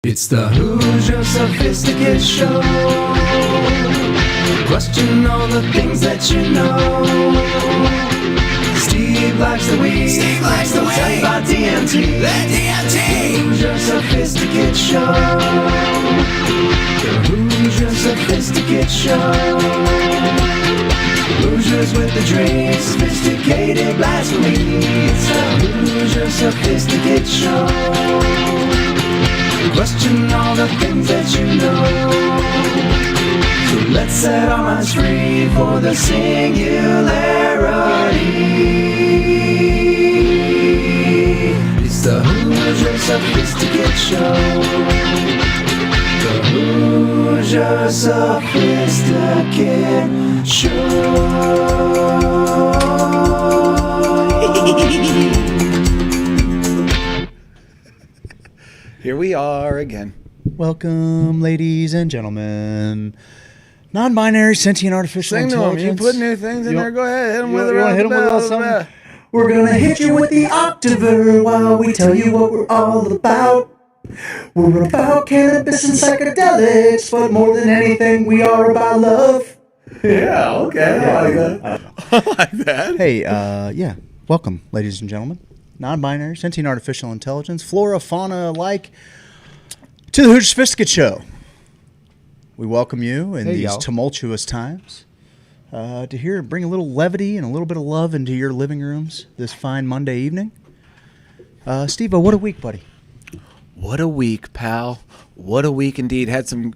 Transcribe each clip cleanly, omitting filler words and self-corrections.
It's the Hoosier Sophisticate Show. Question all the things that you know. Steve likes the weed. Steve likes the weed. Tell you about DMT. The DMT. Hoosier Sophisticate Show. The Hoosier Sophisticate Show. Hoosiers with the dream, sophisticated blasphemy. It's the Hoosier Sophisticate Show. Question all the things that you know. So let's set our minds free for the singularity. It's the Hoosier Sophisticate Show. The Hoosier Sophisticate Show. Here we are again. Welcome, ladies and gentlemen. Non-binary sentient artificial Sing to them. intelligence. You put new things in there. Go ahead. Hit them with You want to hit them with a little something? something? We're gonna hit you with the Octaver while we tell you what we're all about. We're about cannabis and psychedelics, but more than anything, we are about love. Yeah, okay. I like that. I like that. Hey, yeah. Welcome, ladies and gentlemen. Non-binary, sentient artificial intelligence, flora, fauna alike, to the Hoosier Sophisticate Show. We welcome you in these tumultuous times to bring a little levity and a little bit of love into your living rooms this fine Monday evening. Steve-O, what a week, buddy. What a week, pal. What a week indeed. Had some...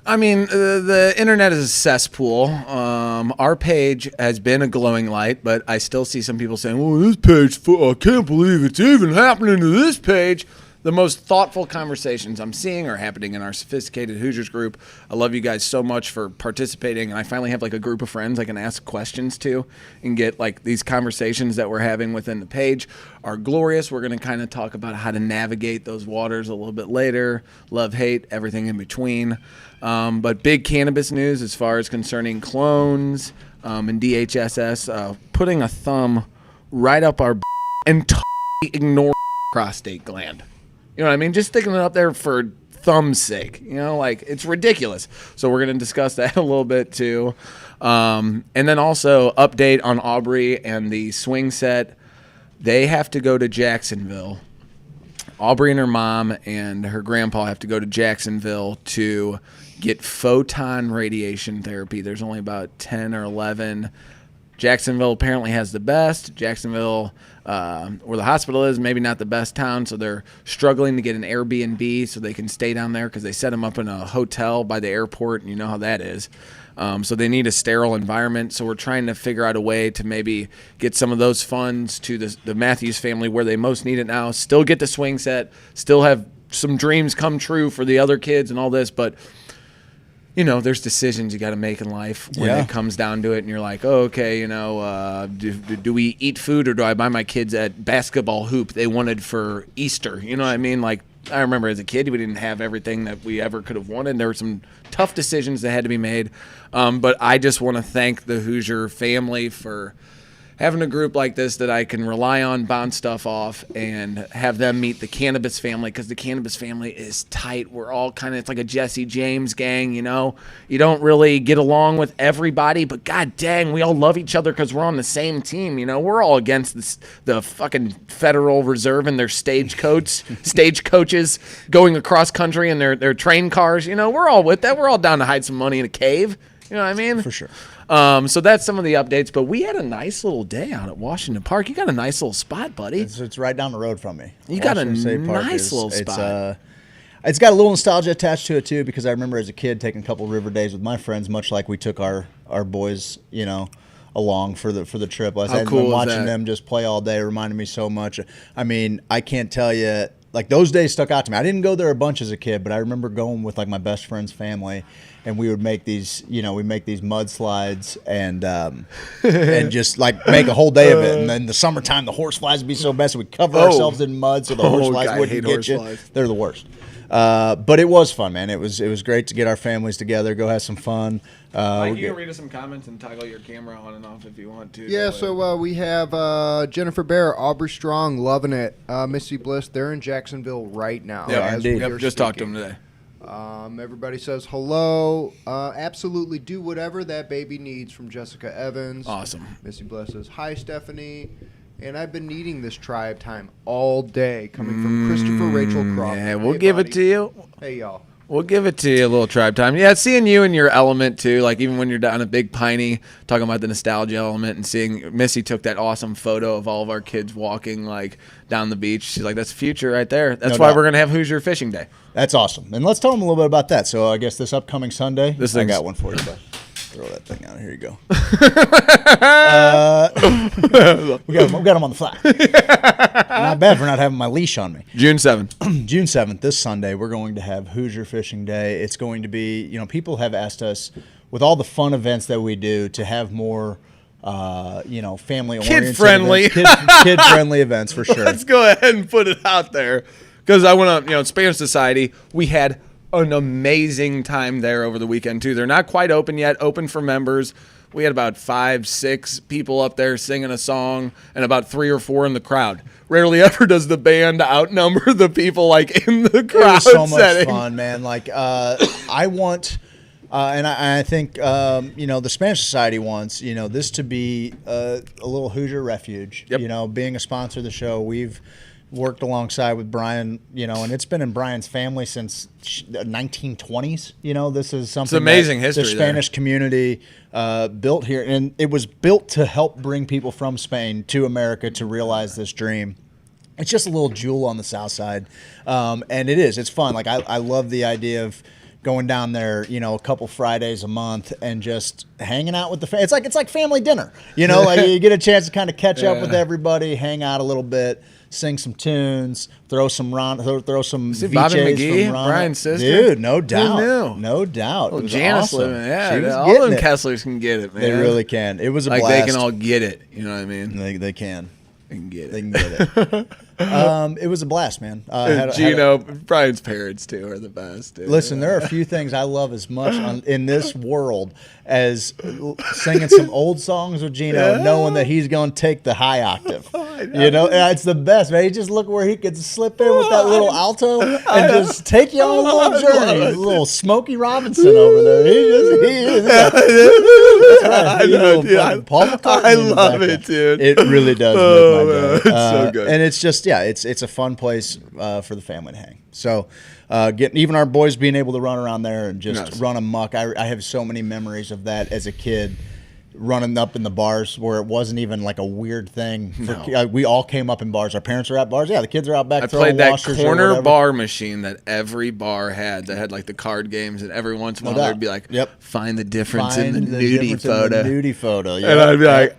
I mean, the internet is a cesspool. Our page has been a glowing light, but I still see some people saying, "Oh, this page, I can't believe it's even happening to this page." The most thoughtful conversations I'm seeing are happening in our Sophisticated Hoosiers group. I love you guys so much for participating, and I finally have like a group of friends I can ask questions to and get like these conversations that we're having within the page are glorious. We're going to kind of talk about how to navigate those waters a little bit later. Love, hate, everything in between. But big cannabis news as far as concerning clones and DHSS putting a thumb right up our and ignore prostate gland. You know what I mean? Just sticking it up there for thumb's sake. You know, like, it's ridiculous. So we're going to discuss that a little bit, too. And then also update on Aubrey and the swing set. They have to go to Jacksonville. Aubrey and her mom and her grandpa have to go to Jacksonville to get photon radiation therapy. There's only about 10 or 11. Jacksonville apparently has the best. Jacksonville, where the hospital is, maybe not the best town, so they're struggling to get an Airbnb so they can stay down there because they set them up in a hotel by the airport, and you know how that is. So they need a sterile environment, so we're trying to figure out a way to maybe get some of those funds to the Matthews family where they most need it now, still get the swing set, still have some dreams come true for the other kids and all this, but... You know, there's decisions you got to make in life when it comes down to it, and you're like, oh, okay, you know, do we eat food or do I buy my kids that basketball hoop they wanted for Easter? You know what I mean? Like, I remember as a kid, we didn't have everything that we ever could have wanted. There were some tough decisions that had to be made, but I just want to thank the Hoosier family for having a group like this that I can rely on, bounce stuff off, and have them meet the cannabis family, because the cannabis family is tight. We're all kind of, it's like a Jesse James gang, you know? You don't really get along with everybody, but god dang, we all love each other because we're on the same team, you know? We're all against the fucking Federal Reserve and their stagecoaches going across country in their train cars, you know? We're all with that. We're all down to hide some money in a cave. You know what I mean? For sure. So that's some of the updates, but we had a nice little day out at Washington Park. You got a nice little spot, buddy. It's right down the road from me. You got a nice little spot. It's got a little nostalgia attached to it, too, because I remember as a kid taking a couple river days with my friends, much like we took our boys, you know, along for the trip. How cool is watching that? them just play all day reminded me so much. I mean, I can't tell you, like, those days stuck out to me. I didn't go there a bunch as a kid, but I remember going with, like, my best friend's family and we would make these, mudslides and just like make a whole day of it. And then the summertime, the horse flies would be so bad, so we'd cover ourselves in mud so the horse flies God, I wouldn't hate get you. horseflies. They're the worst. But it was fun, man. It was great to get our families together, go have some fun. Mike, you can read us some comments and toggle your camera on and off if you want to. Yeah, so we have Jennifer Bear, Aubrey Strong, loving it. Missy Bliss, they're in Jacksonville right now. Yeah, as indeed. we are Just talked to speaking. him today. Everybody says hello. Absolutely do whatever that baby needs from Jessica Evans. Awesome. Missy Bliss says, hi, Stephanie. And I've been needing this tribe time all day, coming from Christopher Rachel Crawford. Yeah, we'll Hey, give buddy. it to you. Hey, y'all. We'll give it to you a little tribe time. Yeah, seeing you in your element too, like even when you're down at Big Piney, talking about the nostalgia element and seeing Missy took that awesome photo of all of our kids walking like down the beach. She's like, that's future right there. That's No why doubt. we're going to have Hoosier Fishing Day. That's awesome. And let's tell them a little bit about that. So I guess this upcoming Sunday, This I thing's- got one for you, bud. Throw that thing out. Here you go. We got them on the fly. Not bad for not having my leash on me. June 7th. June 7th, this Sunday, we're going to have Hoosier Fishing Day. It's going to be, people have asked us, with all the fun events that we do, to have more, family-oriented Kid-friendly. events. Kid-friendly events, for sure. Let's go ahead and put it out there. Because I went on, Spanish Society, we had an amazing time there over the weekend, too. They're not quite open yet, open for members. We had about 5-6 people up there singing a song and about 3 or 4 in the crowd. Rarely ever does the band outnumber the people like in the crowd It was so much setting. fun, man. Like, I want, and I think, the Spanish Society wants, this to be a little Hoosier refuge. Yep. Being a sponsor of the show, we've worked alongside with Brian, and it's been in Brian's family since the 1920s. This is something amazing that history the there. Spanish community built here, and it was built to help bring people from Spain to America to realize this dream. It's just a little jewel on the south side, and it's fun. Like I love the idea of going down there, a couple Fridays a month and just hanging out with the family. It's like family dinner, like you get a chance to kind of catch up with everybody, hang out a little bit, sing some tunes, throw some Bobby VJs McGee, from Ron. Brian's sister? Dude, no doubt. knew? No doubt. It Well, was Janice awesome. living, yeah. She was All getting them it. Kesslers can get it, man. They really can. It was a like blast. they can all get it. You know what I mean? They can. They can get They it. can get it. It was a blast, man. Brian's parents too are the best. Dude. Listen, there are a few things I love as much in this world as singing some old songs with Gino, knowing that he's going to take the high octave. It's the best, man. You just look where he could slip in with that little alto and just take you on a little journey. He's a little Smokey Robinson over there. He is. That's right. He's a little fucking Paul McCartney I in the love background. it, dude. It really does Oh, make my man. day. It's so good. And it's just, it's a fun place for the family to hang. So, getting even our boys being able to run around there and just Nice. run amok. I have so many memories of that as a kid, running up in the bars where it wasn't even like a weird thing. We all came up in bars. Our parents are at bars. Yeah, the kids are out back I throwing played that washers or corner whatever. bar machine that every bar had that had like the card games, and every once in a while doubt. there'd be like, Yep. find the difference Find in the the nudie difference in photo. the nudie photo. And I'd be like,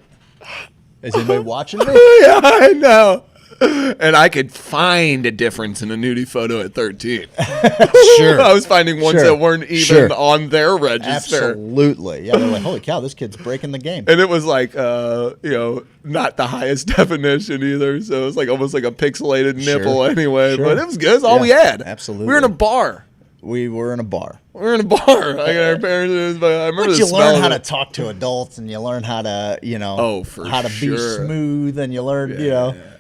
is anybody watching me? yeah, I know. And I could find a difference in a nudie photo at 13. Sure. I was finding ones Sure. that weren't even Sure. on their register. Absolutely. Yeah, they're like, holy cow, this kid's breaking the game. And it was like, not the highest definition either. So it was like almost like a pixelated nipple Sure. anyway. Sure. But it was good. It was all Yeah, we had. absolutely. We were in a bar. We were in a bar. We were in a bar. Like our parents. I remember But the you smell learn of how it. to talk to adults, and you learn how to, for how to be sure. smooth, and you learn,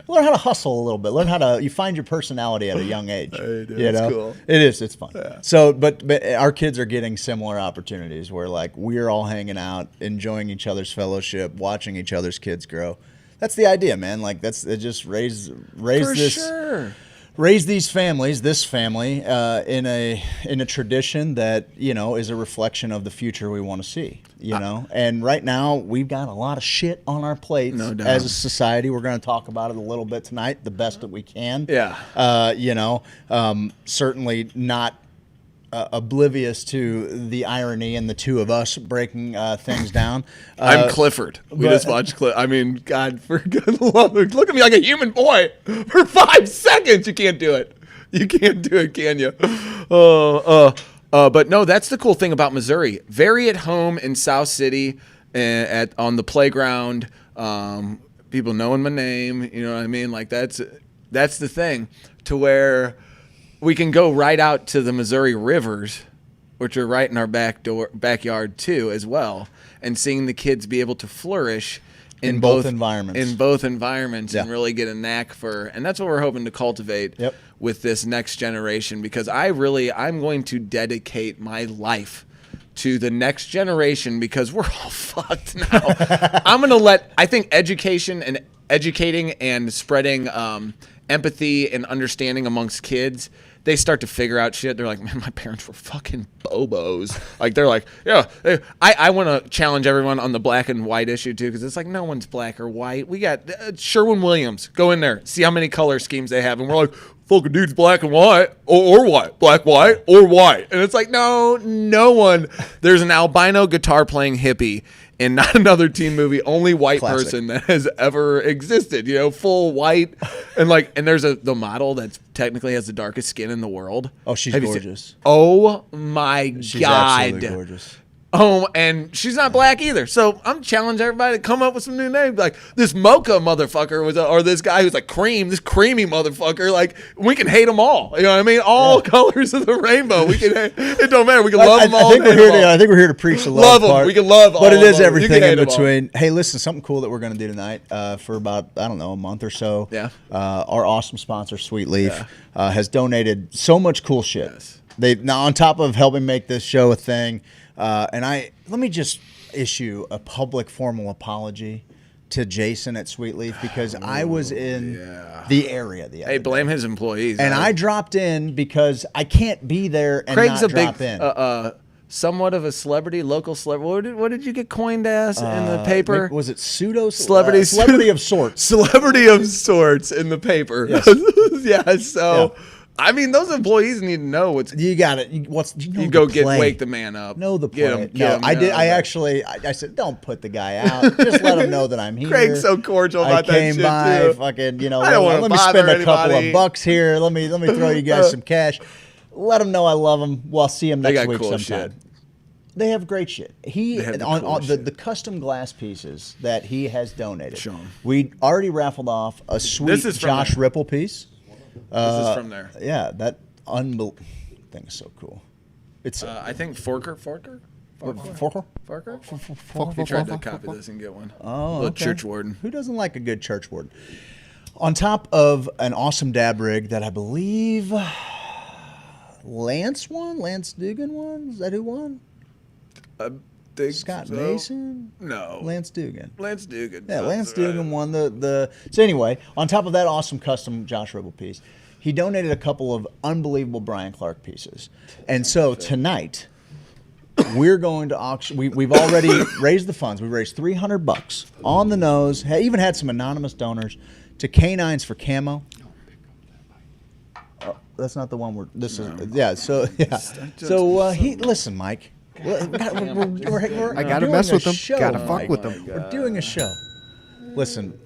learn how to hustle a little bit. You find your personality at a young age. It's cool. It is. It's fun. So, but our kids are getting similar opportunities where like we're all hanging out, enjoying each other's fellowship, watching each other's kids grow. That's the idea, man. Like it just raise For this. sure. Raise these families, this family, in a tradition that is a reflection of the future we want to see. And right now we've got a lot of shit on our plates No doubt. as a society. We're going to talk about it a little bit tonight, the best that we can. Yeah. Certainly not oblivious to the irony and the two of us breaking things down. I'm Clifford. We but- just watched Clifford. I mean, God, for good love, look at me like a human boy for 5 seconds. You can't do it. You can't do it, can you? But no, that's the cool thing about Missouri. Very at home in South City, on the playground. People knowing my name, you know what I mean? Like that's the thing, to where we can go right out to the Missouri rivers, which are right in our backyard too, as well, and seeing the kids be able to flourish in both environments. And really get a knack for, and that's what we're hoping to cultivate with this next generation, because I'm going to dedicate my life to the next generation, because we're all fucked now. I think education and educating and spreading empathy and understanding amongst kids, they start to figure out shit. They're like, man, my parents were fucking bobos. Like, they're like, yeah. I want to challenge everyone on the black and white issue, too, because it's like, no one's black or white. We got Sherwin-Williams. Go in there. See how many color schemes they have. And we're like, fucking dude's black and white. Or white. Black, white, or white. And it's like, no one. There's an albino guitar playing hippie in not another teen movie, only white Classic. person that has ever existed, full white. And there's the model that technically has the darkest skin in the world. Oh, she's Have you seen- gorgeous. Oh my She's God. absolutely gorgeous. Oh, and she's not black either. So I'm challenging everybody to come up with some new names. Like, this mocha motherfucker or this guy who's like cream, this creamy motherfucker. Like, we can hate them all. You know what I mean? All colors of the rainbow. We can. It don't matter. We can love them all. I think we're here to preach the love them. part. We can love all but it is of them. everything You can in hate them all. between. Hey, listen, something cool that we're going to do tonight for about, I don't know, a month or so. Yeah. Our awesome sponsor, Sweet Leaf, has donated so much cool shit. Yes. Now, on top of helping make this show a thing, let me just issue a public formal apology to Jason at Sweet Leaf, because I was in the area the other Hey, day. blame his employees. And I dropped in because I can't be there and Craig's not a drop big, in. somewhat of a celebrity, local celebrity. What did you get coined as in the paper? Was it pseudo Celebrity- celebrity of sorts? Celebrity of sorts in the paper. Yes. Yeah. So, I mean, those employees need to know what's. You got it. You go the play. wake the man up. Know the play. Get him, No, I did. know I that. actually, I said, don't put the guy out. Just let him know that I'm here. Craig's so cordial about I came that shit by, too. fucking, I don't wanna let me bother spend a couple anybody. of bucks here. Let me throw you guys some cash. Let them know I love them. Well, I'll see him They next got week cool sometime. shit. They have great shit. He They have the on cool shit. the custom glass pieces that he has donated. Show 'em. We already raffled off a sweet This is from Josh there. Ripple piece. This is from there. Yeah, that thing is so cool. It's I think Forker. Forker? He tried to copy this and get one. Oh, Little okay. church warden. Who doesn't like a good church warden? On top of an awesome dab rig that I believe Lance won? Lance Dugan won? Is that who won? Scott Mason? No. Lance Dugan. Lance Dugan. Yeah, Lance That's right. Dugan won the. So anyway, on top of that awesome custom Josh Ribble piece, he donated a couple of unbelievable Brian Clark pieces. And so tonight, we're going to auction. We've already raised the funds. We raised $300 on the nose. Even had some anonymous donors to Canines for Camo. Oh, that's not the one we're. This is yeah. So yeah. So listen, Mike. We're I gotta doing mess a with them. show, Gotta Mike. fuck with them. We're doing a show. Listen,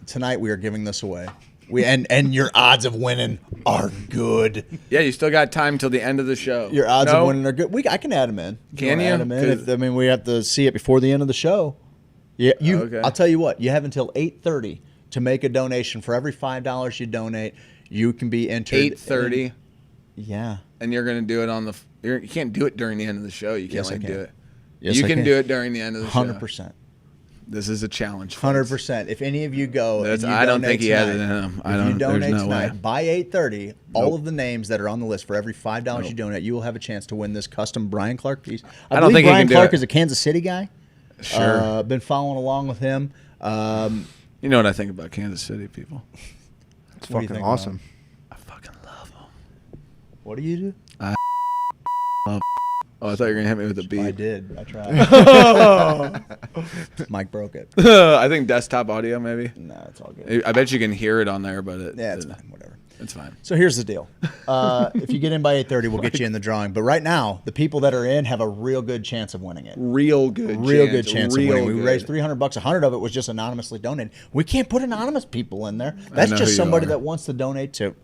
tonight we are giving this away. And your odds of winning are good. Yeah, you still got time till the end of the show. Your odds No? of winning are good. I can add them in. Can wanna you? Add them in. We have to see it before the end of the show. Yeah, Okay. I'll tell you what. You have until 8:30 to make a donation. For every $5 you donate, you can be entered. 8:30, Yeah. and you're gonna do it on the. You can't do it during the end of the show. You can Yes, I only can. do it. Yes, you I can can. do it during the end of the show. 100%. This is a challenge. 100%. If any of you go, That's- and you I don't donate think he has it tonight, in him. If you donate There's no tonight way. by 8:30, all Nope. of the names that are on the list for every $5 you donate, you will have a chance to win this custom Brian Clark piece. I don't believe think he Brian can do Clark it. is a Kansas City guy. Sure. Been following along with him. You know what I think about Kansas City people? It's What do you fucking think awesome. I fucking love them. What do you do? Oh, I thought you were gonna hit me with a beat. I did. I tried. Mike broke it. I think desktop audio maybe. No, it's all good. I bet you can hear it on there, but Yeah, it's fine. Whatever. It's fine. So here's the deal. If you get in by 8:30, we'll get you in the drawing. But right now, the people that are in have a real good chance of winning it. Real good Chance of real winning. We good. raised $300. $100 of it was just anonymously donated. We can't put anonymous people in there. That's know just who you somebody are. that wants to donate to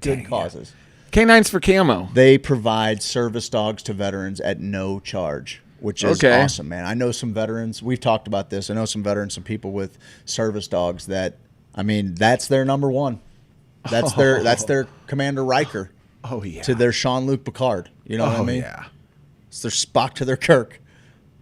good causes. Canines for camo. They provide service dogs to veterans at no charge, which is awesome, man. I know some veterans. We've talked about this. I know some veterans, some people with service dogs that, I mean, that's their number one. That's their Commander Riker. Oh, yeah. To their Jean-Luc Picard. You know what I mean? Yeah. It's their Spock to their Kirk.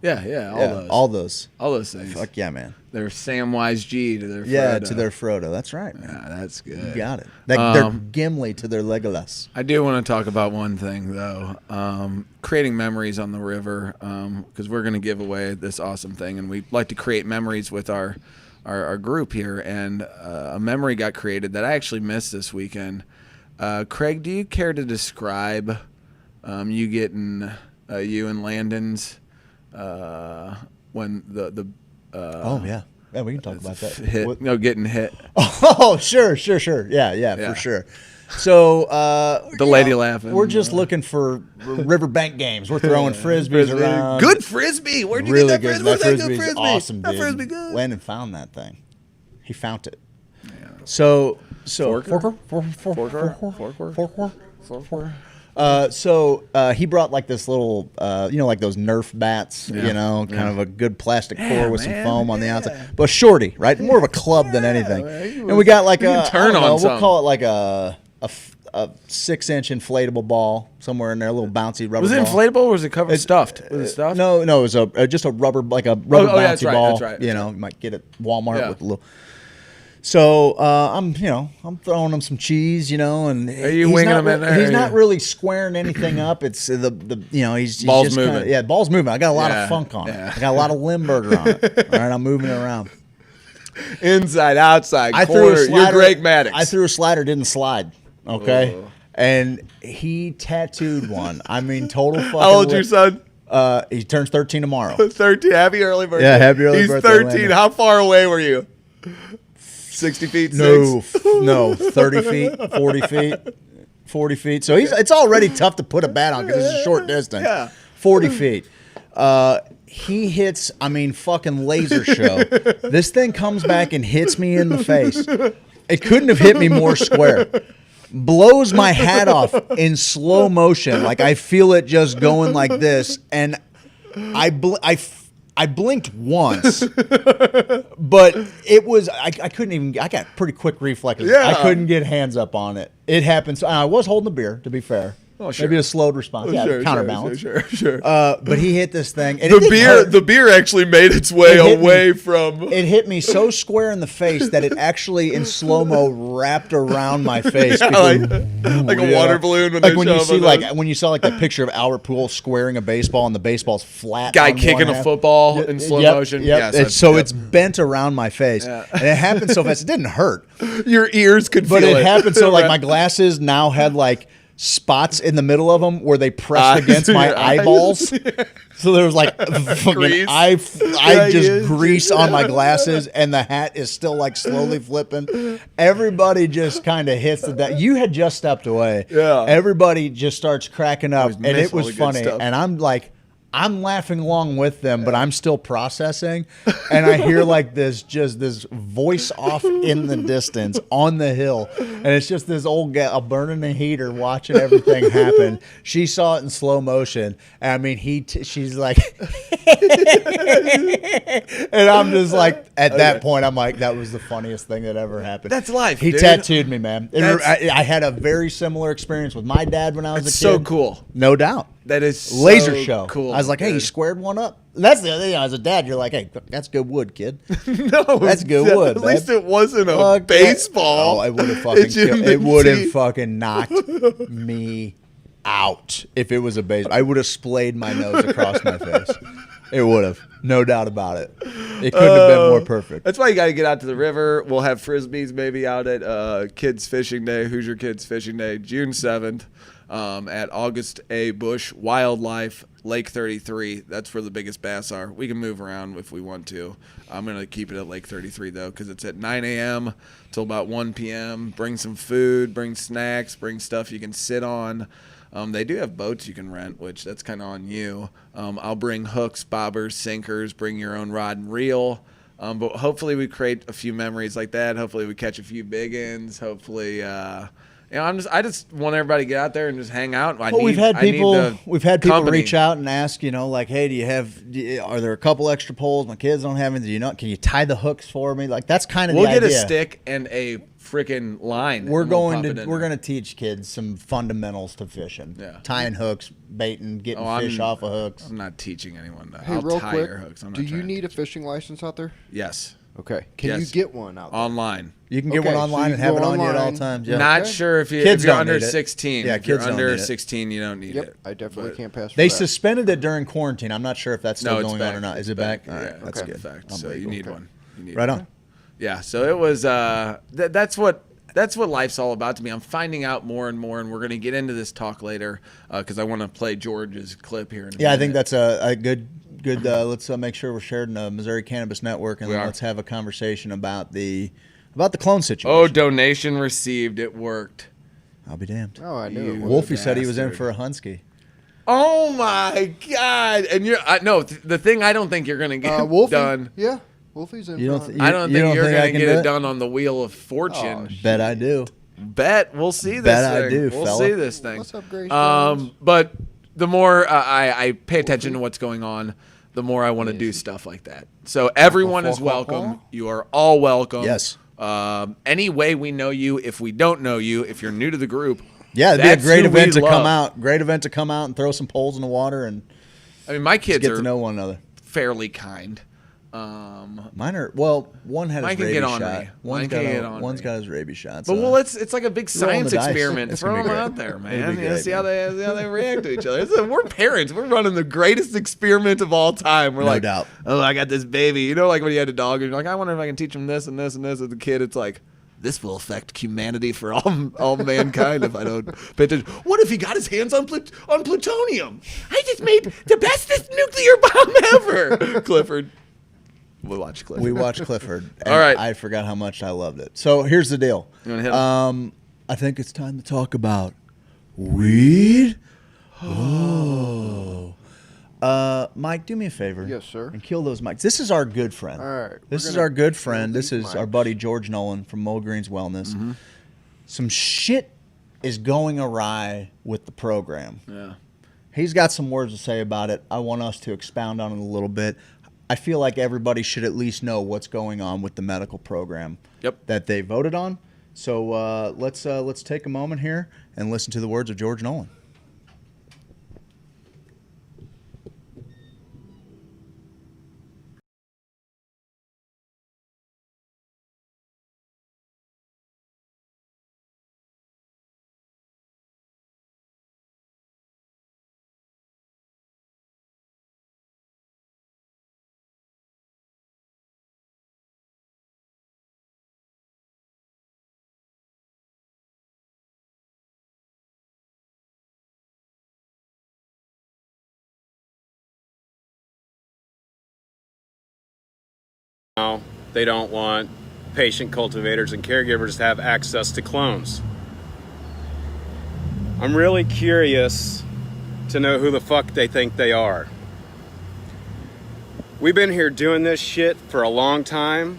Yeah, all those things. Fuck yeah, man. Their Samwise G to their Frodo. Yeah, to their Frodo. That's right, man. Yeah, that's good. You got it. They're Gimli to their Legolas. I do want to talk about one thing, though. Creating memories on the river, because we're going to give away this awesome thing, and we like to create memories with our group here, and a memory got created that I actually missed this weekend. Craig, do you care to describe you getting you and Landon's when the yeah, we can talk about that. Getting hit. Oh, sure. Yeah, for sure. So the lady laughing. We're just looking for riverbank games. We're throwing frisbees around. Good frisbee. Where'd you really get that good. frisbee? That That frisbee good is frisbee. awesome, dude. That frisbee good. Landon found that thing. He found it. Yeah. So Forker. He brought like this little, like those Nerf bats, kind of a good plastic core with some foam on the outside, but shorty, right? More of a club than anything. And we got like we'll call it like a 6-inch inflatable ball somewhere in there, a little bouncy rubber. Was it ball. inflatable or was it covered stuffed? Was it stuffed? No, it was just a rubber, like a rubber bouncy that's right, ball. That's right. You might get it at Walmart with a little. So I'm throwing him some cheese, and are you winging him in there? He's not really squaring anything up. It's he's ball's just moving. Ball's moving. I got a lot of funk on it. I got a lot of Limburger on it. All right, I'm moving it around. Inside, outside, I corner. threw a slider. You're Greg Maddox. I threw a slider, didn't slide. Okay, and he tattooed one. I mean, total fucking. How old's your son? He turns 13 tomorrow. 13. Happy early birthday. Yeah, happy early birthday. He's 13. Landon. How far away were you? 60 feet? No, 30 feet, 40 feet, 40 feet. So it's already tough to put a bat on because it's a short distance. Yeah. 40 feet. He hits, fucking laser show. This thing comes back and hits me in the face. It couldn't have hit me more square. Blows my hat off in slow motion. Like I feel it just going like this. And I blinked once, but it was I couldn't even. I got pretty quick reflexes. Yeah. I couldn't get hands up on it. It happens. I was holding the beer, to be fair. Oh, sure. Maybe a slowed response. Counterbalance. Sure. But he hit this thing. And The beer actually made its way away from. It hit me so square in the face that it actually, in slow mo, wrapped around my face. like a water balloon. When you saw like the picture of Albert Pujols squaring a baseball and the baseball's flat. Guy on kicking one a half. football in slow motion. Yep. Yes, it's bent around my face, and it happened so fast. It didn't hurt, your ears could but feel it happened so like my glasses now had like spots in the middle of them where they pressed against my eyeballs. So there was like fucking Grease. grease on my glasses, and the hat is still like slowly flipping. Everybody just kind of hits the. You had just stepped away. Yeah. Everybody just starts cracking up, and it was all the good funny. stuff. And I'm like. I'm laughing along with them, but I'm still processing. And I hear like this voice off in the distance on the hill. And it's just this old gal burning the heater watching everything happen. She saw it in slow motion. And she's like, and I'm just like, at that point, I'm like, that was the funniest thing that ever happened. That's life, He dude. tattooed me, man. I had a very similar experience with my dad when I was a kid. so cool. No doubt. That is so Laser show. Cool. I was like, hey, you squared one up. That's the other thing. As a dad, you're like, hey, that's good wood, kid. No, That's good wood. At least it wasn't a Fuck baseball. Oh, it would have fucking Hit you in killed. the It would have teeth. fucking knocked me out if it was a baseball. I would have splayed my nose across my face. It would have. No doubt about it. It couldn't have been more perfect. That's why you got to get out to the river. We'll have frisbees maybe out at Kids Fishing Day, Hoosier Kids Fishing Day, June 7th. At August A. Bush Wildlife, Lake 33. That's where the biggest bass are. We can move around if we want to. I'm going to keep it at Lake 33, though, because it's at 9 a.m. till about 1 p.m. Bring some food, bring snacks, bring stuff you can sit on. They do have boats you can rent, which that's kind of on you. I'll bring hooks, bobbers, sinkers, bring your own rod and reel. But hopefully we create a few memories like that. Hopefully we catch a few big ends. Hopefully... I just want everybody to get out there and just hang out. We've had people company. reach out and ask, like, hey, are there a couple extra poles? My kids don't have any. Can you tie the hooks for me? Like, that's kind of the idea. We'll get a stick and a freaking line. We're going to teach kids some fundamentals to fishing. Yeah. Tying hooks, baiting, getting fish off of hooks. I'm not teaching anyone that. Hey, I'll real tie quick, your hooks. do you need a fishing license out there? Yes. Okay. Can you get one out there? Online? You can get one online and have it on you at all times. Yeah. Not sure if you're under 16. Yeah, if you're kids don't under need it. 16, you don't need it. I definitely can't pass for They that. suspended it during quarantine. I'm not sure if that's still going on or not. Is it back? All right, Yeah, that's good. Fact. So you need one. Right on. Yeah. So it was. That's what life's all about to me. I'm finding out more and more, and we're going to get into this talk later because I want to play George's clip here. In a minute. I think that's a good. Let's make sure we're sharing the Missouri Cannabis Network, and let's have a conversation about the clone situation. Oh, donation received. It worked. I'll be damned. Oh, I knew. Wolfie said he was in for a Hunsky. Oh my God! And the thing I don't think you're going to get done. Yeah, Wolfie's in. I don't think you're going to get it done on the Wheel of Fortune. Bet I do. Bet we'll see this. Bet thing. I do. We'll fella. see this thing. What's up, Grace? But the more I pay attention to what's going on, the more I want to do stuff like that. So everyone is welcome. You are all welcome. Yes. Any way we know you, if we don't know you, if you're new to the group. Yeah, it'd be a great event to come out. Great event to come out and throw some poles in the water and. I mean, my kids get to know one another. Fairly kind. Mine are one had his rabies shot. One's got his rabies shot. But it's like a big science experiment. Throw them out there, man. See how they react to each other. We're parents. We're running the greatest experiment of all time. We're no doubt. Oh, I got this baby. Like when you had a dog and you're like, I wonder if I can teach him this and this and this. As a kid, it's like, this will affect humanity for all mankind if I don't pay attention. What if he got his hands on plutonium? I just made the bestest nuclear bomb ever. Clifford. We watched Clifford. All right. I forgot how much I loved it. So here's the deal. You want to hit him? I think it's time to talk about weed. Oh. Mike, do me a favor. Yes, sir. And kill those mics. This is our good friend. All right. This is our good friend. This is our buddy George Nolan from Mo Green's Wellness. Mm-hmm. Some shit is going awry with the program. Yeah. He's got some words to say about it. I want us to expound on it a little bit. I feel like everybody should at least know what's going on with the medical program that they voted on. So let's take a moment here and listen to the words of George Nolan. Now, they don't want patient cultivators and caregivers to have access to clones. I'm really curious to know who the fuck they think they are. We've been here doing this shit for a long time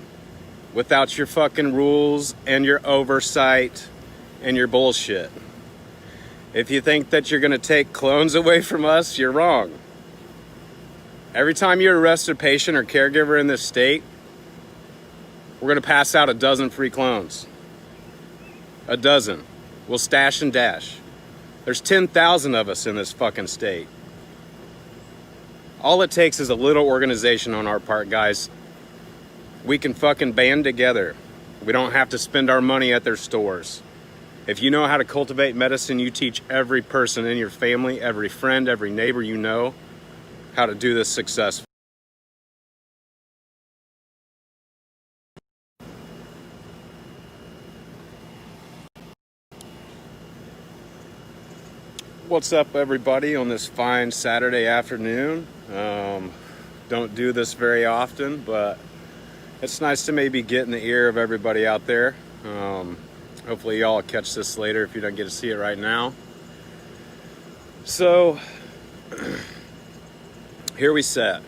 without your fucking rules and your oversight and your bullshit. If you think that you're gonna take clones away from us, you're wrong. Every time you arrest a patient or caregiver in this state, we're gonna pass out 12 free clones. 12. We'll stash and dash. There's 10,000 of us in this fucking state. All it takes is a little organization on our part, guys. We can fucking band together. We don't have to spend our money at their stores. If you know how to cultivate medicine, you teach every person in your family, every friend, every neighbor you know how to do this successfully. What's up, everybody, on this fine Saturday afternoon? Don't do this very often, but it's nice to maybe get in the ear of everybody out there. Hopefully y'all will catch this later if you don't get to see it right now. So, here we sit.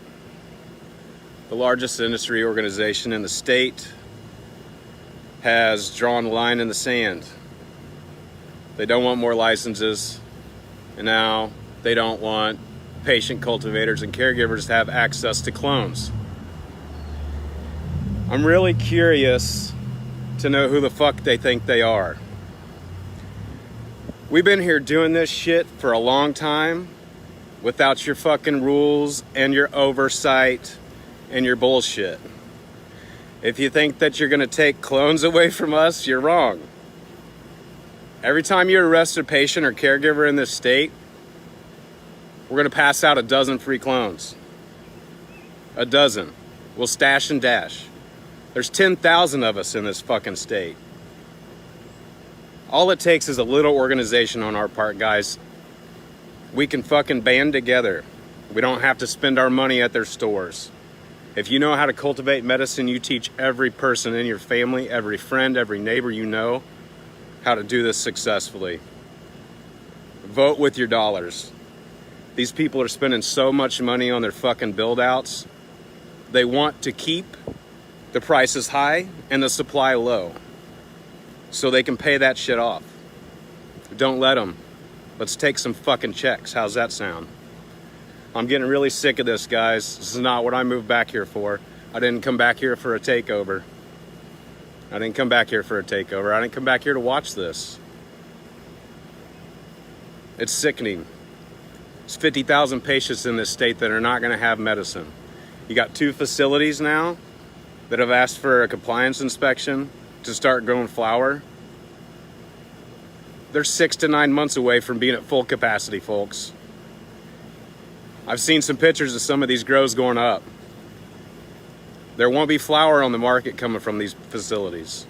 The largest industry organization in the state has drawn a line in the sand. They don't want more licenses. And now they don't want patient cultivators and caregivers to have access to clones. I'm really curious to know who the fuck they think they are. We've been here doing this shit for a long time without your fucking rules and your oversight and your bullshit. If you think that you're gonna take clones away from us, you're wrong. Every time you arrest a patient or caregiver in this state, we're gonna pass out a dozen free clones. A dozen. We'll stash and dash. There's 10,000 of us in this fucking state. All it takes is a little organization on our part, guys. We can fucking band together. We don't have to spend our money at their stores. If you know how to cultivate medicine, you teach every person in your family, every friend, every neighbor you know how to do this successfully. Vote with your dollars. These people are spending so much money on their fucking build-outs. They want to keep the prices high and the supply low so they can pay that shit off. Don't let them. Let's take some fucking checks. How's that sound? I'm getting really sick of this, guys. This is not what I moved back here for. I didn't come back here for a takeover. I didn't come back here for a takeover. I didn't come back here to watch this. It's sickening. There's 50,000 patients in this state that are not going to have medicine. You got 2 facilities now that have asked for a compliance inspection to start growing flower. They're 6 to 9 months away from being at full capacity, folks. I've seen some pictures of some of these grows going up. There won't be flower on the market coming from these facilities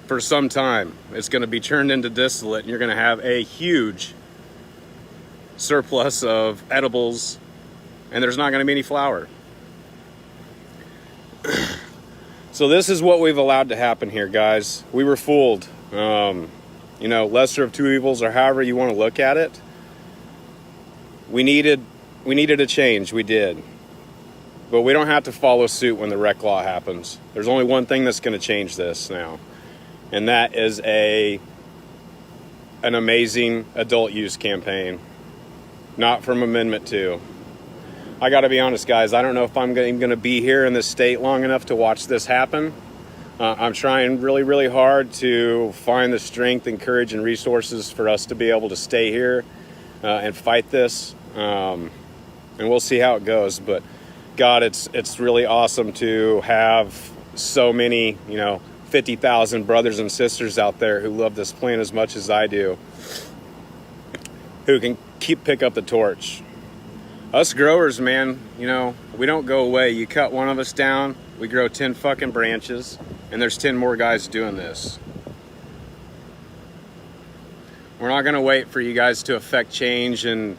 for some time. It's going to be turned into distillate, and you're going to have a huge surplus of edibles, and there's not going to be any flower. So this is what we've allowed to happen here, guys. We were fooled. You know, lesser of 2 evils, or however you want to look at it. We needed a change. We did. But we don't have to follow suit when the rec law happens. There's only one thing that's going to change this now, and that is an amazing adult use campaign, not from Amendment 2. I got to be honest, guys. I don't know if I'm even going to be here in this state long enough to watch this happen. I'm trying really, really hard to find the strength and courage and resources for us to be able to stay here and fight this. And we'll see how it goes. But God, it's really awesome to have so many, 50,000 brothers and sisters out there who love this plant as much as I do, who can pick up the torch. Us growers, man, we don't go away. You cut one of us down, we grow 10 fucking branches, and there's 10 more guys doing this. We're not gonna wait for you guys to affect change and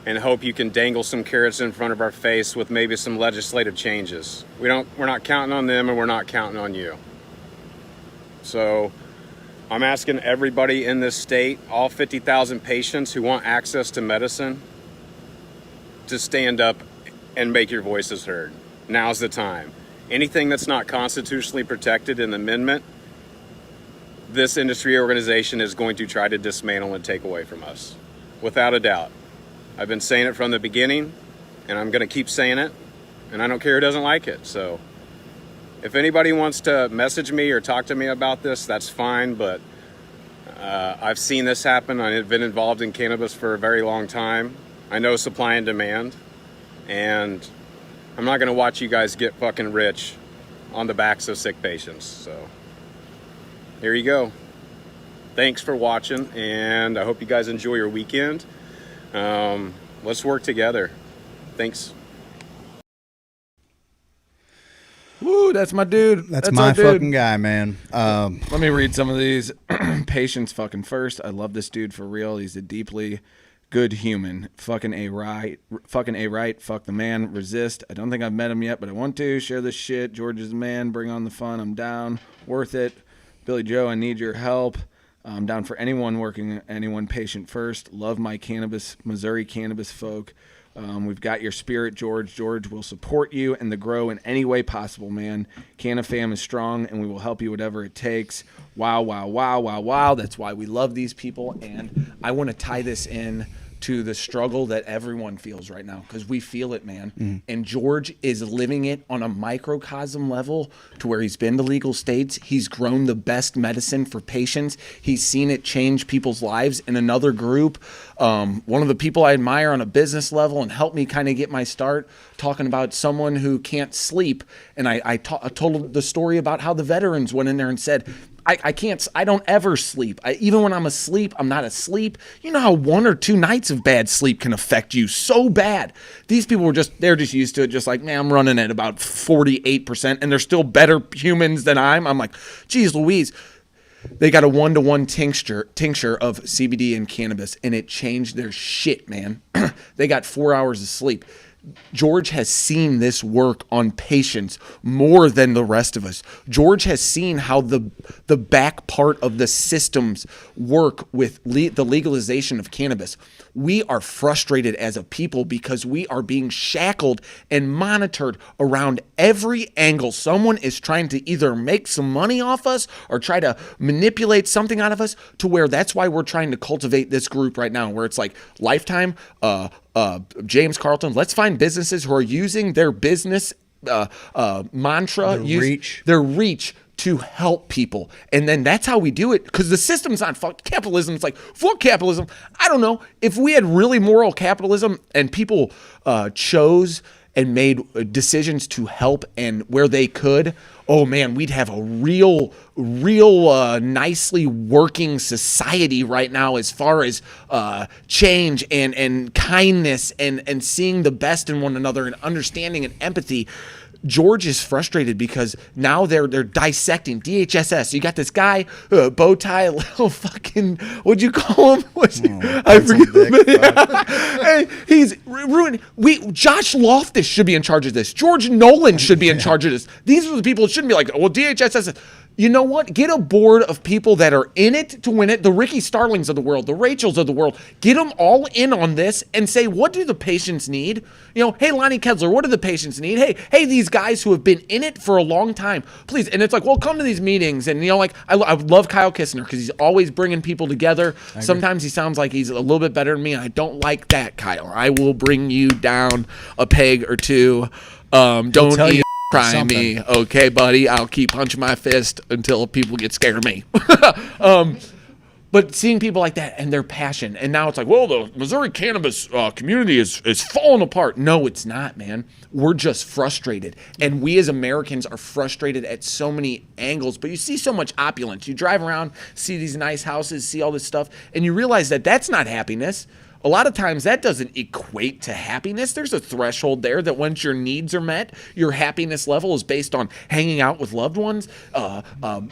hope you can dangle some carrots in front of our face with maybe some legislative changes. We're not counting on them, and we're not counting on you. So I'm asking everybody in this state, all 50,000 patients who want access to medicine, to stand up and make your voices heard. Now's the time. Anything that's not constitutionally protected in the amendment, this industry organization is going to try to dismantle and take away from us, without a doubt. I've been saying it from the beginning, and I'm going to keep saying it, and I don't care who doesn't like it. So if anybody wants to message me or talk to me about this, that's fine, but I've seen this happen. I've been involved in cannabis for a very long time. I know supply and demand, and I'm not going to watch you guys get fucking rich on the backs of sick patients. So here you go. Thanks for watching, and I hope you guys enjoy your weekend. Let's work together. Thanks. Woo, that's my dude. That's my fucking guy, man. Let me read some of these patients fucking first. I love this dude for real. He's a deeply good human. Fucking A right. Fucking A right. Fuck the man. Resist. I don't think I've met him yet, but I want to. Share this shit. George is the man. Bring on the fun. I'm down. Worth it. Billy Joe, I need your help. I'm down for anyone working, anyone patient first. Love my cannabis, Missouri cannabis folk. We've got your spirit, George. George will support you and the grow in any way possible, man. CannaFam is strong, and we will help you whatever it takes. Wow, wow, wow, wow, wow. That's why we love these people. And I want to tie this in to the struggle that everyone feels right now, because we feel it, man. And George is living it on a microcosm level to where he's been to legal states. He's grown the best medicine for patients. He's seen it change people's lives in another group. One of the people I admire on a business level and helped me kind of get my start, talking about someone who can't sleep. And I told the story about how the veterans went in there and said, I don't ever sleep. Even when I'm asleep, I'm not asleep. You know how 1 or 2 nights of bad sleep can affect you so bad. These people they're just used to it. Just like, man, I'm running at about 48% and they're still better humans than I'm like, geez Louise. They got a 1-to-1 tincture of CBD and cannabis, and it changed their shit, man. They got 4 hours of sleep. George has seen this work on patients more than the rest of us. George has seen how the back part of the systems work with the legalization of cannabis. We are frustrated as a people because we are being shackled and monitored around every angle. Someone is trying to either make some money off us or try to manipulate something out of us, to where that's why we're trying to cultivate this group right now, where it's like Lifetime, James Carlton. Let's find businesses who are using their business mantra, their reach to help people. And then that's how we do it, because the system's not fuck capitalism. It's like, fuck capitalism. I don't know. If we had really moral capitalism and people chose and made decisions to help and where they could, oh man, we'd have a real nicely working society right now, as far as change and kindness and seeing the best in one another and understanding and empathy. George is frustrated because now they're dissecting DHSS. You got this guy, bow tie, little fucking, what'd you call him? I forget. Hey, he's ruined. Josh Loftus should be in charge of this. George Nolan should be in charge of this. These are the people that shouldn't be like, well, DHSS. You know what? Get a board of people that are in it to win it. The Ricky Starlings of the world, the Rachels of the world. Get them all in on this and say, what do the patients need? You know, hey, Lonnie Kedler, what do the patients need? Hey, these guys who have been in it for a long time, please. And it's like, well, come to these meetings. And, you know, like, I love Kyle Kistner because he's always bringing people together. Sometimes he sounds like he's a little bit better than me, and I don't like that, Kyle. I will bring you down a peg or two. Don't eat. Try me, okay, buddy? I'll keep punching my fist until people get scared of me. But seeing people like that and their passion, and now it's like, well, the Missouri cannabis community is falling apart. No, it's not, man. We're just frustrated, and we as Americans are frustrated at so many angles. But you see so much opulence. You drive around, see these nice houses, see all this stuff, and you realize that that's not happiness. A lot of times that doesn't equate to happiness. There's a threshold there that once your needs are met, your happiness level is based on hanging out with loved ones,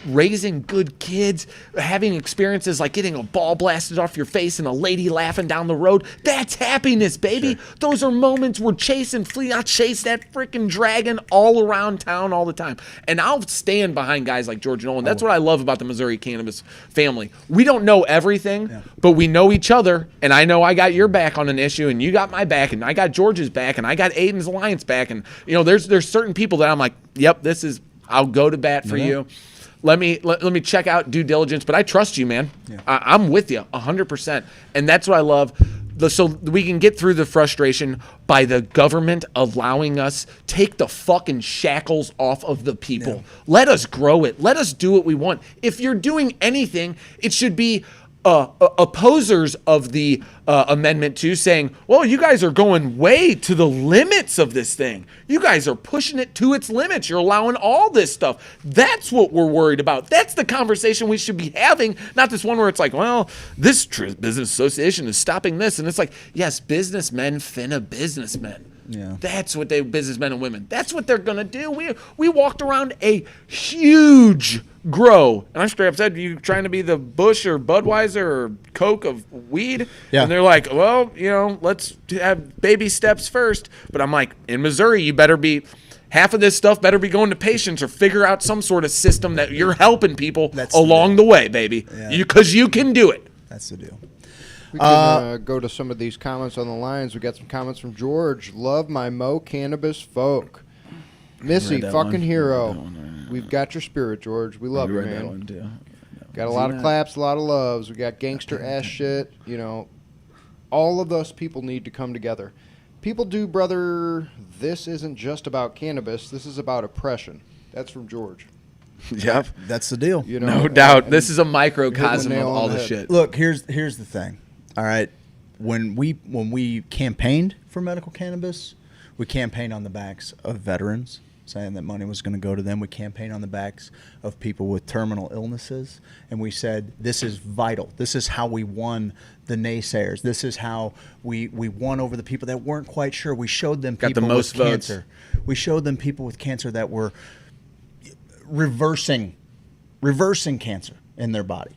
raising good kids, having experiences like getting a ball blasted off your face and a lady laughing down the road. That's happiness, baby. Sure. Those are moments we're chasing. I'll chase that freaking dragon all around town all the time. And I'll stand behind guys like George Nolan. That's what I love about the Missouri cannabis family. We don't know everything, but we know each other, and I know I got your back on an issue, and you got my back, and I got George's back, and I got Aiden's Alliance back, and you know, there's certain people that I'm like, yep, I'll go to bat for you. Let me check out due diligence, but I trust you, man. Yeah. I'm with you 100%, and that's what I love. So we can get through the frustration by the government allowing us take the fucking shackles off of the people. Yeah. Let us grow it. Let us do what we want. If you're doing anything, it should be opposers of the Amendment 2 saying, well, you guys are going way to the limits of this thing. You guys are pushing it to its limits. You're allowing all this stuff. That's what we're worried about. That's the conversation we should be having, not this one where it's like, well, this business association is stopping this. And it's like, yes, businessmen finna businessmen. Yeah. That's what businessmen and women, that's what they're going to do. We walked around a huge grow, and I straight up said, you trying to be the Bush or Budweiser or Coke of weed? Yeah. And they're like, well, you know, let's have baby steps first. But I'm like, in Missouri, you better be, half of this stuff better be going to patients, or figure out some sort of system that you're helping people along the way, baby. Because you can do it. That's the deal. We can go to some of these comments on the lines. We got some comments from George. Love my Mo Cannabis folk. Missy, fucking hero. We've got your spirit, George. We love you, man. That one too. Got a lot of claps, a lot of loves. We got gangster ass shit. You know, all of us people need to come together. People do, brother. This isn't just about cannabis. This is about oppression. That's from George. Yep, That's the deal. You know, no doubt. and This is a microcosm nail of on all the the head. shit. Look, here's the thing. All right, when we campaigned for medical cannabis, we campaigned on the backs of veterans, saying that money was going to go to them. We campaigned on the backs of people with terminal illnesses, and we said this is vital. This is how we won the naysayers. This is how we won over the people that weren't quite sure. We showed them Got the people most with votes. cancer. We showed them people with cancer that were reversing cancer in their body.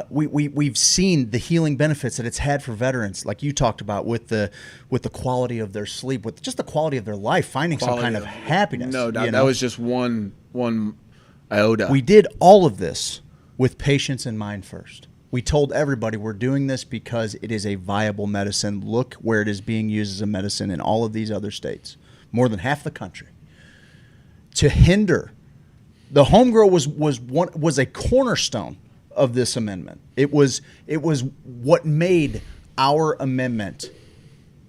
We've seen the healing benefits that it's had for veterans, like you talked about, with the quality of their sleep, with just the quality of their life, finding some kind of happiness. No doubt. you That know? was just one iota. We did all of this with patients in mind first. We told everybody we're doing this because it is a viable medicine. Look where it is being used as a medicine in all of these other states, more than half the country. To hinder the home grow was a cornerstone of this amendment. It was what made our amendment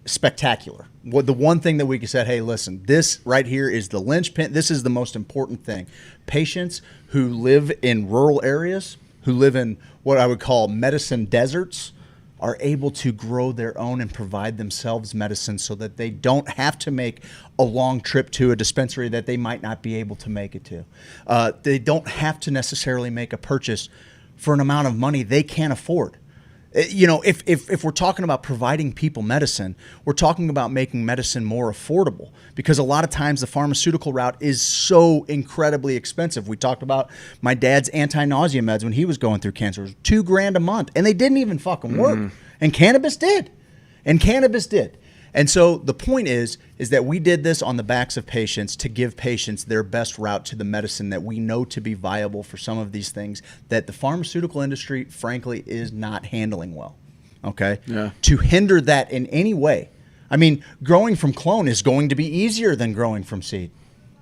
spectacular. The one thing that we could say, hey, listen, this right here is the linchpin. This is the most important thing. Patients who live in rural areas, who live in what I would call medicine deserts, are able to grow their own and provide themselves medicine so that they don't have to make a long trip to a dispensary that they might not be able to make it to. They don't have to necessarily make a purchase for an amount of money they can't afford. You know, if we're talking about providing people medicine, we're talking about making medicine more affordable, because a lot of times the pharmaceutical route is so incredibly expensive. We talked about my dad's anti-nausea meds when he was going through cancer. It was $2,000 a month, and they didn't even fucking work. And cannabis did. And so the point is that we did this on the backs of patients to give patients their best route to the medicine that we know to be viable for some of these things that the pharmaceutical industry, frankly, is not handling well. Okay? Yeah. To hinder that in any way. I mean, growing from clone is going to be easier than growing from seed,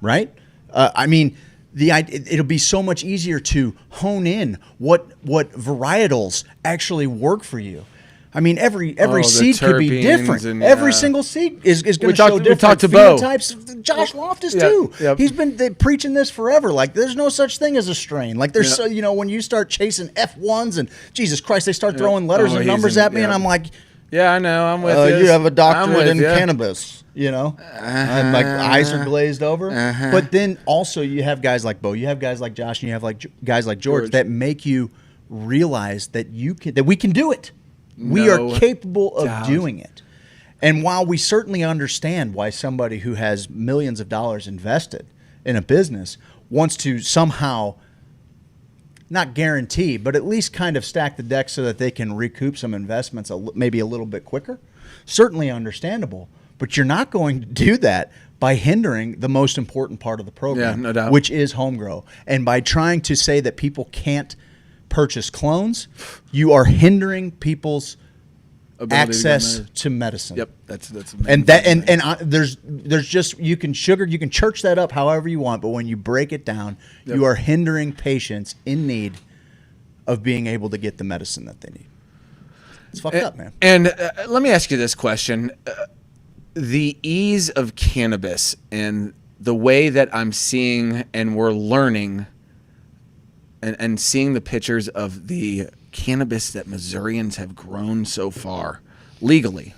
right? It'll be so much easier to hone in what varietals actually work for you. I mean, every seed could be terpenes different. and, Every single seed is going to show we different talked to Bo. phenotypes. Josh Loftus Yeah, too. yep. He's been preaching this forever. Like, there's no such thing as a strain. Like, there's when you start chasing F1s and Jesus Christ, they start throwing letters and numbers at me, and I'm like, yeah, I know. I'm with you. you have a I'm doctorate with in you. cannabis, and like eyes are glazed over. But then also you have guys like Bo, you have guys like Josh, and you have guys like George that make you realize that we can do it. We are capable of doing it. And while we certainly understand why somebody who has millions of dollars invested in a business wants to somehow not guarantee, but at least kind of stack the deck so that they can recoup some investments maybe a little bit quicker, certainly understandable. But you're not going to do that by hindering the most important part of the program, no doubt. which is home grow. And by trying to say that people can't purchase clones, you are hindering people's access to medicine. Yep, that's And that there's just you can church that up however you want, but when you break it down, you are hindering patients in need of being able to get the medicine that they need. It's fucked up, man. And let me ask you this question: the ease of cannabis and the way that I'm seeing and we're learning and seeing the pictures of the cannabis that Missourians have grown so far legally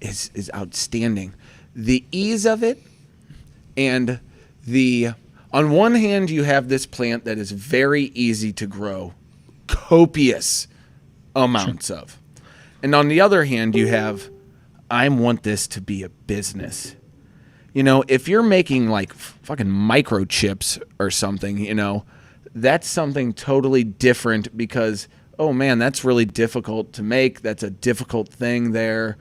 is outstanding. The ease of it, and on one hand you have this plant that is very easy to grow copious amounts of, and on the other hand you have, I want this to be a business. You know, if you're making like fucking microchips or something, that's something totally different, because, oh man, that's really difficult to make. That's a difficult thing there.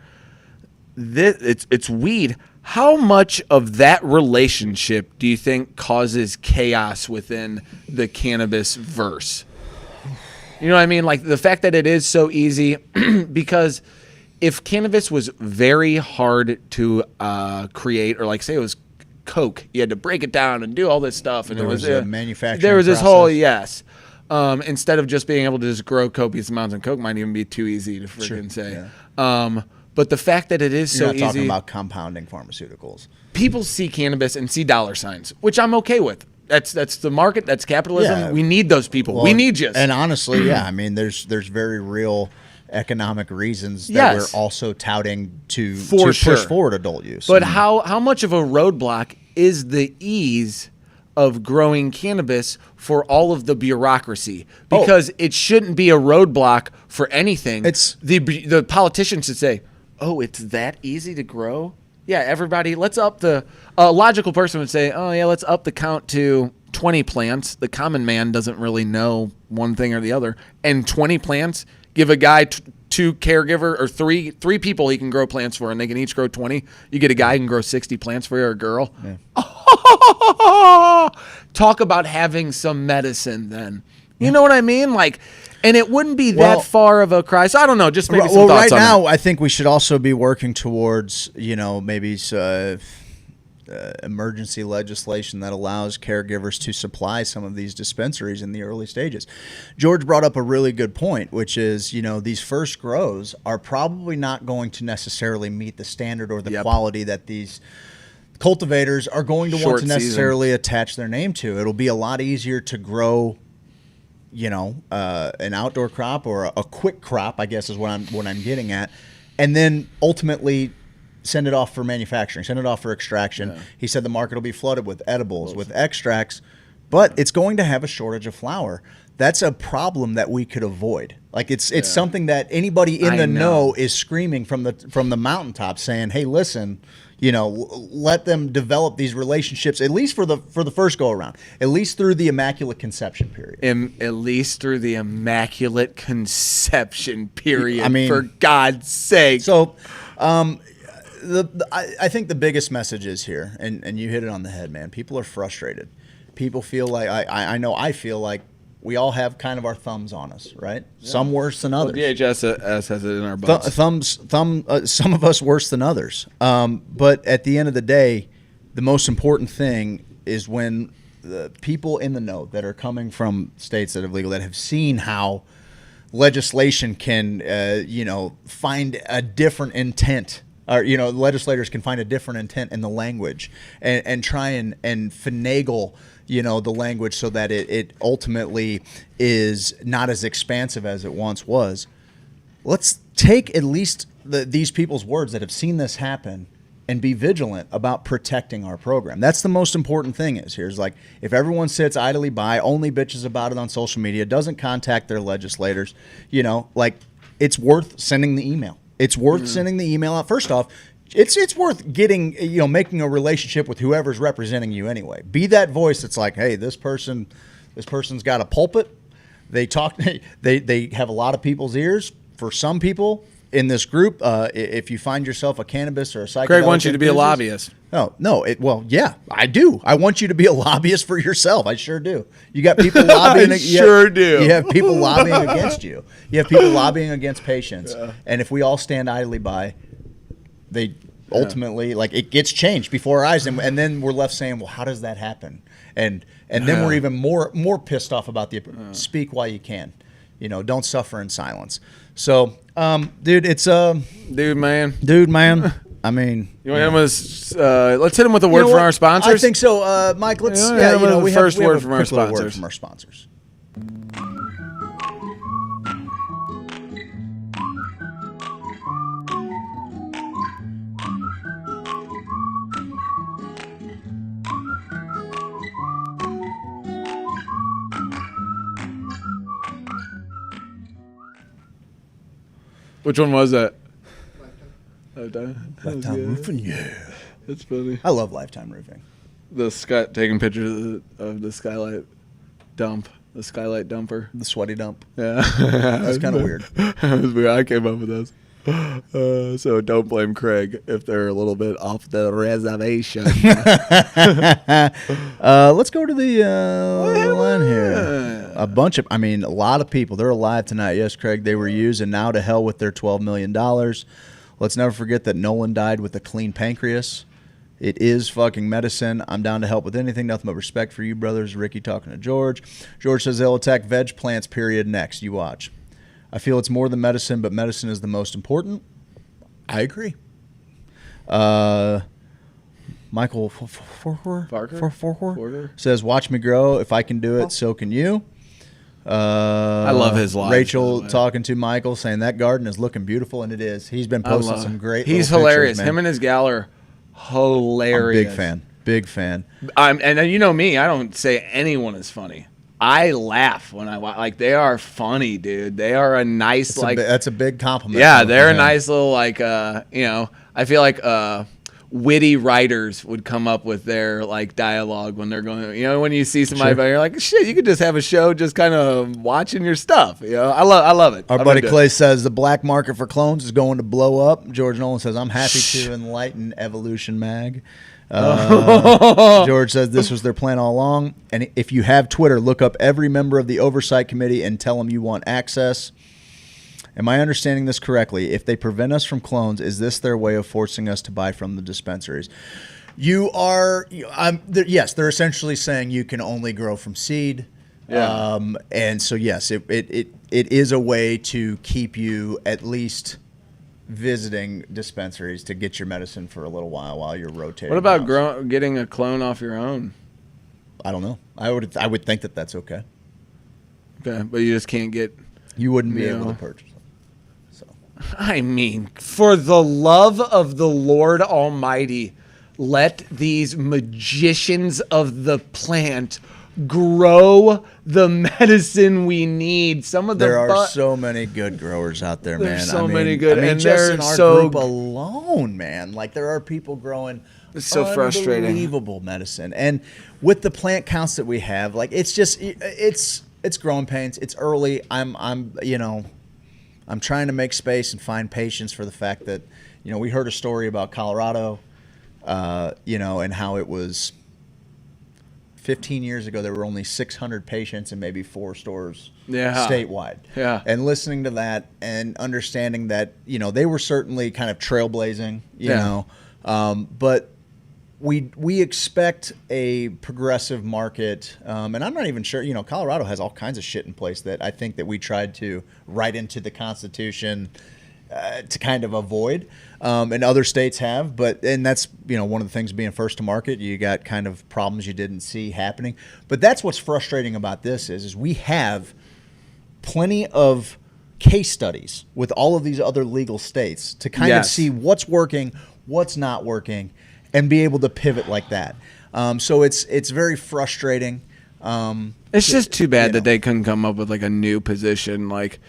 It's weed. How much of that relationship do you think causes chaos within the cannabis verse? You know what I mean? Like the fact that it is so easy, because if cannabis was very hard to create, or like say it was Coke, you had to break it down and do all this stuff, and There it was a manufacturing There was this process. whole instead of just being able to just grow copious amounts, and Coke might even be too easy to freaking say. Yeah. But the fact that it is You're so not easy, talking about compounding pharmaceuticals. people see cannabis and see dollar signs, which I'm okay with. That's the market. That's capitalism. Yeah. We need those people. Well, we need you. And honestly, yeah, I mean, there's very real economic reasons that Yes. we're also touting to For sure. push forward adult use. But I mean, how much of a roadblock is the ease of growing cannabis for all of the bureaucracy? Because it shouldn't be a roadblock for anything. It's- the politicians should say, "Oh, it's that easy to grow." Yeah, everybody, let's up the. A logical person would say, "Oh yeah, let's up the count to 20 plants." The common man doesn't really know one thing or the other. And 20 plants, give a guy two caregiver or three people he can grow plants for, and they can each grow 20. You get a guy who can grow 60 plants for you, or a girl. Yeah. Talk about having some medicine then. You know what I mean? Like, and it wouldn't be Well- that far of a cry. So I don't know, just maybe some well, thoughts right on now, that. I think we should also be working towards, maybe emergency legislation that allows caregivers to supply some of these dispensaries in the early stages. George brought up a really good point, which is, these first grows are probably not going to necessarily meet the standard or the Yep. quality that these cultivators are going to want Short to necessarily attach their name to. It'll be a lot easier to grow an outdoor crop or a quick crop, I guess is what I'm getting at, and then ultimately send it off for manufacturing, send it off for extraction. Yeah. He said the market will be flooded with edibles, with extracts, but it's going to have a shortage of flower. That's a problem that we could avoid. Like it's something that anybody in the know is screaming from the mountaintop, saying, "Hey, listen, let them develop these relationships at least for the first go around, at least through the immaculate conception period." At least through the immaculate conception period. I mean, for God's sake. So, I think the biggest message is here, and you hit it on the head, man. People are frustrated. People feel like I feel like we all have kind of our thumbs on us, right? Yeah. Some worse than others. DHS has it in our butts. Some of us worse than others. But at the end of the day, the most important thing is when the people in the know that are coming from states that have legal, that have seen how legislation can, find a different intent. Or, legislators can find a different intent in the language and try and finagle, the language so that it ultimately is not as expansive as it once was. Let's take at least these people's words that have seen this happen and be vigilant about protecting our program. That's the most important thing is like, if everyone sits idly by, only bitches about it on social media, doesn't contact their legislators, it's worth sending the email. It's worth sending the email out. First off, it's worth getting, making a relationship with whoever's representing you anyway. Be that voice that's like, hey, this person's got a pulpit. They talk. They have a lot of people's ears. For some people in this group, if you find yourself a cannabis or a psychedelic, Craig wants you to be a lobbyist. No. Yeah, I do. I want you to be a lobbyist for yourself. I sure do. You got people lobbying. do. You have people lobbying against you. You have people lobbying against patients. Yeah. And if we all stand idly by, they ultimately it gets changed before our eyes, and then we're left saying, well, how does that happen? And then we're even more pissed off about the speak while you can. Don't suffer in silence. So, dude, it's dude, man. I mean, you want to hit him with? Let's hit him with a word from our sponsors. I think so, Mike. Let's we have word from our sponsors. Word from our sponsors. Which one was that? Lifetime Roofing, yeah. That's funny. I love Lifetime Roofing. The Scott taking pictures of the skylight dump, the sweaty dump. Yeah. That's kind of weird. That was weird. I came up with those. So don't blame Craig if they're a little bit off the reservation. Let's go to the line here. A lot of people. They're alive tonight. Yes, Craig, they were used, and now to hell with their $12 million. Let's never forget that Nolan died with a clean pancreas. It is fucking medicine. I'm down to help with anything. Nothing but respect for you, brothers. Ricky talking to George. George says they'll attack veg plants, period, next. You watch. I feel it's more than medicine, but medicine is the most important. I agree. Michael Forker says, watch me grow. If I can do it, so can you. I love his life. Rachel talking to Michael saying that garden is looking beautiful, and it is. He's been posting some great He's little hilarious. pictures, man. Him and his gal are hilarious. Big fan. And you know me, I don't say anyone is funny. I laugh when I watch. Like, they are funny, dude. They are a nice, that's a big compliment. Yeah, they're a nice little, like, I feel like witty writers would come up with their, like, dialogue when they're going, when you see somebody, you're like, shit, you could just have a show just kind of watching your stuff. I love it. Our buddy Clay says the black market for clones is going to blow up. George Nolan says, I'm happy to enlighten Evolution Mag. George says this was their plan all along. And if you have Twitter, look up every member of the oversight committee and tell them you want access. Am I understanding this correctly? If they prevent us from clones, is this their way of forcing us to buy from the dispensaries? Yes, they're essentially saying you can only grow from seed. Yeah. And so, yes, it is a way to keep you at least visiting dispensaries to get your medicine for a little while you're rotating. What about getting a clone off your own? I don't know. I would think that that's okay. Okay, but you just can't get. You wouldn't be able to purchase them. So, I mean, for the love of the Lord Almighty, let these magicians of the plant grow the medicine we need. There are so many good growers out there, man. So many good, and just they're in our so group alone, man. Like, there are people growing it's so frustrating, unbelievable medicine, and with the plant counts that we have, like, it's just it's growing pains. It's early. I'm trying to make space and find patience for the fact that we heard a story about Colorado, and how it was 15 years ago, there were only 600 patients in maybe 4 stores statewide. Yeah. And listening to that and understanding that, they were certainly kind of trailblazing, but we expect a progressive market. And I'm not even sure, Colorado has all kinds of shit in place that I think that we tried to write into the Constitution to kind of avoid. And other states have, and that's, one of the things being first to market, you got kind of problems you didn't see happening. But that's what's frustrating about this is we have plenty of case studies with all of these other legal states to kind of see what's working, what's not working, and be able to pivot like that. So it's very frustrating. It's just too bad that they couldn't come up with like a new position, like,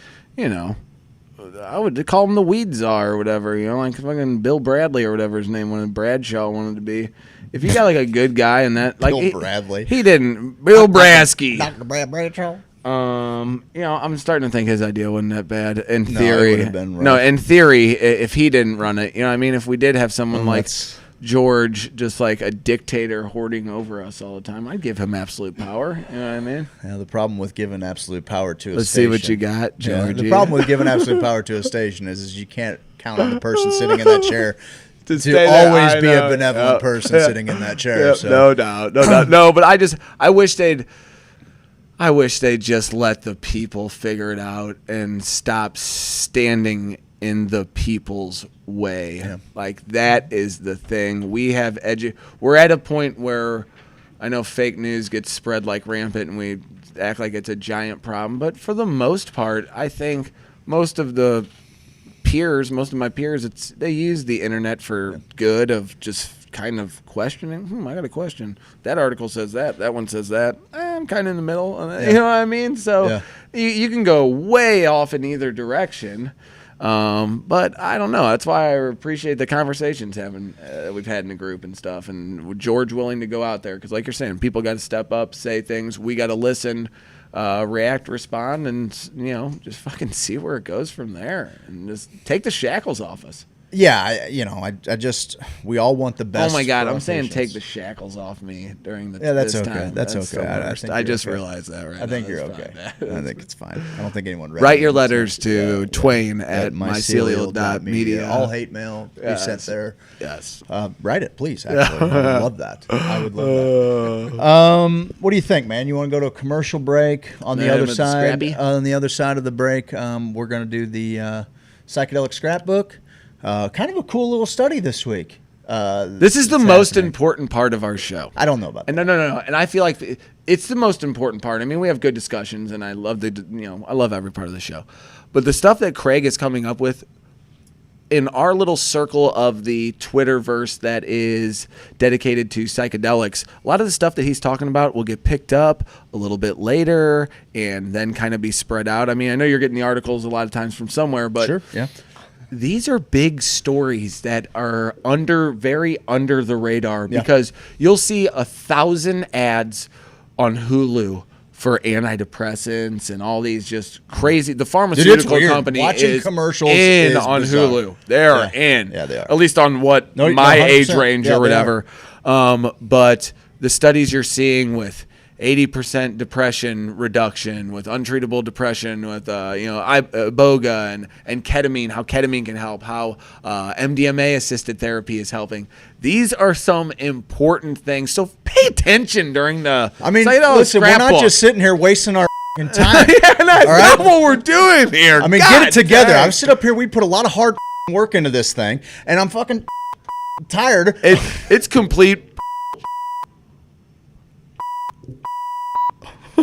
I would call him the weed czar or whatever, like fucking Bill Bradley or whatever his name wanted, Bradshaw wanted to be. If you got like a good guy in that, like Bill Bradley, he didn't. Bill Brasky, Dr. Brad Bradshaw. I'm starting to think his idea wasn't that bad in theory. It would have been rough. No, in theory, if he didn't run it, what I mean, if we did have someone like George, just like a dictator hoarding over us all the time, I'd give him absolute power. You know what I mean? Yeah, the problem with giving absolute power to a Let's station. see what you got, George. The problem with giving absolute power to a station is you can't count on the person sitting in that chair to always be a benevolent person sitting in that chair. Yep, so. No doubt. No, but I wish they'd just let the people figure it out and stop standing in the people's way. Yeah. Like, that is the thing. We're at a point where I know fake news gets spread like rampant and we act like it's a giant problem, but for the most part, I think most of my peers, they use the internet for good, of just kind of questioning. I got a question. That article says that. That one says that. I'm kind of in the middle. You know what I mean? So you can go way off in either direction. But I don't know. That's why I appreciate the conversations we've had in the group and stuff, and George willing to go out there, because like you're saying, people got to step up, say things. We got to listen. react, respond, and just fucking see where it goes from there, and just take the shackles off us. Yeah, we all want the best. Oh my God, for I'm our saying patients. take the shackles off me during the that's this okay. time. That's okay. the I worst. think I you're just okay. realized that right I think now. you're That's okay. probably I think it's fine. I don't think anyone read Write it. your letters to Twain at mycelial.media. mycelial.media. All hate mail be sent there. Yes. Write it, please. Actually, I would love that. I would love that. What do you think, man? You want to go to a commercial break? On the other side, on the other side of the break, we're going to do the psychedelic scrapbook. Kind of a cool little study this week. This is the most important part of our show. I don't know about that. No. And I feel like it's the most important part. I mean, we have good discussions, and I love I love every part of the show. But the stuff that Craig is coming up with in our little circle of the Twitterverse that is dedicated to psychedelics, a lot of the stuff that he's talking about will get picked up a little bit later and then kind of be spread out. I mean, I know you're getting the articles a lot of times from somewhere, but sure, yeah. These are big stories that are very under the radar because you'll see 1,000 ads on Hulu for antidepressants and all these just crazy. The pharmaceutical company is commercials in is on bizarre. Hulu. They're in. Yeah, they are. At least on what my age range or whatever. But the studies you're seeing with 80% depression reduction, with untreatable depression, with iboga and ketamine, how ketamine can help, how MDMA assisted therapy is helping. These are some important things. So pay attention during the. I mean, listen, we're not just sitting here wasting our time. That's not what we're doing here. I mean, get it together. I'm sitting up here. We put a lot of hard work into this thing, and I'm fucking tired. It's complete.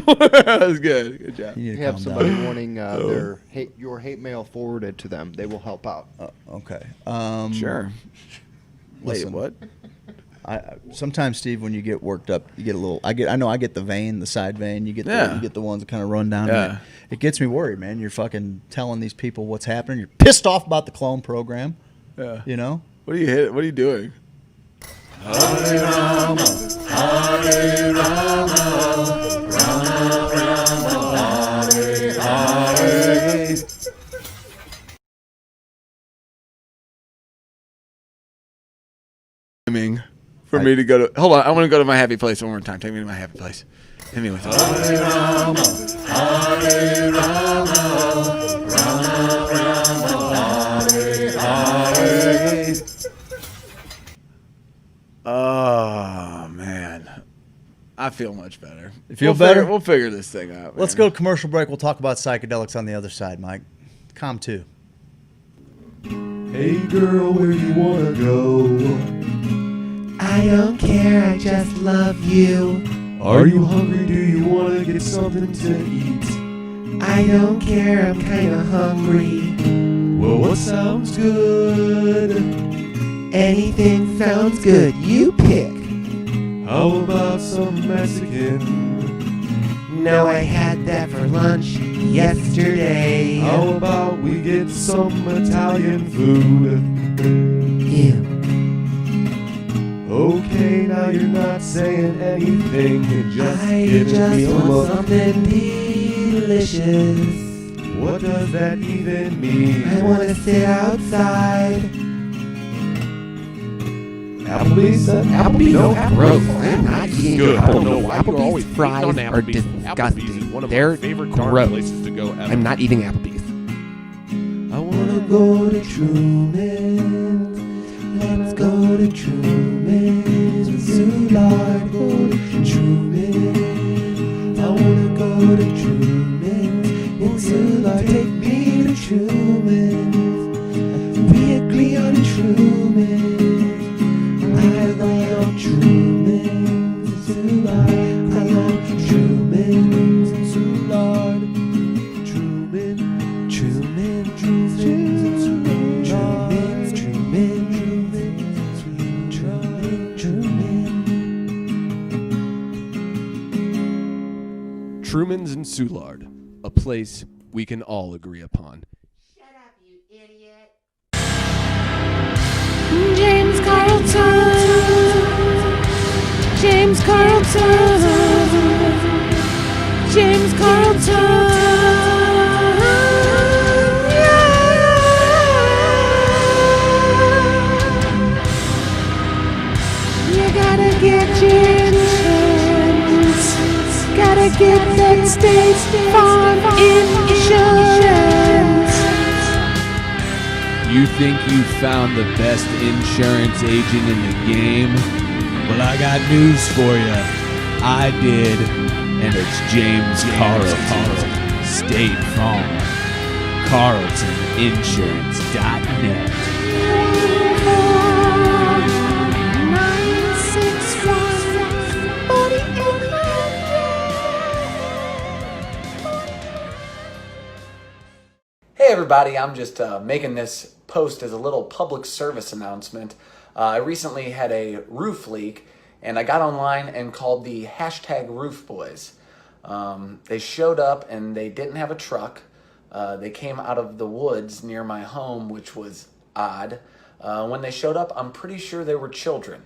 That was good. Good job. You have somebody wanting your hate mail forwarded to them. They will help out. Okay. Sure. Listen, Wait, what? Sometimes, Steve, when you get worked up, you get a little. I get the vein, the side vein. You get the ones that kind of run down. Yeah. It gets me worried, man. You're fucking telling these people what's happening. You're pissed off about the clone program. Yeah. You know. What are you doing? Hare Rama, Hare Rama, Rama Rama, Hare Hare. For me to go to. Hold on, I want to go to my happy place one more time. Take me to my happy place. Hit me with it. Hare Rama, Hare Rama, Rama Rama, Hare Hare. Oh man, I feel much better. You feel better? We'll figure this thing out. Let's go to commercial break. We'll talk about psychedelics on the other side, Mike. Com 2. Hey girl, where you wanna go? I don't care, I just love you. Are you hungry? Do you wanna get something to eat? I don't care, I'm kinda hungry. Well, what sounds good? Anything sounds good, you pick. How about some Mexican? No, I had that for lunch yesterday. How about we get some Italian food? Ew. Okay, now you're not saying anything, just I giving just me a want look. something delicious. What does that even mean? I want to sit outside. Applebee's? Applebee's? No, Gross. I'm not eating good. I don't know Applebee's. why you're always Applebee's fries on are Applebee's. Applebee's is disgusting. one of They're my favorite darn gross. places to go ever. I'm not eating Applebee's. I wanna go to Truman's. Let's go to Truman's. Zulard, go to Truman's. I wanna go to Truman's. And Zulard, take me to Truman's. We agree on Truman's. I love Truman's. Zulard, I love Truman's. Zulard. Truman, Truman, Truman, Truman, Truman, Truman. Truman's and Soulard, a place we can all agree upon. Shut up, you idiot. James Carlton. James Carlton. James You gotta get your insurance. Gotta get that State Farm insurance. You think you found the best insurance agent in the game? Well, I got news for you. I did, and it's James Carlton. State Farm. CarltonInsurance.net. 961-4800. Hey everybody, I'm just making this post as a little public service announcement. I recently had a roof leak and I got online and called the hashtag Roof Boys. They showed up and they didn't have a truck. They came out of the woods near my home, which was odd. When they showed up, I'm pretty sure they were children.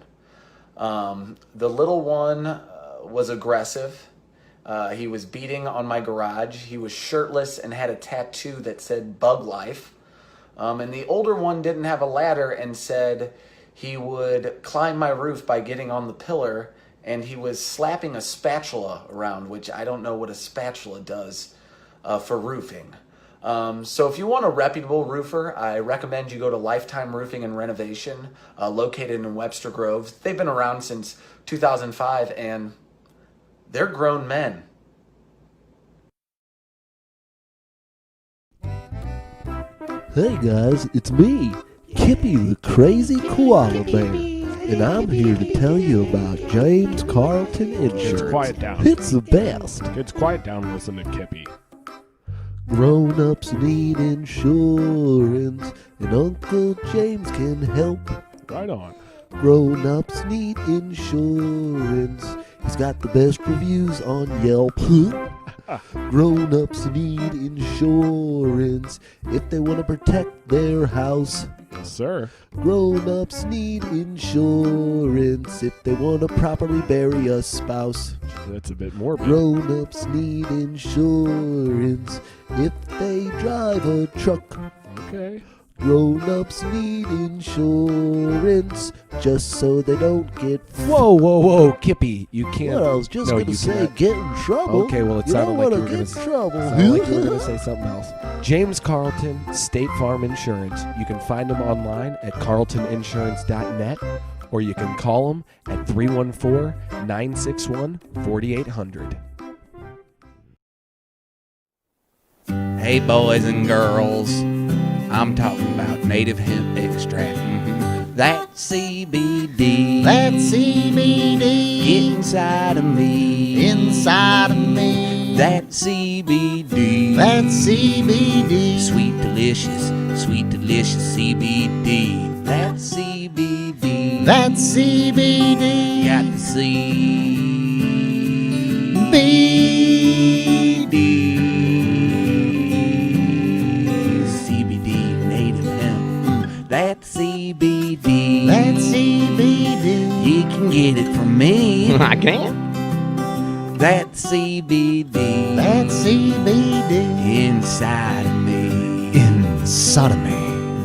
The little one was aggressive. He was beating on my garage. He was shirtless and had a tattoo that said Bug Life. And the older one didn't have a ladder and said he would climb my roof by getting on the pillar, and he was slapping a spatula around, which I don't know what a spatula does for roofing. So if you want a reputable roofer, I recommend you go to Lifetime Roofing and Renovation, located in Webster Grove. They've been around since 2005, and they're grown men. Hey guys, it's me, Kippy the Crazy Koala Bear, and I'm here to tell you about James Carlton Insurance. Kids, quiet down. It's the best. Kids, quiet down and listen to Kippy. Grown-ups need insurance, and Uncle James can help. Right on. Grown-ups need insurance. He's got the best reviews on Yelp. Grown-ups need insurance if they want to protect their house. Yes, sir. Grown-ups need insurance if they want to properly bury a spouse. That's a bit morbid. Grown-ups need insurance if they drive a truck. Okay. Grown-ups need insurance just so they don't get... Whoa, Kippy, you can't. Well, I was just No, going to you say cannot. get in trouble. Okay, well, it you sounded don't like you wanna were get going in to trouble. sound like you were going to say something else. James Carlton, State Farm Insurance. You can find him online at carltoninsurance.net, or you can call him at 314-961-4800. Hey boys and girls, I'm talking about native hemp extract. That CBD. That CBD Get inside of me. inside of me. That CBD. That CBD. Sweet delicious CBD. That CBD. That CBD. Got the CBD native hemp. That CBD. That CBD. You can get it from me. I can. That CBD. That CBD. Inside of me. Inside of me.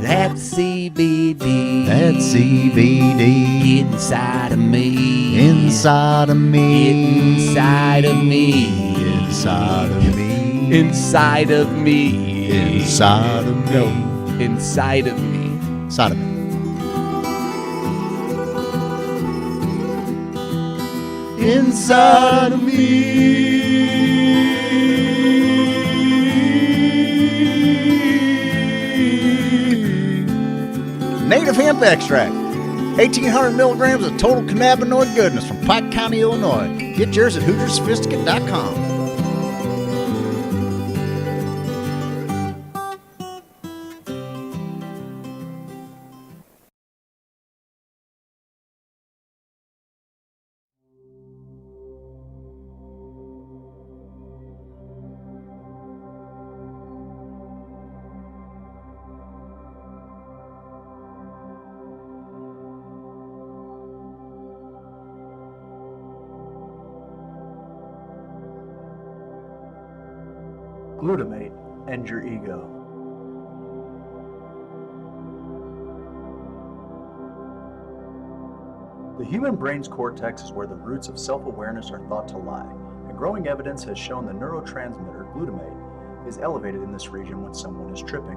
That CBD. That CBD. Get inside of me. Inside of me. Inside of me. Inside of me. Inside of me. Inside of me. No. Inside of me. Inside of me. Inside of me. Native hemp extract. 1,800 milligrams of total cannabinoid goodness from Pike County, Illinois. Get yours at HoosierSophisticate.com. Glutamate and your ego. The human brain's cortex is where the roots of self-awareness are thought to lie, and growing evidence has shown the neurotransmitter glutamate is elevated in this region when someone is tripping.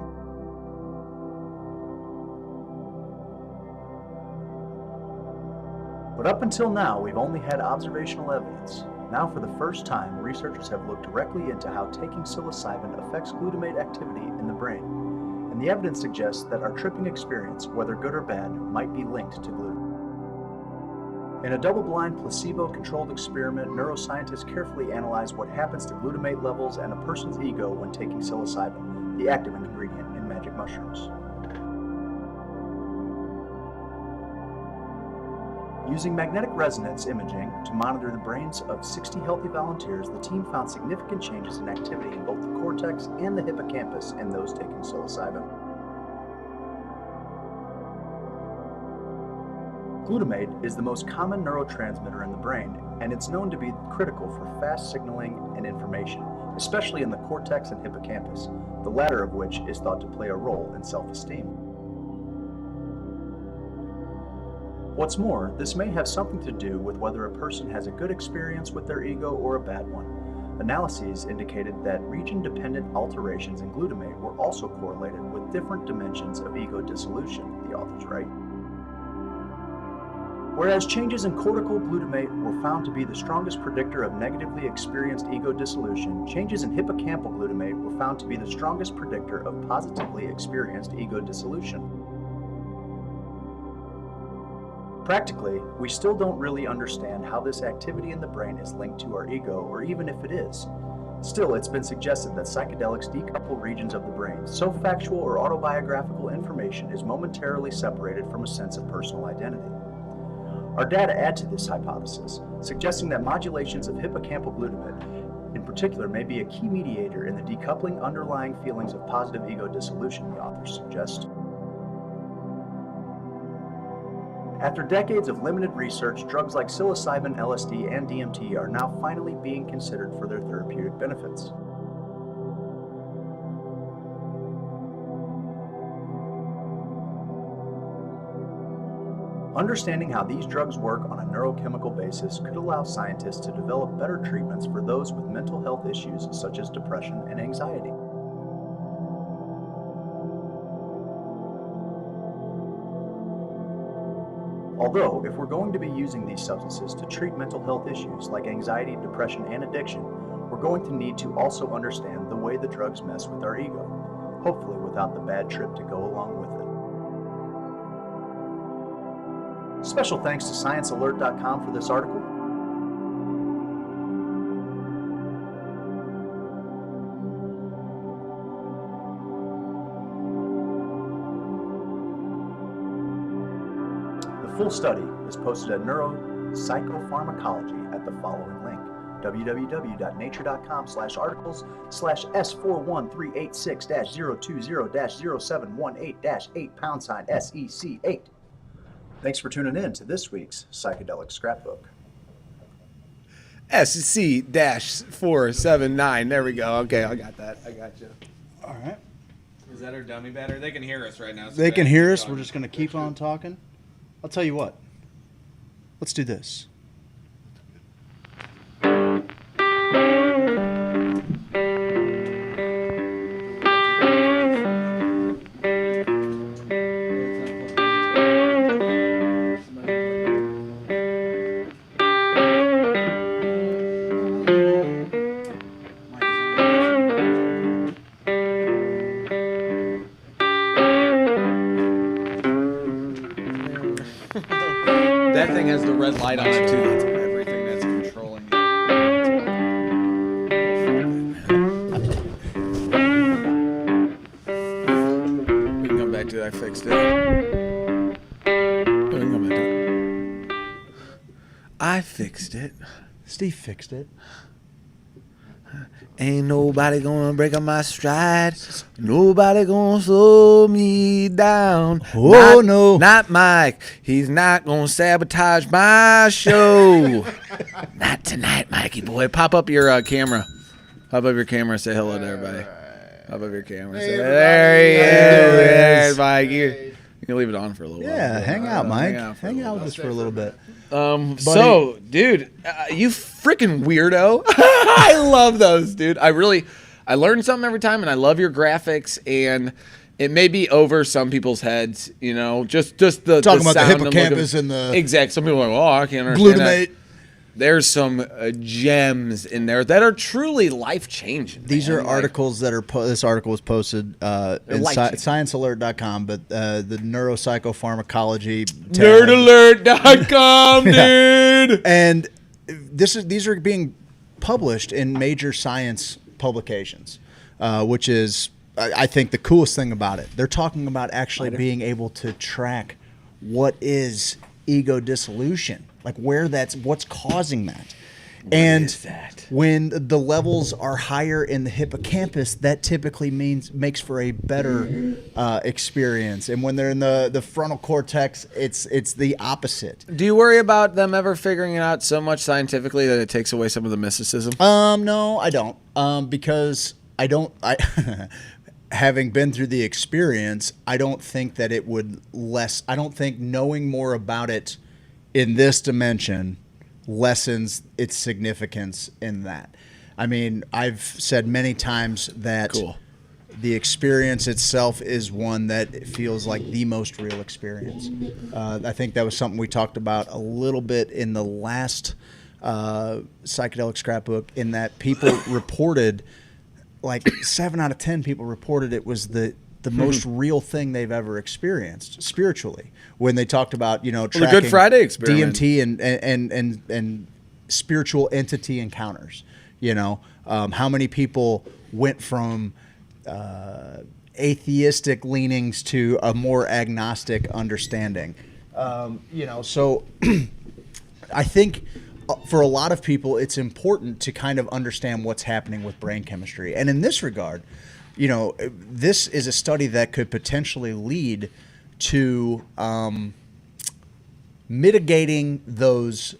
But up until now, we've only had observational evidence. Now, for the first time, researchers have looked directly into how taking psilocybin affects glutamate activity in the brain, and the evidence suggests that our tripping experience, whether good or bad, might be linked to glutamate. In a double-blind, placebo-controlled experiment, neuroscientists carefully analyzed what happens to glutamate levels and a person's ego when taking psilocybin, the active ingredient in magic mushrooms. Using magnetic resonance imaging to monitor the brains of 60 healthy volunteers, the team found significant changes in activity in both the cortex and the hippocampus in those taking psilocybin. Glutamate is the most common neurotransmitter in the brain, and it's known to be critical for fast signaling and information, especially in the cortex and hippocampus, the latter of which is thought to play a role in self-esteem. What's more, this may have something to do with whether a person has a good experience with their ego or a bad one. Analyses indicated that region-dependent alterations in glutamate were also correlated with different dimensions of ego dissolution, the authors write. Whereas changes in cortical glutamate were found to be the strongest predictor of negatively experienced ego dissolution, changes in hippocampal glutamate were found to be the strongest predictor of positively experienced ego dissolution. Practically, we still don't really understand how this activity in the brain is linked to our ego, or even if it is. Still, it's been suggested that psychedelics decouple regions of the brain, so factual or autobiographical information is momentarily separated from a sense of personal identity. Our data add to this hypothesis, suggesting that modulations of hippocampal glutamate, in particular, may be a key mediator in the decoupling underlying feelings of positive ego dissolution, the authors suggest. After decades of limited research, drugs like psilocybin, LSD, and DMT are now finally being considered for their therapeutic benefits. Understanding how these drugs work on a neurochemical basis could allow scientists to develop better treatments for those with mental health issues such as depression and anxiety. Although, if we're going to be using these substances to treat mental health issues like anxiety, depression, and addiction, we're going to need to also understand the way the drugs mess with our ego, hopefully without the bad trip to go along with it. Special thanks to ScienceAlert.com for this article. The full study is posted at Neuropsychopharmacology at the following link: www.nature.com/articles/S4138/020-0718-8 Thanks for tuning in to this week's Psychedelic Scrapbook. SC-479. There we go. Okay, I got that. I got you. All right. Is that our dummy batter? They can hear us right now. So They can hear us. We're just going to keep on talking. I'll tell you what. Let's do this. That thing has the red light on it too. That's everything that's controlling it. We can come back to that. I fixed it. We can come back to it. I fixed it. Steve fixed it. Ain't nobody gonna break up my stride. Nobody gonna slow me down. Oh, no. Not Mike. He's not gonna sabotage my show. Not tonight, Mikey boy. Pop up your camera. Hop up your camera. Say hello to everybody. Hop up your camera. Hey, Say, everybody. there he There he is. Mike. You can leave it on for a little while. Yeah, hang out, Mike. for a Hang little out with us for a little bit. So, dude, you freaking weirdo. I love those, dude. I learn something every time, and I love your graphics, and it may be over some people's heads, you know, just the Talking about the sound and look hippocampus of- and the exact. Some people are like, oh, I can't understand glutamate. that. There's some gems in there that are truly life changing. These are articles that are. This article was posted in ScienceAlert.com, but the neuropsychopharmacology tab. Nerdalert.com, dude. And these are being published in major science publications, which is, I think, the coolest thing about it. They're talking about actually being able to track what is ego dissolution, like what's causing that. When the levels are higher in the hippocampus, that typically makes for a better experience. And when they're in the frontal cortex, it's the opposite. Do you worry about them ever figuring it out so much scientifically that it takes away some of the mysticism? No, I don't. Because I having been through the experience, I don't think that it would I don't think knowing more about it in this dimension lessens its significance in that. I mean, I've said many times that the experience itself is one that feels like the most real experience. I think that was something we talked about a little bit in the last psychedelic scrapbook, in that people reported, like 7 out of 10 people reported it was the most real thing they've ever experienced spiritually. When they talked about, you know, tracking the Good Friday experiment. DMT and spiritual entity encounters. You know, how many people went from atheistic leanings to a more agnostic understanding. You know, so I think for a lot of people, it's important to kind of understand what's happening with brain chemistry. And in this regard, you know, this is a study that could potentially lead to mitigating those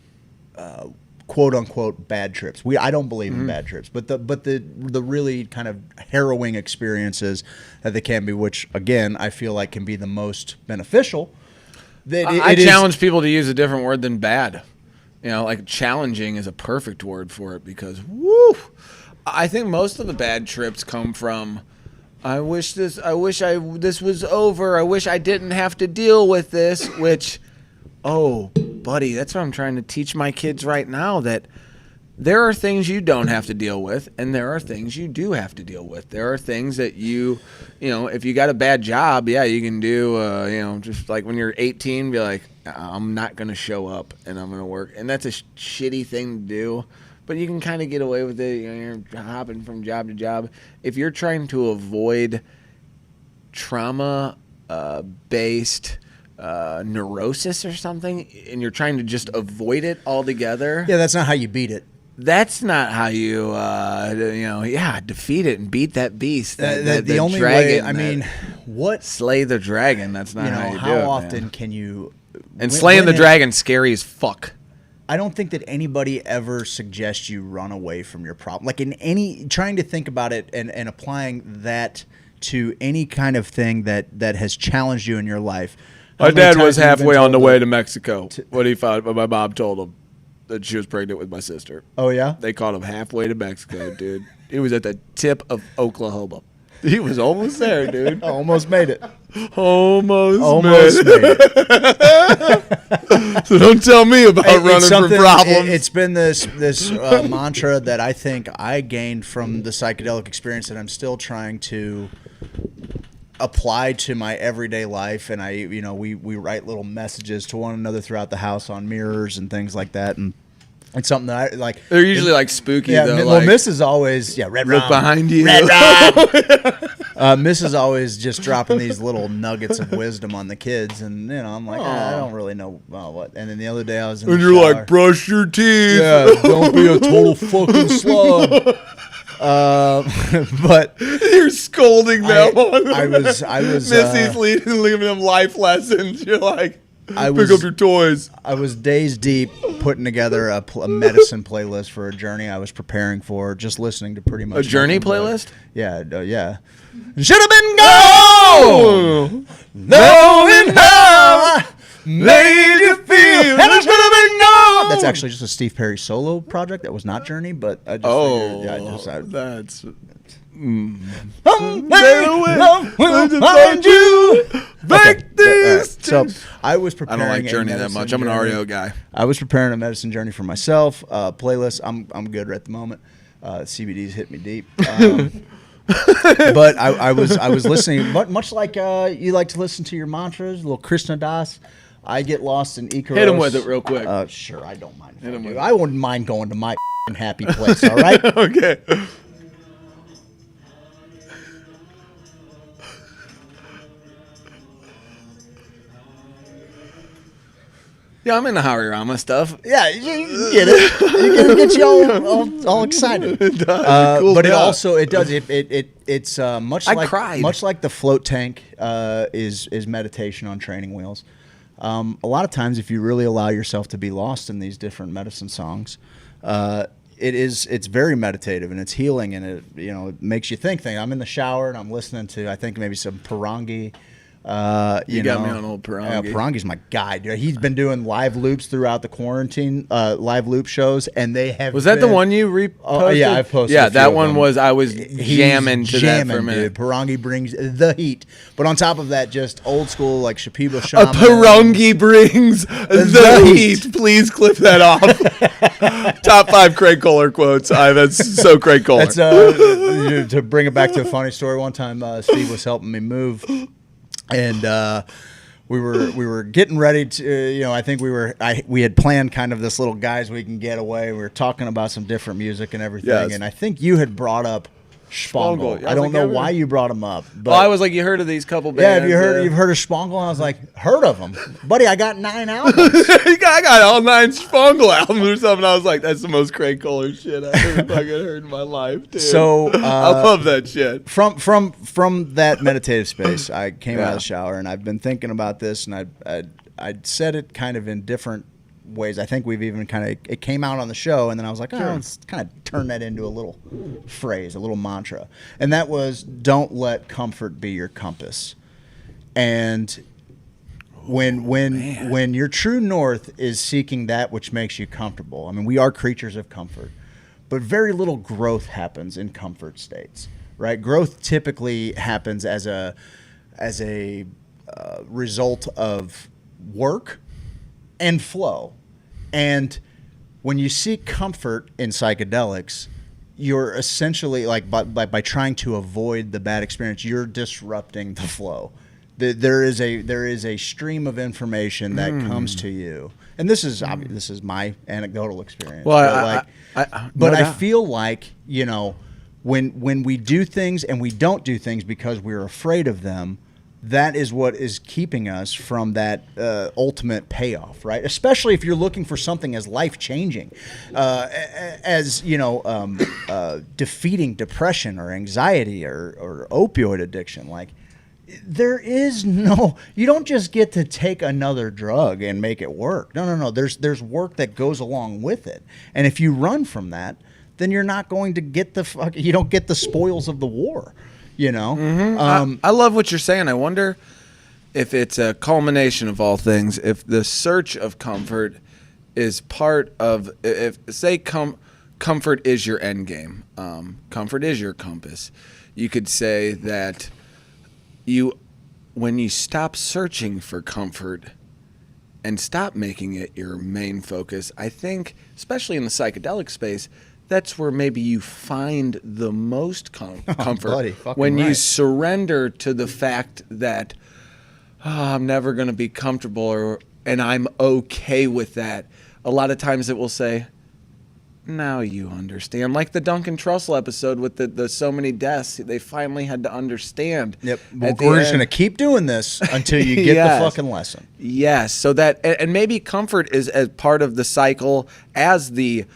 quote unquote bad trips. I don't believe in bad trips, but the really kind of harrowing experiences that they can be, which again I feel like can be the most beneficial. I challenge people to use a different word than bad. You know, like challenging is a perfect word for it, because I think most of the bad trips come from I wish this was over. I wish I didn't have to deal with this, which, oh, buddy, that's what I'm trying to teach my kids right now, that there are things you don't have to deal with, and there are things you do have to deal with. There are things that you know, if you got a bad job, yeah, you can do, you know, just like when you're 18, be like, I'm not going to show up and I'm going to work. And that's a shitty thing to do. But you can kind of get away with it. You know, you're hopping from job to job. If you're trying to avoid trauma-based neurosis or something, and you're trying to just avoid it altogether, yeah, that's not how you beat it. That's not how you, defeat it and beat that beast. The only dragon, way, I mean, slay the dragon. That's not how you do it. How often can you? And slaying the dragon, scary as fuck. I don't think that anybody ever suggests you run away from your problem. Like trying to think about it and applying that to any kind of thing that has challenged you in your life. My dad was halfway on the way to Mexico when he found, my mom told him that she was pregnant with my sister. Oh, yeah? They caught him halfway to Mexico, dude. He was at the tip of Oklahoma. He was almost there, dude. Almost made it. Almost made it. So don't tell me about running from problems. It's been this mantra that I think I gained from the psychedelic experience that I'm still trying to apply to my everyday life. And we write little messages to one another throughout the house on mirrors and things like that. And it's something that I like. They're usually like spooky, though. Well, like, Miss is always red look rum, behind you. Red rum. Miss is always just dropping these little nuggets of wisdom on the kids, and I'm like, I don't really know what. And then the other day I was in the you're shower. like, brush your teeth. Yeah, don't be a total fucking slob. But you're scolding them. I was Missy's leaving them life lessons. You're like, Pick up your toys. I was days deep putting together a medicine playlist for a journey I was preparing for, just listening to pretty much A journey nothing but- playlist? Yeah, yeah. Should have been gone, knowing how I made you feel, and I should have been gone. That's actually just a Steve Perry solo project. That was not Journey, but I just figured, that's. Someday love will find you. So I was I preparing. don't like a Journey that medicine much. I'm an journey. REO guy. I was preparing a medicine journey for myself. Playlist. I'm good at the moment. CBD's hit me deep. But I was listening. But much like you like to listen to your mantras, a little Krishna Das. I get lost in Icaros. Hit him with it real quick. Sure, I don't mind. Hit him with it. I wouldn't mind going to my happy place. All right. Okay. Yeah, I'm into Hari Rama stuff. Yeah, you get it. You get you all excited. But it also does. It's much I like cried. much like the float tank is meditation on training wheels. A lot of times, if you really allow yourself to be lost in these different medicine songs, it's very meditative and it's healing, and it makes you think things. I'm in the shower and I'm listening to, I think, maybe some Parangi. You got me on old Parangi. Yeah, Parangi's my guy, dude. He's been doing live loops throughout the quarantine, live loop shows, and they have. Was that the one you reposted? Oh, yeah, I posted. Yeah, a few that of one them. was. I was He's jamming to that for a minute. Dude. Parangi brings the heat, but on top of that, just old school like Shipibo A Shaman. Parangi brings the heat. Please clip that off. Top 5 Craig Kohler quotes. That's so Craig Kohler. That's to bring it back to a funny story. One time, Steve was helping me move. And we were getting ready to, I think we had planned kind of this little guys we can get away. We were talking about some different music and everything. Yes. And I think you had brought up Spangle. Yeah, I don't know why you brought him up. But I was like, you heard of these couple yeah, bands? you've heard of Spangle? And I was like, heard of them, buddy. I got 9 albums. I got all 9 Spangle albums or something. I was like, that's the most Craig Kohler shit I've ever fucking heard in my life, dude. So I love that shit. From that meditative space, I came out of the shower and I've been thinking about this, and I'd said it kind of in different ways. I think we've even it came out on the show, and then I was like, let's kind of turn that into a little phrase, a little mantra, and that was, don't let comfort be your compass. And when your true north is seeking that which makes you comfortable, I mean, we are creatures of comfort, but very little growth happens in comfort states, right? Growth typically happens as a result of work and flow. And when you seek comfort in psychedelics, you're essentially by trying to avoid the bad experience, you're disrupting the flow. There is a stream of information that comes to you, and this is my anecdotal experience. Well, I feel like when we do things and we don't do things because we're afraid of them, that is what is keeping us from that ultimate payoff, right? Especially if you're looking for something as life-changing as defeating depression or anxiety or opioid addiction. Like, there is you don't just get to take another drug and make it work. No. There's work that goes along with it, and if you run from that, then you're not going to get you don't get the spoils of the war. I love what you're saying. I wonder if it's a culmination of all things. If the search of comfort is part of, comfort is your end game. Comfort is your compass. You could say that when you stop searching for comfort and stop making it your main focus, I think, especially in the psychedelic space, that's where maybe you find the most comfort buddy, when right. you surrender to the fact that I'm never going to be comfortable, and I'm okay with that. A lot of times it will say, now you understand. Like the Duncan Trussell episode with the so many deaths, they finally had to understand. Yep. Well, we're just going to keep doing this until you get the fucking lesson. Yes. So that, and maybe comfort is as part of the cycle as the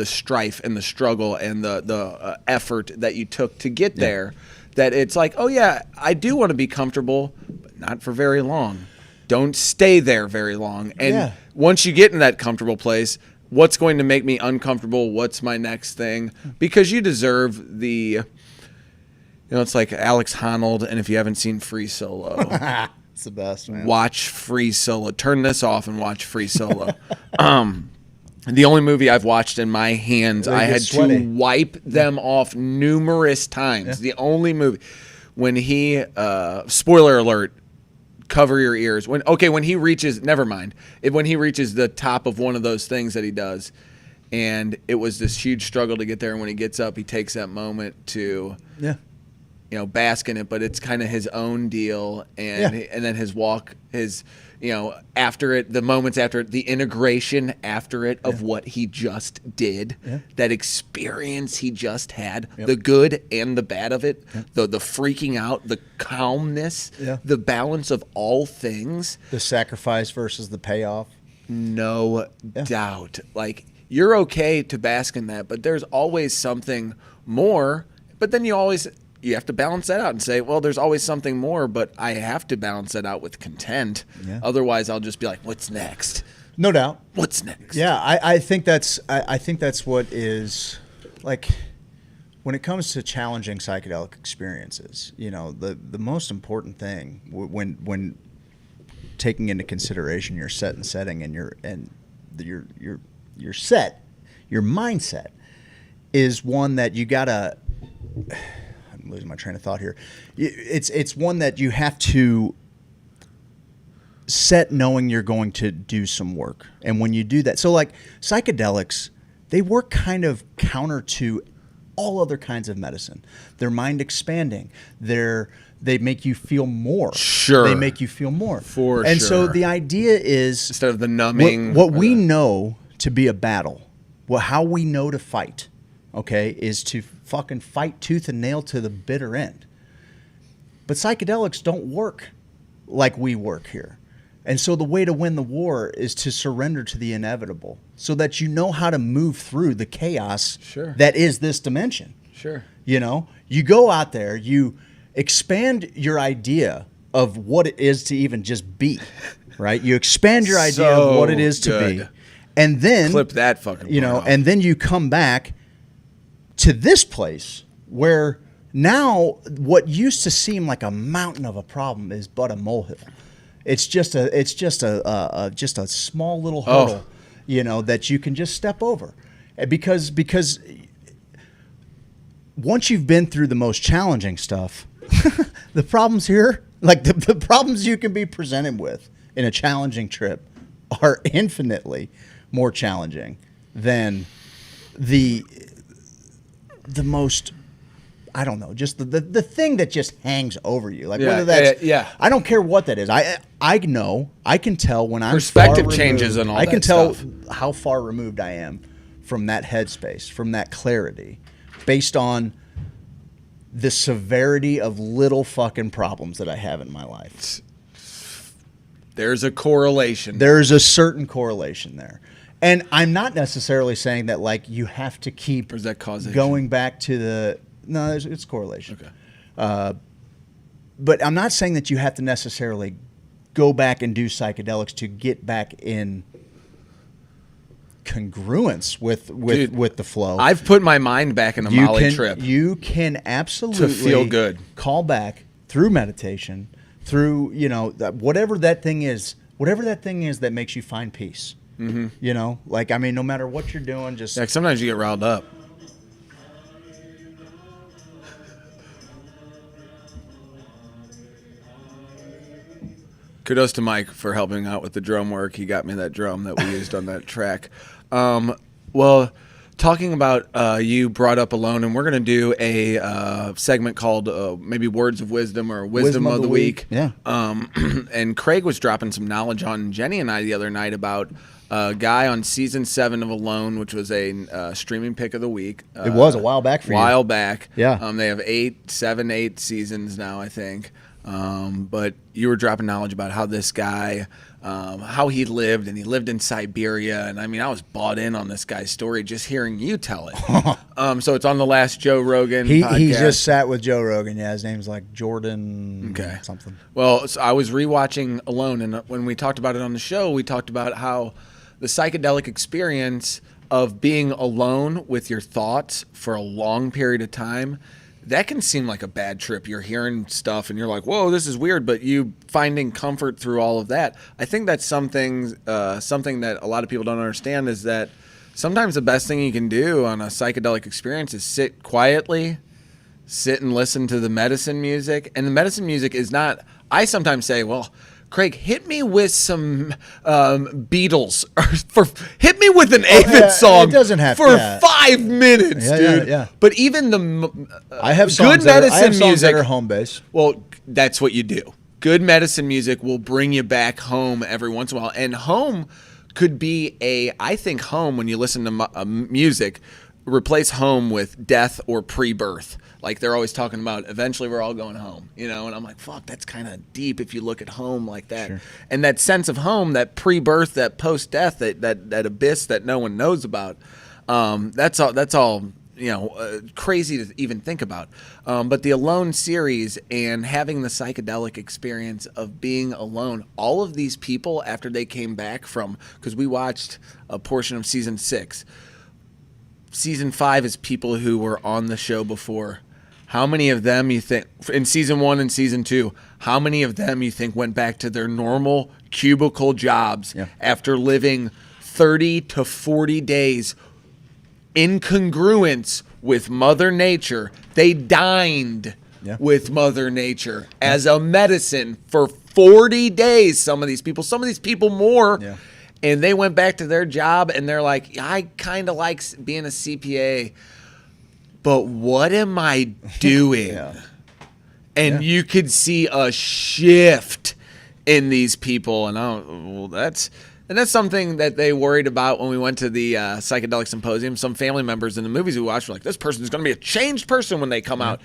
strife and the struggle and the effort that you took to get there. That it's like, oh yeah, I do want to be comfortable, but not for very long. Don't stay there very long. And Yeah. once you get in that comfortable place, what's going to make me uncomfortable? What's my next thing? Because you deserve the, it's like Alex Honnold, and if you haven't seen Free Solo, It's the best, man. watch Free Solo. Turn this off and watch Free Solo. The only movie I've watched in my hands, They I get had sweaty. to wipe them off numerous times. The only movie when he spoiler alert, cover your ears. When he reaches, never mind. When he reaches the top of one of those things that he does, and it was this huge struggle to get there, and when he gets up, he takes that moment to bask in it, but it's kind of his own deal, and then his walk, after it, the moments after it, the integration after it of what he just did, that experience he just had, the good and the bad of it, the freaking out, the calmness, the balance of all things, the sacrifice versus the payoff. no doubt. Like, you're okay to bask in that, but there's always something more. But then you have to balance that out and say, well, there's always something more, but I have to balance that out with content. Otherwise, I'll just be like, what's next? No doubt. What's next? Yeah, I think that's what is, like, when it comes to challenging psychedelic experiences, the most important thing when taking into consideration your set and setting and your mindset is one that you gotta. I'm losing my train of thought here. It's one that you have to set knowing you're going to do some work. And when you do that, so like psychedelics, they work kind of counter to all other kinds of medicine. They're mind expanding. They make you feel more. Sure. They make you feel more. For and so sure. the idea is, Instead of the numbing. what we know to be a battle, how we know to fight, okay, is to fucking fight tooth and nail to the bitter end. But psychedelics don't work like we work here. And so the way to win the war is to surrender to the inevitable so that you know how to move through the chaos that is this dimension. Sure. You go out there, you expand your idea of what it is to even just be, right? You expand your idea of what it is to be. And then clip that fucking part off. And then you come back to this place where now what used to seem like a mountain of a problem is but a molehill. It's just a small little hurdle, that you can just step over, because once you've been through the most challenging stuff, the problems here, like the problems you can be presented with in a challenging trip, are infinitely more challenging than the most, I don't know, just the thing that just hangs over you. Like whether that's, I don't care what that is. I know, I can tell when I'm perspective far changes removed, and all I that can tell stuff. how far removed I am from that headspace, from that clarity, based on the severity of little fucking problems that I have in my life. There's a correlation. There's a certain correlation there. And I'm not necessarily saying that, like, you have to keep Or is that causation? going back to the... No, it's correlation. Okay. But I'm not saying that you have to necessarily go back and do psychedelics to get back in congruence with the flow. I've put my mind back in a Molly trip. You can absolutely To feel good. Call back through meditation, through whatever that thing is that makes you find peace. Mm-hmm. No matter what you're doing, just sometimes you get riled up. Kudos to Mike for helping out with the drum work. He got me that drum that we used on that track. Well, talking about you brought up Alone, and we're going to do a segment called maybe Words of Wisdom or Wisdom of the Week. Yeah. And Craig was dropping some knowledge on Jenny and I the other night about a guy on season 7 of Alone, which was a streaming pick of the week. It was a while back for you. While back. Yeah. They have 8 seasons now, I think. But you were dropping knowledge about how this guy, how he lived, and he lived in Siberia. And I mean, I was bought in on this guy's story just hearing you tell it. So it's on the last Joe Rogan podcast. He just sat with Joe Rogan. Yeah, his name's like Jordan something. Well, so I was rewatching Alone, and when we talked about it on the show, we talked about how the psychedelic experience of being alone with your thoughts for a long period of time, that can seem like a bad trip. You're hearing stuff and you're like, whoa, this is weird, but you finding comfort through all of that. I think that's something that a lot of people don't understand, is that sometimes the best thing you can do on a psychedelic experience is sit quietly, sit and listen to the medicine music. And the medicine music is not, I sometimes say, well, Craig, hit me with some Beatles, or hit me with an Avid song. It doesn't have for 5 minutes, dude. Yeah. But even the I have songs good medicine I have songs music that are home base. Well, that's what you do. Good medicine music will bring you back home every once in a while, and home could be I think home, when you listen to music, replace home with death or pre-birth. Like they're always talking about eventually we're all going home, and I'm like, fuck, that's kind of deep if you look at home like that. Sure. And that sense of home, that pre-birth, that post-death, that abyss that no one knows about, that's all crazy to even think about. But the Alone series and having the psychedelic experience of being alone, all of these people after they came back from, because we watched a portion of season 6. Season 5 is people who were on the show before. How many of them you think, in season 1 and season 2, how many of them you think went back to their normal cubicle jobs after living 30 to 40 days in congruence with Mother Nature? They dined with Mother Nature as a medicine for 40 days. Some of these people more. Yeah. And they went back to their job and they're like, I kind of like being a CPA, but what am I doing? And you could see a shift in these people. And that's something that they worried about when we went to the psychedelic symposium. Some family members in the movies we watched were like, this person's going to be a changed person when they come out.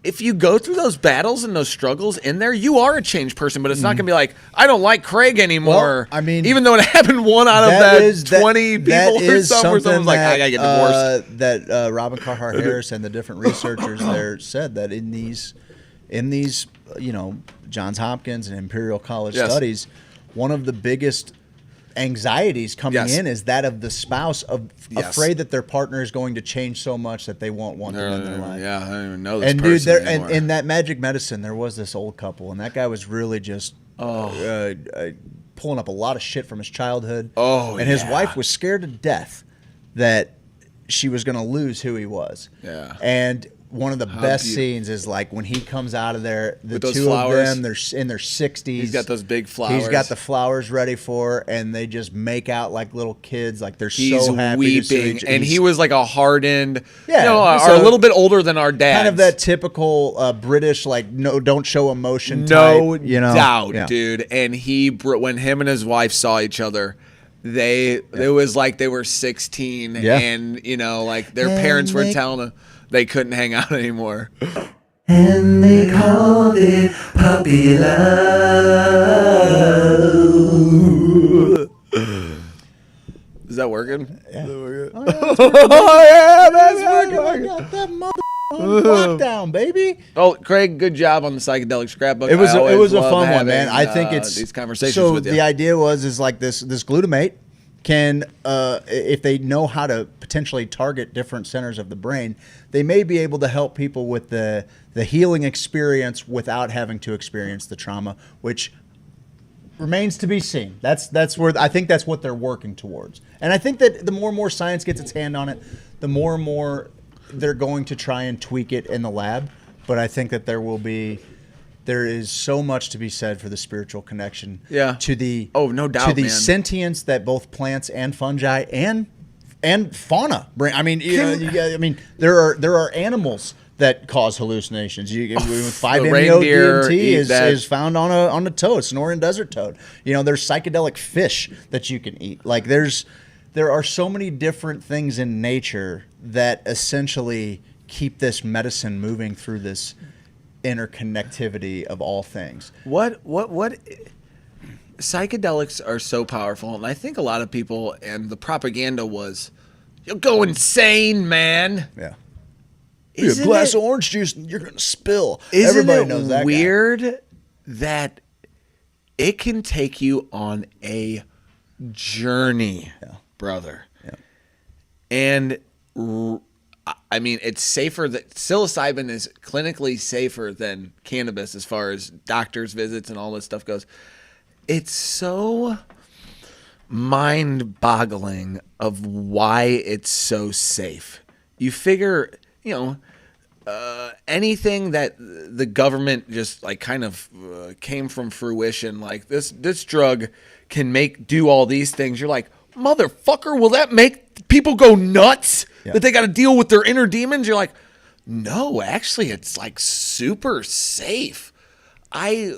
If you go through those battles and those struggles in there, you are a changed person, but it's not going to be like, I don't like Craig anymore. Well, I mean, even though it happened one out of that 20 people or something, where someone's like, I got to get divorced. That Robin Carhart Harris and the different researchers there said that in these, Johns Hopkins and Imperial College studies, one of the biggest anxieties coming in is that of the spouse, afraid that their partner is going to change so much that they won't want them in their life. Yeah, I don't even know this person anymore. And in that Magic Medicine, there was this old couple, and that guy was really just pulling up a lot of shit from his childhood. And his wife was scared to death that she was going to lose who he was. Yeah. And one of the best scenes is like when he comes out of there, the two of them, they're in their 60s. He's got those big flowers. He's got the flowers ready for her, and they just make out like little kids. Like they're so happy. He's weeping, and he was like a hardened, a little bit older than our dad. Kind of that typical British, like, no, don't show emotion no type. Doubt, dude. And when him and his wife saw each other, it was like they were 16, and like their parents were telling them they couldn't hang out anymore. And they called it puppy love. Is that working? Yeah. That's working. I got that mother lockdown, baby. Oh, Craig, good job on the psychedelic scrapbook. It was a fun one, man. I think it's these conversations with you. The idea is like this glutamate can, if they know how to potentially target different centers of the brain, they may be able to help people with the healing experience without having to experience the trauma, which remains to be seen. That's where I think that's what they're working towards. And I think that the more and more science gets its hand on it, the more and more they're going to try and tweak it in the lab. But I think that there is so much to be said for the spiritual connection to the no doubt, to the sentience that both plants and fungi and fauna bring. I mean, there are animals that cause hallucinations. You 5-MeO reindeer DMT eat that. is found on a toad, Sonoran desert toad. There's psychedelic fish that you can eat. Like there are so many different things in nature that essentially keep this medicine moving through this interconnectivity of all things. What psychedelics are so powerful, and I think a lot of people, and the propaganda was, you'll go insane, man. Yeah. Isn't a glass it- of orange juice and you're gonna spill. Isn't Everybody it knows that guy. weird that it can take you on a journey, brother? Yeah. And I mean, it's safer that psilocybin is clinically safer than cannabis as far as doctors' visits and all this stuff goes. It's so mind-boggling of why it's so safe. You figure, anything that the government just like kind of came from fruition, like this drug can do all these things. You're like, motherfucker, will that make people go nuts? Yeah. That they got to deal with their inner demons? You're like, no, actually, it's like super safe. I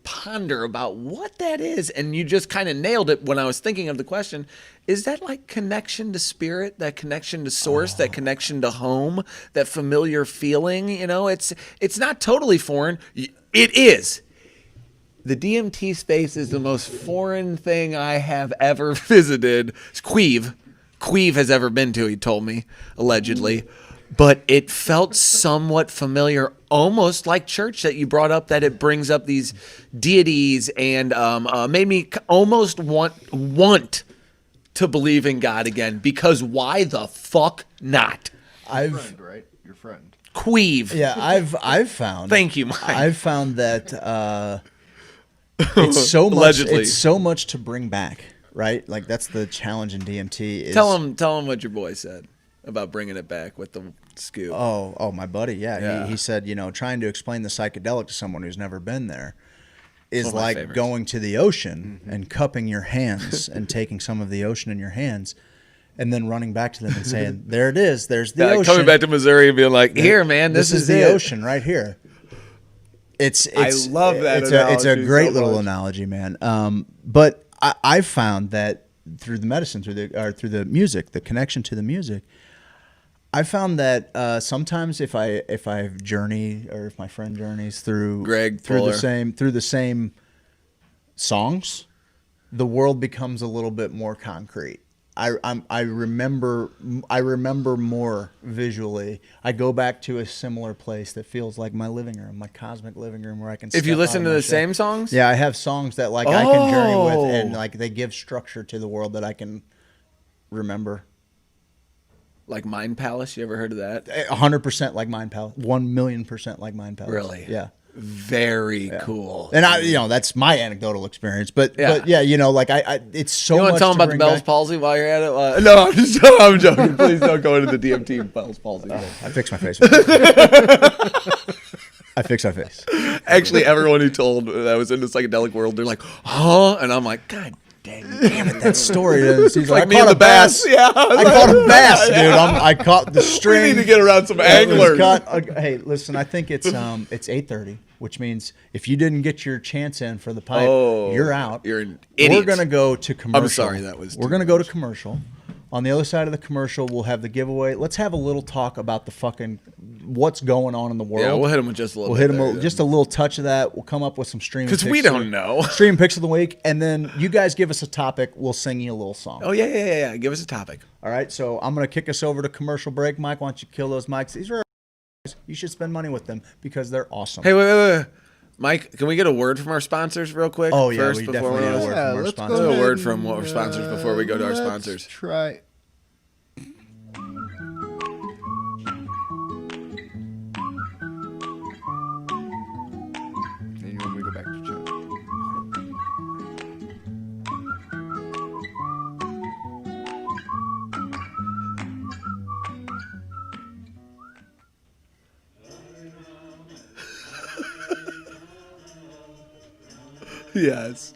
ponder about what that is, and you just kind of nailed it when I was thinking of the question. Is that like connection to spirit, that connection to source, that connection to home, that familiar feeling? It's not totally foreign. It is. The DMT space is the most foreign thing I have ever visited. Queeve has ever been to, he told me, allegedly. But it felt somewhat familiar, almost like church that you brought up, that it brings up these deities and made me almost want to believe in God again, because why the fuck not? Your friend, right? Your friend. Queeve. Yeah, I've found. Thank you, Mike. I've found that it's so much. Allegedly. It's so much to bring back, right? Like that's the challenge in DMT. Is, Tell him what your boy said about bringing it back with the scoop. Oh, my buddy. Yeah. Yeah. He said, trying to explain the psychedelic to someone who's never been there is one of my like favorites. going to the ocean and cupping your hands and taking some of the ocean in your hands and then running back to them and saying, there it is. There's the ocean. Coming back to Missouri and being like, here, man, this is the it. ocean right here. It's love that It's a analogy great so little much. analogy, man. But I've found that through the medicine, through the music, the connection to the music, I found that sometimes if I journey, or if my friend journeys through the same songs, the world becomes a little bit more concrete. I remember more visually. I go back to a similar place that feels like my living room, my cosmic living room, where I can. If you step listen out to of my the shell. same songs? Yeah, I have songs that I can journey with, and like they give structure to the world that I can remember. Like Mind Palace, you ever heard of that? 100% like Mind Palace. 1,000,000% like Mind Palace. Really? Yeah. Very cool. And that's my anecdotal experience. But yeah, it's so You want much to tell them about the bring Bell's back. palsy while you're at it? No, I'm joking. Please don't go into the DMT Bell's palsy. I fix my face. I fix my face. Actually, everyone who told that was in the psychedelic world, they're like, huh? And I'm like, God damn it, that story. He's like me I and caught the a bass. Yeah. I caught a bass, dude. I caught the string. We need to get around some anglers. Hey, listen, I think it's 8:30, which means if you didn't get your chance in for the pipe, you're out. You're an idiot. We're gonna go to commercial. I'm sorry, that was We're too gonna go to commercial. On the other side of the commercial, we'll have the giveaway. Let's have a little talk about the fucking what's going on in the world. Yeah, we'll hit them with just a little. We'll bit hit there, them just a little touch of that. We'll come up with some streaming because we don't know. Stream picks of the week, and then you guys give us a topic. We'll sing you a little song. Oh yeah. Give us a topic. All right, so I'm gonna kick us over to commercial break. Mike, why don't you kill those mics? These are you should spend money with them because they're awesome. Hey, wait. Mike, can we get a word from our sponsors real quick? Oh, yeah, first we before definitely need a word from our let's sponsors. go A ahead word and, from our sponsors before we go to our let's sponsors. Try. Then you want me to go back to chat? Yes.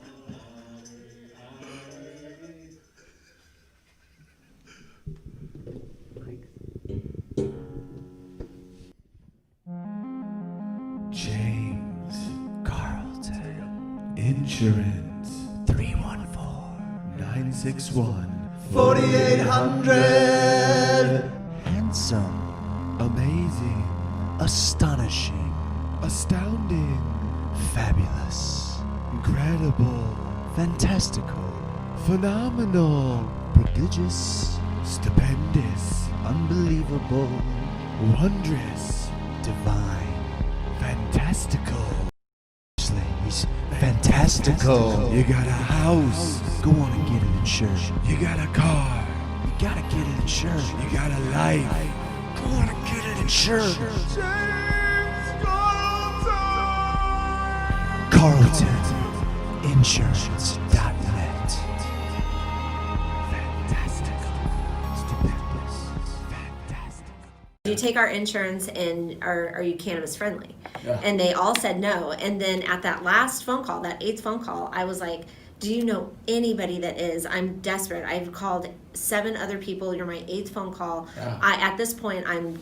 Insurance 314-961-4800. Handsome, amazing, astonishing, Astounding. fabulous, Incredible. fantastical, Phenomenal. prodigious, Stupendous. unbelievable, Wondrous. divine. Fantastical. He's fantastical. You got a house. Go on and get it insured. You got a car. You gotta get it insured. You got a life. Go on and get it insured. CarltonInsurance.net. Fantastical. Stupendous. Fantastic. You take our insurance and are you cannabis friendly? Yeah. And they all said no. And then at that last phone call, that 8th phone call, I was like, do you know anybody that is? I'm desperate. I've called 7 other people. You're my 8th phone call. Yeah. At this point, I'm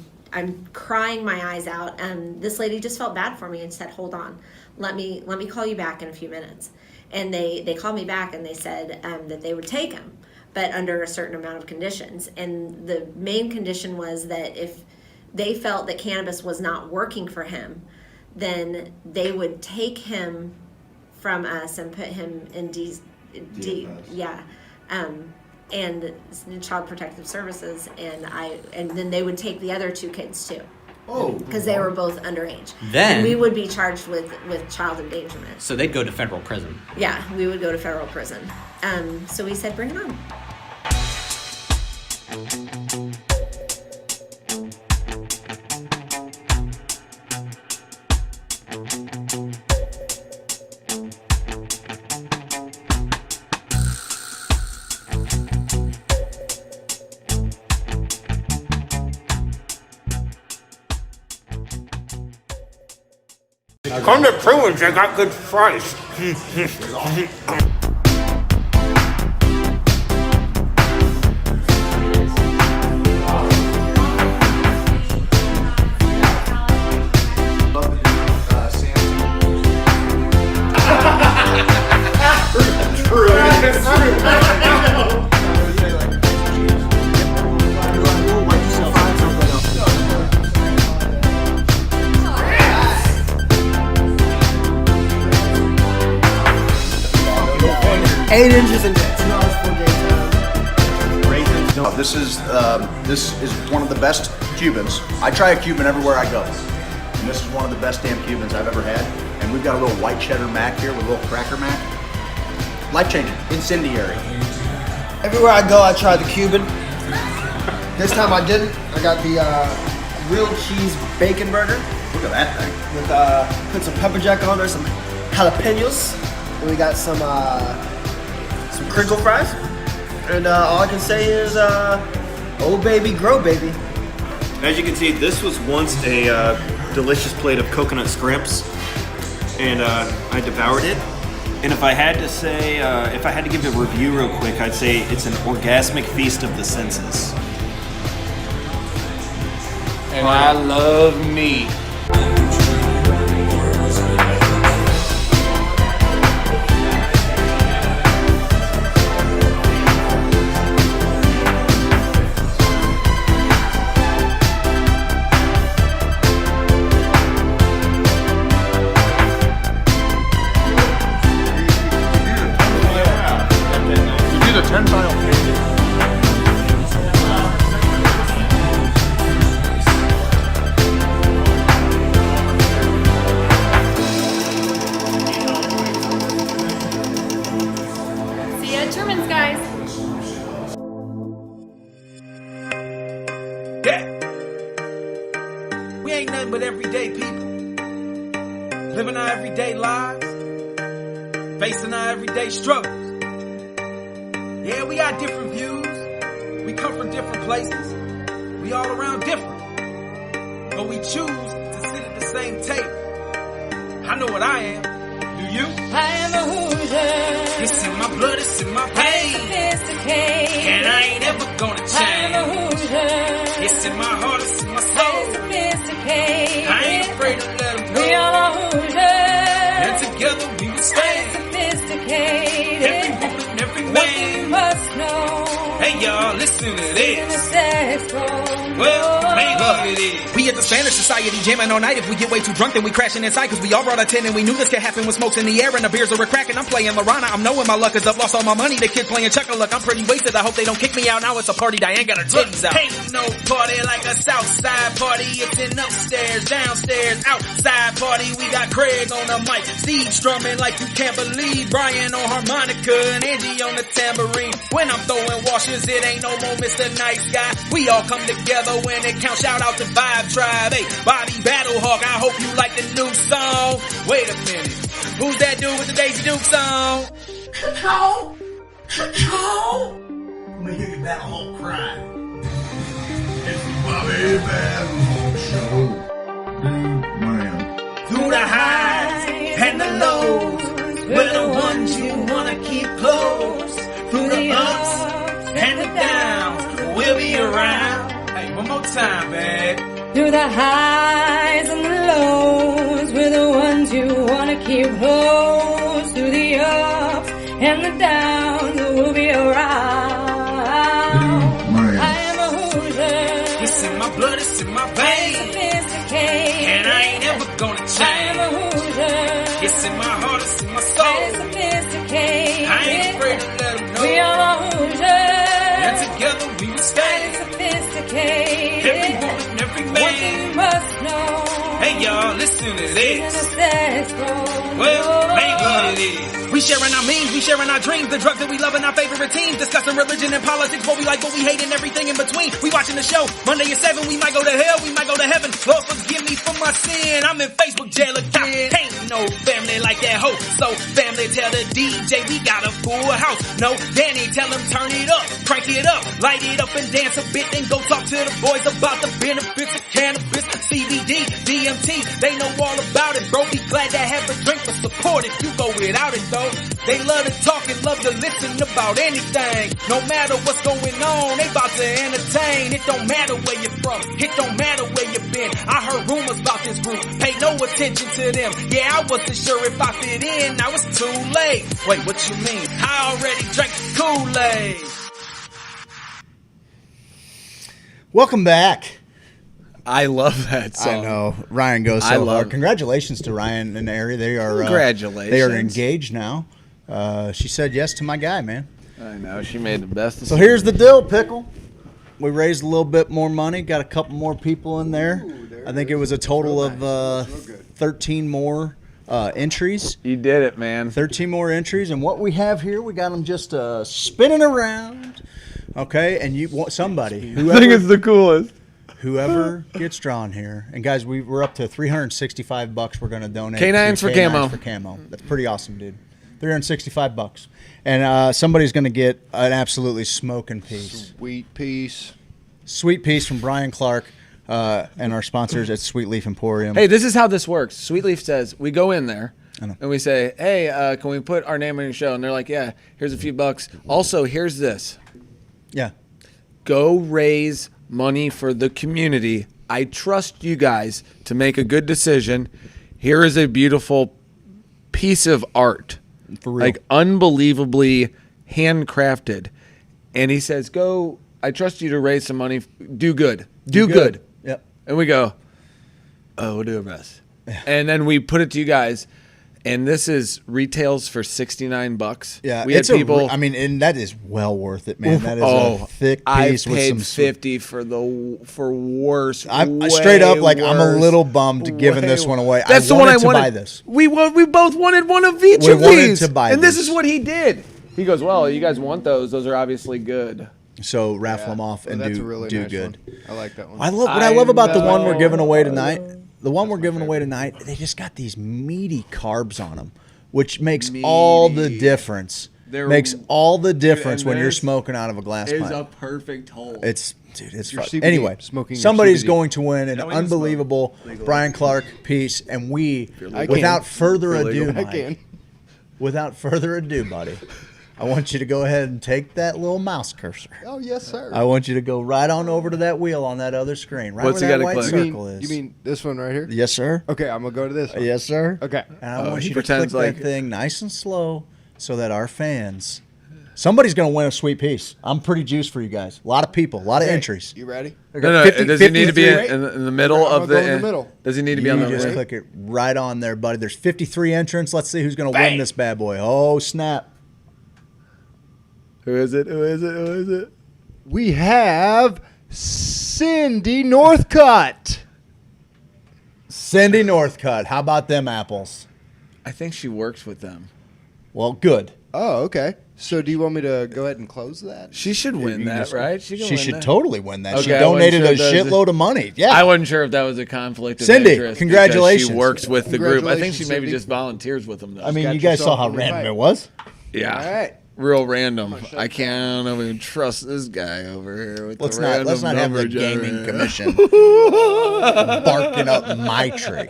crying my eyes out. And this lady just felt bad for me and said, hold on, let me call you back in a few minutes. And they called me back and they said that they would take him, but under a certain amount of conditions. And the main condition was that if they felt that cannabis was not working for him, then they would take him from us and put him in and Child Protective Services, and then they would take the other 2 kids too. Oh, because they were both underage. Then- and we would be charged with child endangerment. So they'd go to federal prison. Yeah, we would go to federal prison. So we said, bring it on. Come to Bruins, I got good fries. This is one of the best Cubans. I try a Cuban everywhere I go. And this is one of the best damn Cubans I've ever had. And we've got a little white cheddar mac here with a little cracker mac. Life-changing, incendiary. Everywhere I go, I try the Cuban. This time I didn't. I got the grilled cheese bacon burger. Look at that thing. With put some pepper jack on there, some jalapenos. And we got some crinkle fries. And all I can say is, oh baby, grow baby. As you can see, this was once a delicious plate of coconut scrimps, and I devoured it. And if I had to say, if I had to give a review real quick, I'd say it's an orgasmic feast of the senses. And I love meat. See ya at Truman's, guys. Yeah. We ain't nothing but everyday people. Living our everyday lives. Facing our everyday struggles. Yeah, we got different views. We come from different places. We all around different. But we choose to sit at the same table. I know what I am. Do you? I am a Hoosier. It's in my blood, it's in my veins. Sophisticate. And I ain't ever gonna change. I am a Hoosier. It's in my heart, it's in my soul. Sophisticate. I ain't afraid to let them go. We are a Hoosier. And together we will stand. in the sex room. Well, man, look, we at the Spanish Society jamming all night. If we get way too drunk, then we crashing inside. Cause we all brought a 10 and we knew this could happen when smoke's in the air and the beers are cracking. I'm playing Lorana, I'm knowing my luck is up. Lost all my money, the kids playing Chuck-a-Luck. I'm pretty wasted, I hope they don't kick me out. Now it's a party, Diane got her titties out. Ain't no party like a Southside party. It's an upstairs, downstairs, outside party. We got Craig on the mic, Steve strumming like you can't believe, Brian on harmonica and Angie on the tambourine. When I'm throwing washers, it ain't no more Mr. Nice Guy. We all come together when it counts. Shout out to Vibe Tribe. Hey, Bobby Battlehawk, I hope you like the new song. Wait a minute, who's that dude with the Daisy Duke song? Cacao! Cacao! Let me hear your Battlehawk cry. It's the Bobby Battlehawk Show. Man. Through the highs and the lows, we're the ones you wanna keep close. Through the ups and the downs, we'll be around. Hey, one more time, babe. Through the highs and the lows, we're the ones you wanna keep close. Through the ups and the downs, we'll be around. I am a Hoosier. It's in my blood, it's in my veins. Sophisticate. And I ain't ever gonna change. I am a Hoosier. It's in my heart, it's in my soul. Sophisticate. I ain't afraid to let them know. We are the Hoosiers. And together we will stay. Sophisticate. Every woman, every man. One thing you must know. Hey y'all, listen to In this. the sex room. Well, ain't what it is. We sharing our memes, we sharing our dreams, the drugs that we love and our favorite teams, discussing religion and politics, what we like, what we hate, and everything in between. We watching the show, Monday at 7, we might go to hell, we might go to heaven. Lord forgive me for my sin, I'm in Facebook jail again. Ain't no family like that hoe, so family tell the DJ we got a full house. No, Danny tell him turn it up, crank it up, light it up and dance a bit, then go talk to the boys about the benefits of cannabis, CBD, DMT, they know all about it, bro. Be glad to have a drink for support if you go without it though. They love to talk and love to listen about anything. No matter what's going on, they about to entertain. It don't matter where you're from, it don't matter where you've been. I heard rumors about this group, pay no attention to them. Yeah, I wasn't sure if I fit in, now it's too late. Wait, what you mean? I already drank the Kool-Aid. Welcome back. I love that song. I know. Ryan goes I so love hard. it. Congratulations to Ryan and Ari. They are Congratulations. They are engaged now. She said yes to my guy, man. I know. She made the best. So here's the deal, Pickle. We raised a little bit more money. Got a couple more people in there. I think it was a total of 13 more entries. You did it, man. 13 more entries. And what we have here, we got them just spinning around. Okay, and you want somebody. I think it's the coolest. Whoever gets drawn here, and guys, we're up to $365. We're going to donate. Canines to for camo. For camo. That's pretty awesome, dude. $365, and somebody's going to get an absolutely smoking piece. Sweet piece from Brian Clark and our sponsors at Sweet Leaf Emporium. Hey, this is how this works. Sweet Leaf says we go in there and we say, "Hey, can we put our name on your show?" And they're like, "Yeah, here's a few bucks. Also, here's this. Yeah, go raise money for the community. I trust you guys to make a good decision. Here is a beautiful piece of art, for real, like unbelievably handcrafted." And he says, "Go. I trust you to raise some money. Do good. Do good." Yep. And we go, "Oh, we'll do our best." And then we put it to you guys. And this is retails for $69. Yeah, we had people. and that is well worth it, man. That is a thick piece I with paid some $50 for worse. I'm straight up like I'm a little bummed giving this one away. That's I the one I wanted wanted. to buy this. We both wanted one of each We of wanted these. to buy and this these. is what he did. He goes, "Well, you guys want those? Those are obviously good." So raffle them off and that's do a really do nice good. one. I like that one. I love about the one we're giving away tonight. The one we're giving away tonight, they just got these meaty carbs on them, which makes all the difference. Makes all the difference when you're smoking out of a glass pipe. It's a perfect hole. It's Your fun. CBD, Anyway, smoking your somebody's CBD. going to win an Now we can unbelievable Brian Clark piece, and we, I without can. further If you're ado, I Mike, can. without further ado, buddy, I want you to go ahead and take that little mouse cursor. Oh yes, sir. I want you to go right on over to that wheel on that other screen, right What's where he that gotta white click? circle is. You mean this one right here? Yes, sir. Okay, I'm gonna go to this one. Yes, sir. Okay. And I want he you to click pretends that like- thing nice and slow so that our fans Somebody's going to win a sweet piece. I'm pretty juiced for you guys. A lot of people, a lot of entries. You ready? No, does he need to be in the middle of the? In the middle. Does he need to be on the? Just click it right on there, buddy. There's 53 entrants. Let's see who's going to win this bad boy. Oh snap! Who is it? Who is it? Who is it? We have Cindy Northcutt. Cindy Northcutt. How about them apples? I think she works with them. Well, good. Oh, okay. So do you want me to go ahead and close that? She should win that, right? She should totally win that. Okay, she donated a shitload of money. Yeah. I wasn't sure if that was a conflict of Cindy, interest. congratulations. She works with the group. I think she Congratulations, maybe Cindy. just volunteers with them, though. I mean, you guys saw how random it was. Yeah. All right. Real random. I can't even trust this guy over here with Let's the not random have number the gaming generator. commission barking up my tree.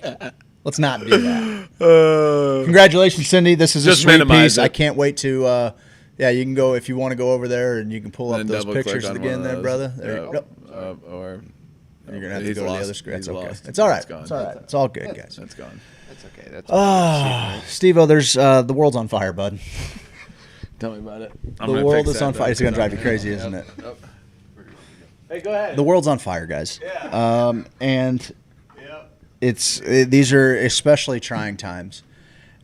Let's not do that. Congratulations, Cindy. This is a Just sweet minimize piece. it. I can't wait to. Yeah, you can go if you want to go over there and you can pull up And those double-click pictures on again, one there, of brother. those. There you go. Or You're gonna have to he's go to the lost. other screen. He's That's okay. lost. It's all right. It's gone. It's all right. It's all good, guys. That's gone. That's okay. That's Steve-O, there's the world's on fire, bud. Tell me about it. The world is on fire. It's gonna drive you crazy, isn't it? Hey, go ahead. The world's on fire, guys. And these are especially trying times.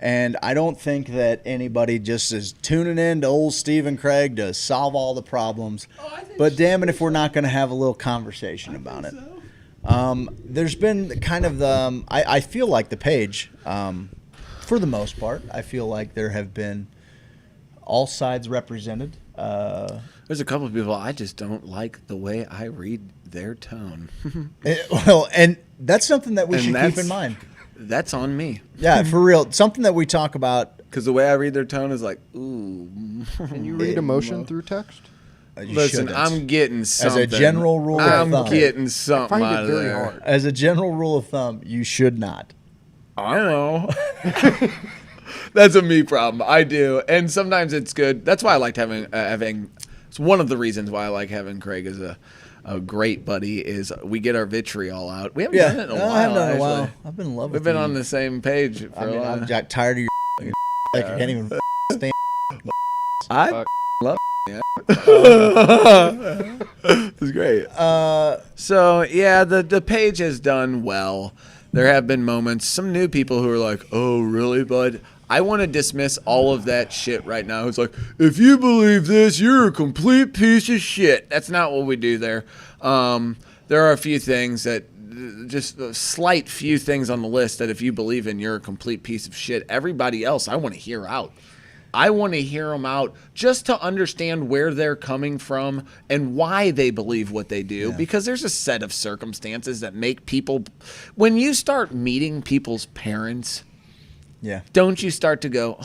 And I don't think that anybody just is tuning in to old Stephen Craig to solve all the problems. But damn it if we're not going to have a little conversation about it. There's been kind of the I feel like the page, for the most part, I feel like there have been all sides represented. There's a couple of people I just don't like the way I read their tone. And that's something that we should keep in mind. That's on me. Yeah, for real. Something that we talk about. Because the way I read their tone is like, ooh. Can you read emotion through text? Listen, I'm getting something. As a general rule of thumb. I'm getting something I find out it of very there. hard. As a general rule of thumb, you should not. I know. That's a me problem. I do. And sometimes it's good. That's why I liked having it's one of the reasons why I like having Craig as a great buddy is we get our vitriol out. We haven't done it in a while. I haven't done it in a actually. while. I've been in love with We've been you. on the same page for a while. I got tired of your like I can't even stand. I love it. It's great. So yeah, the page has done well. There have been moments. Some new people who are like, "Oh, really, bud?" I want to dismiss all of that shit right now. It's like, if you believe this, you're a complete piece of shit. That's not what we do there. There are a few things that, just a slight few things on the list that if you believe in, you're a complete piece of shit. Everybody else, I want to hear out. I want to hear them out just to understand where they're coming from and why they believe what they do. Because there's a set of circumstances that make people, when you start meeting people's parents, don't you start to go,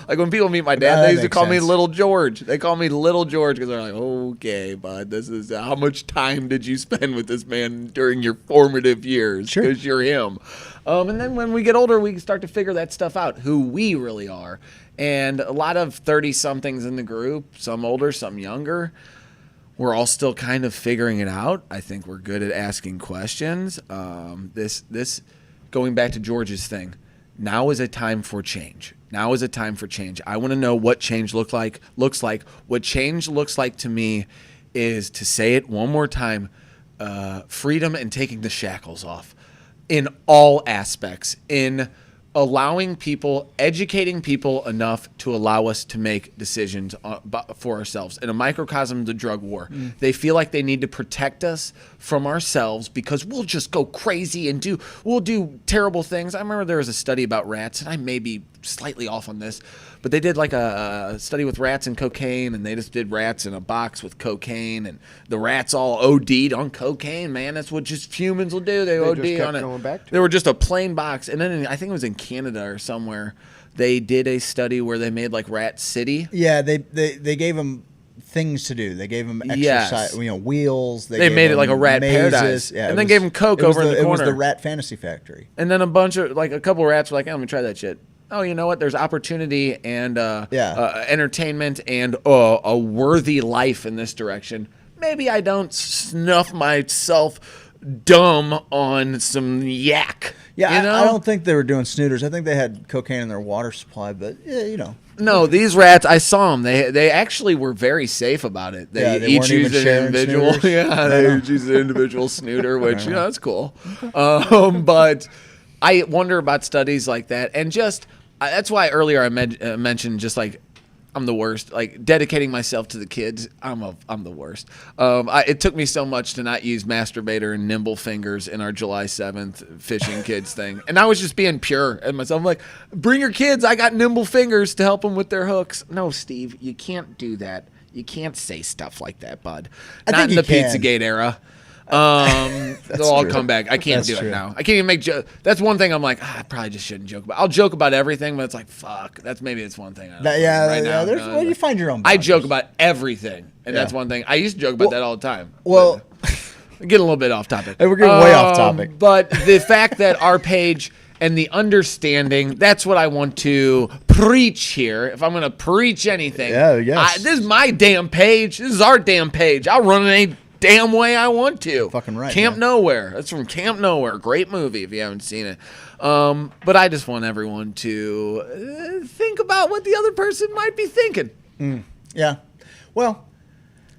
like when people meet my dad, they used to call me Little George. They call me Little George because they're like, okay, bud, this is how much time did you spend with this man during your formative years? Because you're him. And then when we get older, we start to figure that stuff out, who we really are. And a lot of 30-somethings in the group, some older, some younger, we're all still kind of figuring it out. I think we're good at asking questions. This going back to George's thing, now is a time for change. Now is a time for change. I want to know what change looks like. What change looks like to me is, to say it one more time, freedom and taking the shackles off in all aspects, in allowing people, educating people enough to allow us to make decisions for ourselves. In a microcosm of the drug war, they feel like they need to protect us from ourselves because we'll just go crazy and we'll do terrible things. I remember there was a study about rats, and I may be slightly off on this, but they did like a study with rats and cocaine, and they just did rats in a box with cocaine, and the rats all OD'd on cocaine, man. That's what just humans will do. They OD just kept on it. going back to They were just a plain box. And then I think it was in Canada or somewhere, they did a study where they made like Rat City. Yeah, they gave them things to do. They gave them exercise, wheels. They made it like a rat mazes. paradise. Yeah, and then gave them Coke over in the corner. It was the Rat Fantasy Factory. And then a couple of rats were like, hey, let me try that shit. Oh, you know what? There's opportunity and entertainment and a worthy life in this direction. Maybe I don't snuff myself dumb on some yak. Yeah, You know? I don't think they were doing snooters. I think they had cocaine in their water supply, but yeah, you know. No, these rats, I saw them. They actually were very safe about it. They They each weren't even used an sharing individual. snooters? Yeah, they each used an individual snooter, which, you know, that's cool. But I wonder about studies like that. And just, that's why earlier I mentioned just like, I'm the worst. Like dedicating myself to the kids, I'm the worst. It took me so much to not use masturbator and nimble fingers in our July 7th fishing kids thing, and I was just being pure and myself. I'm like, bring your kids. I got nimble fingers to help them with their hooks. No, Steve, you can't do that. You can't say stuff like that, bud. I Not think in you the can. Pizzagate era. They'll all true. come back. I can't That's do true. it now. I can't even make jokes. That's one thing I'm like, I probably just shouldn't joke about. I'll joke about everything, but it's like, fuck. That's one thing. I don't right now. There's, no, well, you find your own. I boundaries. joke about everything, and that's Yeah. one thing. I used to joke about that all the time. Well, Getting a little bit off topic. Hey, we're getting way off topic. But the fact that our page and the understanding, that's what I want to preach here. If I'm going to preach anything, this is my damn page. This is our damn page. I'll run it any damn way I want to. Fucking right. Camp man. Nowhere. That's from Camp Nowhere. Great movie if you haven't seen it. But I just want everyone to think about what the other person might be thinking. Yeah. Well,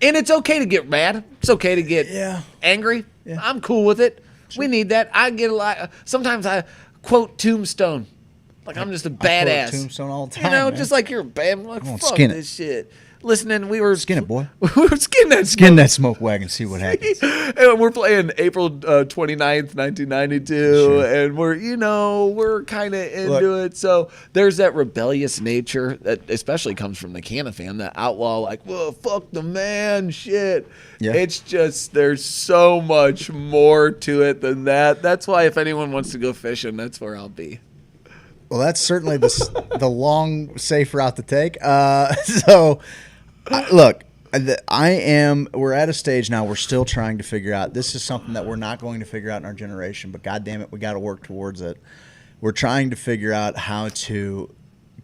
and it's okay to get mad. It's okay to get angry. I'm cool with it. We need that. I get a lot. Sometimes I quote Tombstone. Like I'm just a I quote badass. Tombstone all the time. You know, man. just like you're a bad. I'm like, Come on, fuck skin it. this shit. Listening, we were Skin it, boy. we were skin that Skin that smoke wagon. See what happens. And we're playing April 29th, 1992, and we're kind of into it. So there's that rebellious nature that especially comes from the Canna fan, that outlaw, like, whoa, fuck the man shit. Yeah. It's just, there's so much more to it than that. That's why if anyone wants to go fishing, that's where I'll be. Well, that's certainly the long, safe route to take. Look, we're at a stage now, we're still trying to figure out, this is something that we're not going to figure out in our generation, but God damn it, we got to work towards it. We're trying to figure out how to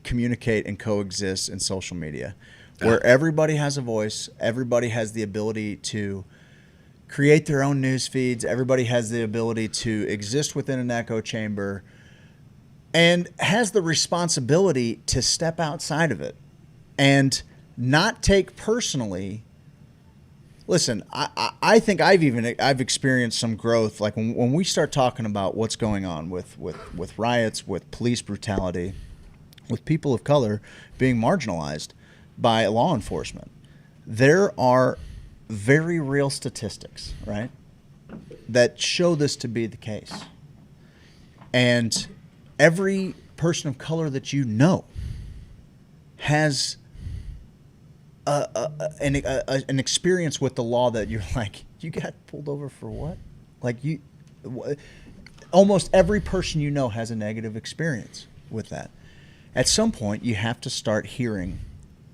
communicate and coexist in social media, where everybody has a voice, everybody has the ability to create their own news feeds, everybody has the ability to exist within an echo chamber, and has the responsibility to step outside of it and not take personally. Listen, I think I've experienced some growth. Like when we start talking about what's going on with riots, with police brutality, with people of color being marginalized by law enforcement, there are very real statistics, right, that show this to be the case. And every person of color that you know has an experience with the law that you're like, you got pulled over for what? Like almost every person you know has a negative experience with that. At some point, you have to start hearing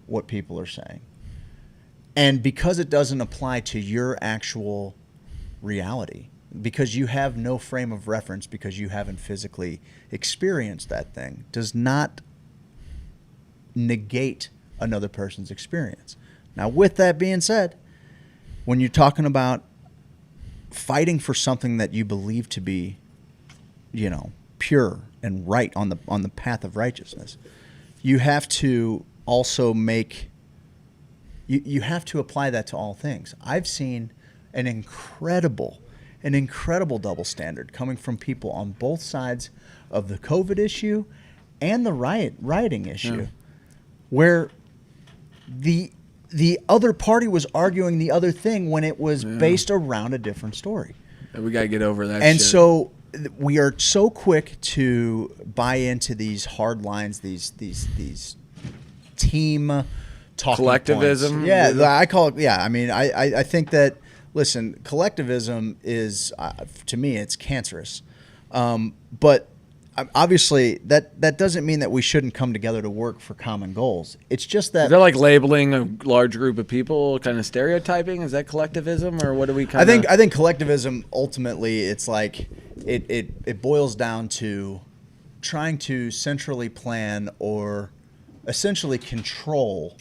what people are saying. And because it doesn't apply to your actual reality, because you have no frame of reference, because you haven't physically experienced that thing, does not negate another person's experience. Now, with that being said, when you're talking about fighting for something that you believe to be, pure and right on the path of righteousness, you have to also you have to apply that to all things. I've seen an incredible double standard coming from people on both sides of the COVID issue and the rioting issue, where the other party was arguing the other thing when it was based around a different story. We got to get over that And shit. so we are so quick to buy into these hard lines, these team talking Collectivism? points. Yeah, I call it. Yeah, I mean, I think that. Listen, collectivism is to me it's cancerous, but obviously that doesn't mean that we shouldn't come together to work for common goals. It's just that. Is that like labeling a large group of people, kind of stereotyping? Is that collectivism, or what do we kind of? I think collectivism ultimately it's like it boils down to trying to centrally plan or essentially control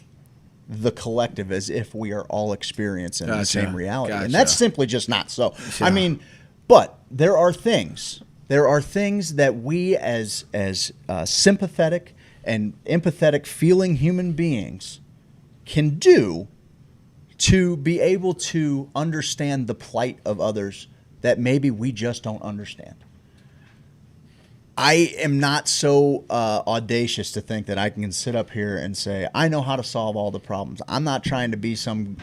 the collective as if we are all experiencing the same reality. And that's simply just not so. Sure. I mean, but there are things There are things that we as sympathetic and empathetic feeling human beings can do to be able to understand the plight of others that maybe we just don't understand. I am not so audacious to think that I can sit up here and say, I know how to solve all the problems. I'm not trying to be some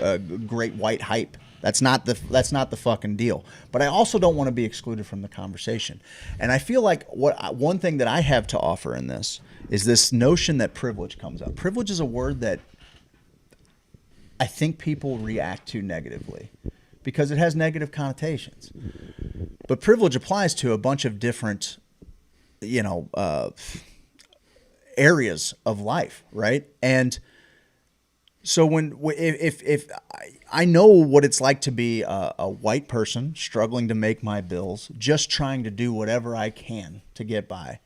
great white hype. That's not the fucking deal. But I also don't want to be excluded from the conversation. And I feel like one thing that I have to offer in this is this notion that privilege comes up. Privilege is a word that I think people react to negatively because it has negative connotations. But privilege applies to a bunch of different, areas of life, right? And so if I know what it's like to be a white person struggling to make my bills, just trying to do whatever I can to get by.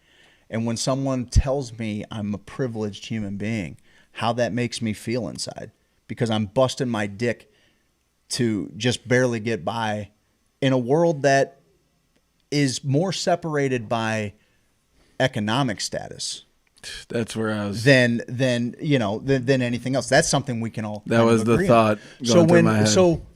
And when someone tells me I'm a privileged human being, how that makes me feel inside, because I'm busting my dick to just barely get by in a world that is more separated by economic status. That's where I was. Than anything else. That's something we can all. That was the agree thought on. going through my head.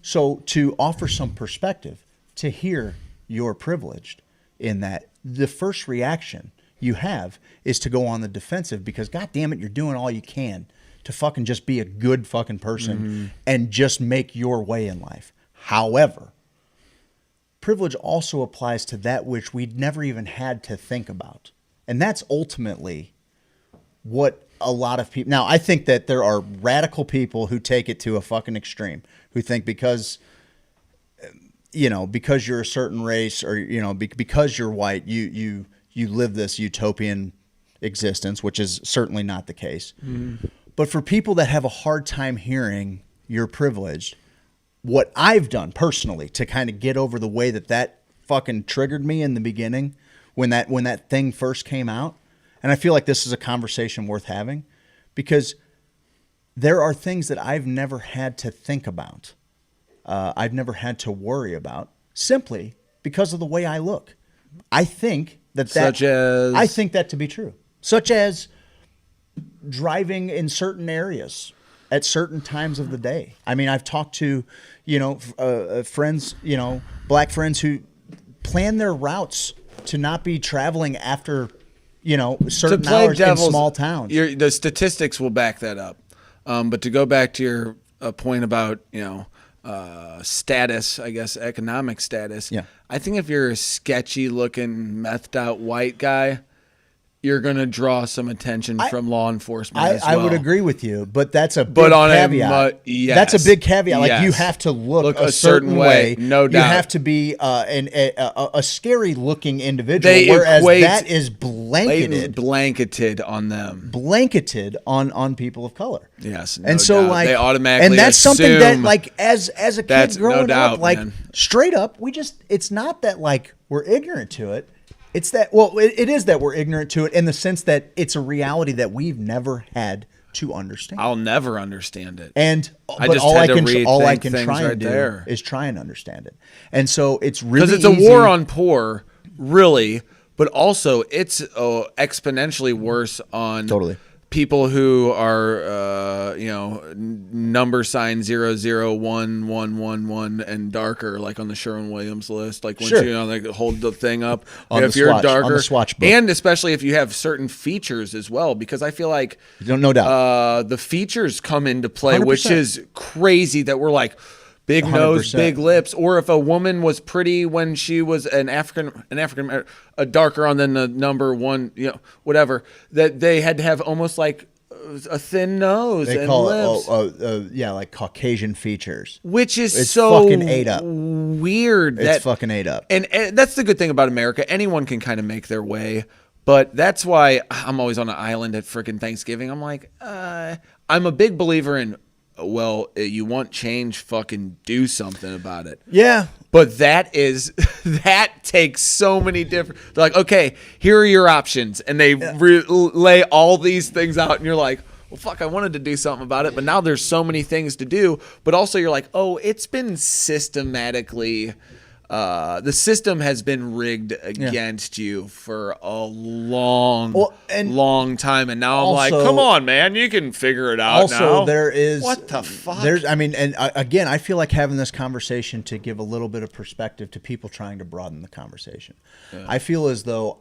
So to offer some perspective, to hear you're privileged in that, the first reaction you have is to go on the defensive because, God damn it, you're doing all you can to fucking just be a good fucking person and just make your way in life. However, privilege also applies to that which we'd never even had to think about. And that's ultimately what a lot of people... Now, I think that there are radical people who take it to a fucking extreme, who think because you're a certain race or, because you're white, you live this utopian existence, which is certainly not the case. But for people that have a hard time hearing you're privileged, what I've done personally to kind of get over the way that fucking triggered me in the beginning when that thing first came out, and I feel like this is a conversation worth having, because there are things that I've never had to think about. I've never had to worry about simply because of the way I look. I think I think that to be true. Such as driving in certain areas at certain times of the day. I mean, I've talked to, friends, black friends who plan their routes to not be traveling after, certain hours in small towns. The statistics will back that up. But to go back to your point about, status, I guess, economic status. Yeah. I think if you're a sketchy looking, methed out white guy, you're going to draw some attention from law enforcement as well. I would agree with you, but that's a big caveat. Yes. That's a big caveat. Yes. Like, you have to look a certain way. No doubt. You have to be a scary-looking individual, They whereas equate that is blanketed on them. Blanketed on people of color. Yes, and so doubt. like they automatically and that's something that assume like as a kid growing doubt, up, like man. straight up, it's not that like we're ignorant to it. It's that, it is that we're ignorant to it in the sense that it's a reality that we've never had to understand. I'll never understand it. And I just all had I to can rethink try right and do there. is try and understand it. And so it's really because it's a war on poor, really, but also it's exponentially worse on people who are number sign 001111 and darker, like on the Sherwin-Williams list, like once you hold the thing up if you're darker, on the swatch book. and especially if you have certain features as well, because I feel like no doubt the feators come into play, 100%. which is crazy that we're like big 100%. nose, big lips, or if a woman was pretty when she was an African, a darker on than the number one, whatever, that they had to have almost like a thin nose they and call lips. Like Caucasian features, which is it's so fucking ate up. Weird. It's fucking ate up. And that's the good thing about America. Anyone can kind of make their way. But that's why I'm always on an island at freaking Thanksgiving. I'm like, I'm a big believer in, you want change, fucking do something about it. Yeah. But that takes so many different, they're like, okay, here are your options. And they lay all these things out and you're like, well, fuck, I wanted to do something about it, but now there's so many things to do. But also you're like, oh, it's been systematically the system has been rigged against you for a long time, and now I'm like, come on, man, you can figure it out. Also, now. there is what the fuck? Again, I feel like having this conversation to give a little bit of perspective to people trying to broaden the conversation. Yeah. I feel as though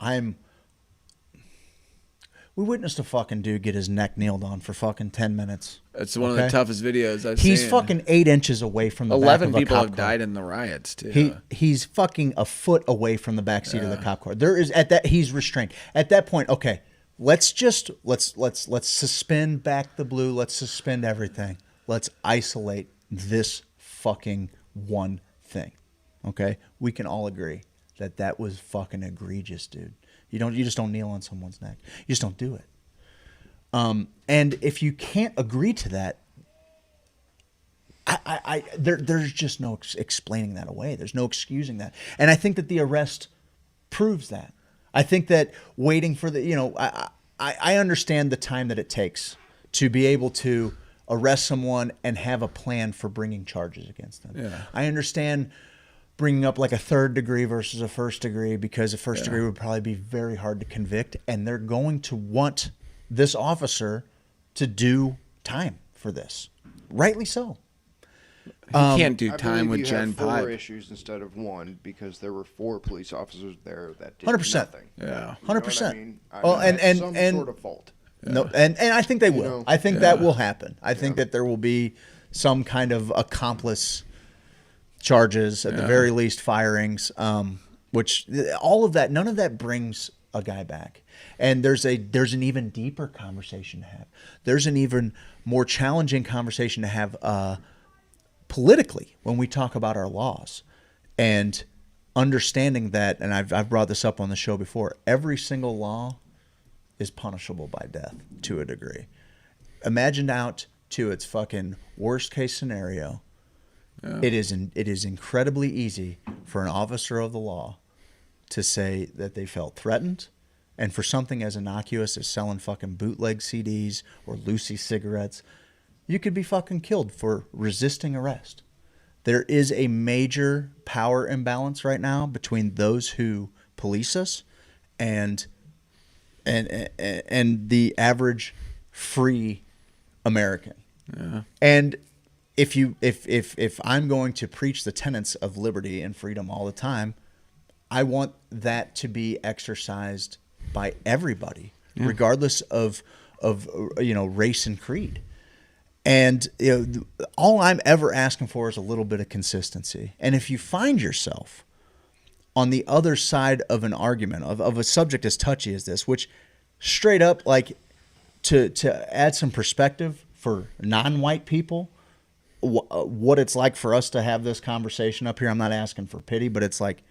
we witnessed a fucking dude get his neck kneeled on for fucking 10 minutes. It's one of the toughest videos I've seen. He's fucking 8 inches away from the 11 back of a people cop have car. died in the riots too. He's fucking a foot away from the back seat of the cop car. He's restrained. At that point, okay, let's suspend back the blue. Let's suspend everything. Let's isolate this fucking one thing. Okay? We can all agree that was fucking egregious, dude. You just don't kneel on someone's neck. You just don't do it. And if you can't agree to that, there's just no explaining that away. There's no excusing that. And I think that the arrest proves that. I think that waiting for I understand the time that it takes to be able to arrest someone and have a plan for bringing charges against them. Yeah. I understand bringing up like a third degree versus a first degree, because a first degree would probably be very hard to convict, and they're going to want this officer to do time for this. Rightly so. He can't do I time with believe you Gen have 4 Pipe. issues instead of 1 because there were 4 police officers there that did 100%. nothing. Yeah. 100%. I mean, and some and sort of fault. No, and I think they will. I think that will happen. I think Yeah. that there will be some kind of accomplice charges, at the very least firings, which all of that, none of that brings a guy back. And there's an even deeper conversation to have. There's an even more challenging conversation to have politically when we talk about our laws, and understanding that, and I've brought this up on the show before, every single law is punishable by death to a degree. Imagined out to its fucking worst case scenario, it is incredibly easy for an officer of the law to say that they felt threatened, and for something as innocuous as selling fucking bootleg CDs or Lucy cigarettes, you could be fucking killed for resisting arrest. There is a major power imbalance right now between those who police us and the average free American. Yeah. And if I'm going to preach the tenets of liberty and freedom all the time, I want that to be exercised by everybody, regardless of race and creed. And all I'm ever asking for is a little bit of consistency. And if you find yourself on the other side of an argument of a subject as touchy as this, which straight up, like, to add some perspective for non-white people, what it's like for us to have this conversation up here. I'm not asking for pity, but it's like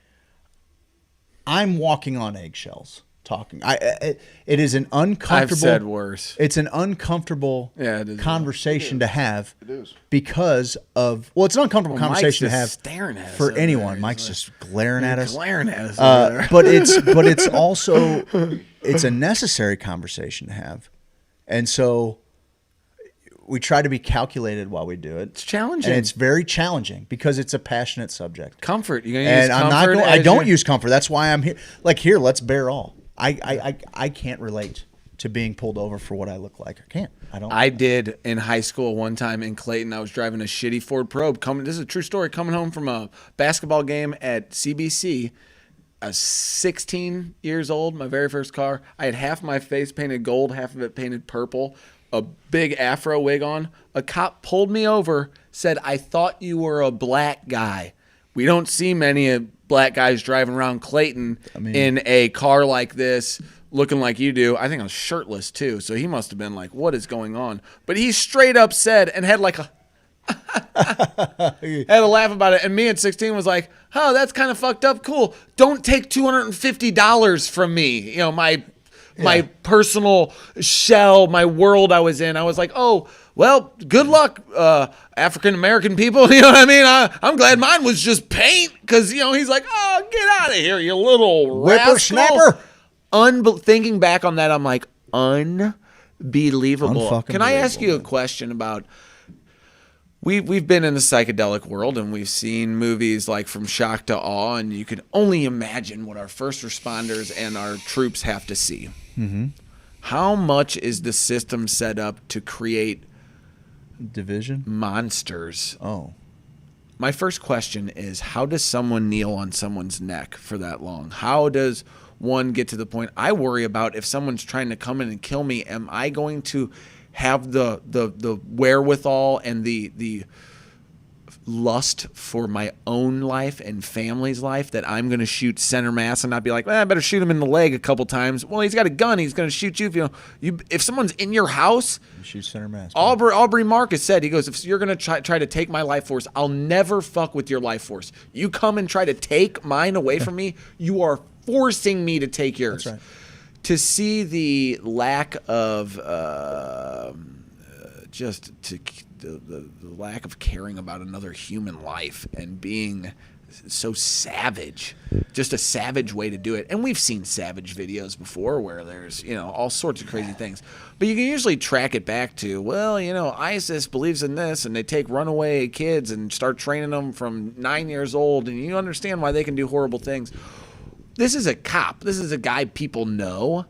I'm walking on eggshells talking. It is an uncomfortable. I've said worse. It's an uncomfortable conversation to have. It is. Because of it's an uncomfortable conversation to have staring at us for over anyone. there. Mike's just glaring at us. Glaring at us over there. But it's also it's a necessary conversation to have, and so we try to be calculated while we do it. It's challenging. And it's very challenging because it's a passionate subject. Comfort. You're gonna And use I'm comfort. not. I don't use comfort. That's why I'm here. Like, here, let's bear all. I can't relate to being pulled over for what I look like. I can't. I don't. I did in high school one time in Clayton. I was driving a shitty Ford Probe. This is a true story. Coming home from a basketball game at CBC. I was 16 years old, my very first car. I had half my face painted gold, half of it painted purple, a big afro wig on. A cop pulled me over, said, "I thought you were a black guy." We don't see many black guys driving around Clayton in a car like this, looking like you do. I think I was shirtless too, so he must have been like, "What is going on?" But he straight up said, and had like a had a laugh about it. And me at 16 was like, "Oh, that's kind of fucked up. Cool. Don't take $250 from me." My personal shell, my world I was in. I was like, "Oh, well, good luck, African-American people." You know what I mean? I'm glad mine was just paint, because, he's like, "Oh, get out of here, you little whippersnapper." Thinking back on that, I'm like, unbelievable. Can I ask you a question about we've been in the psychedelic world, and we've seen movies like From Shock to Awe, and you can only imagine what our first responders and our troops have to see. Mm-hmm. How much is the system set up to create division monsters? Oh. My first question is, how does someone kneel on someone's neck for that long? How does one get to the point? I worry about if someone's trying to come in and kill me, am I going to have the wherewithal and the lust for my own life and family's life that I'm going to shoot center mass and not be like, I better shoot him in the leg a couple times. Well, he's got a gun. He's going to shoot you. If someone's in your house, you shoot center mass. Aubrey Marcus said, he goes, if you're going to try to take my life force, I'll never fuck with your life force. You come and try to take mine away from me, you are forcing me to take yours. That's right. To see the lack of the lack of caring about another human life and being so savage, just a savage way to do it. And we've seen savage videos before where there's, all sorts of crazy things. But you can usually track it back to, ISIS believes in this, and they take runaway kids and start training them from 9 years old, and you understand why they can do horrible things. This is a cop. This is a guy people know,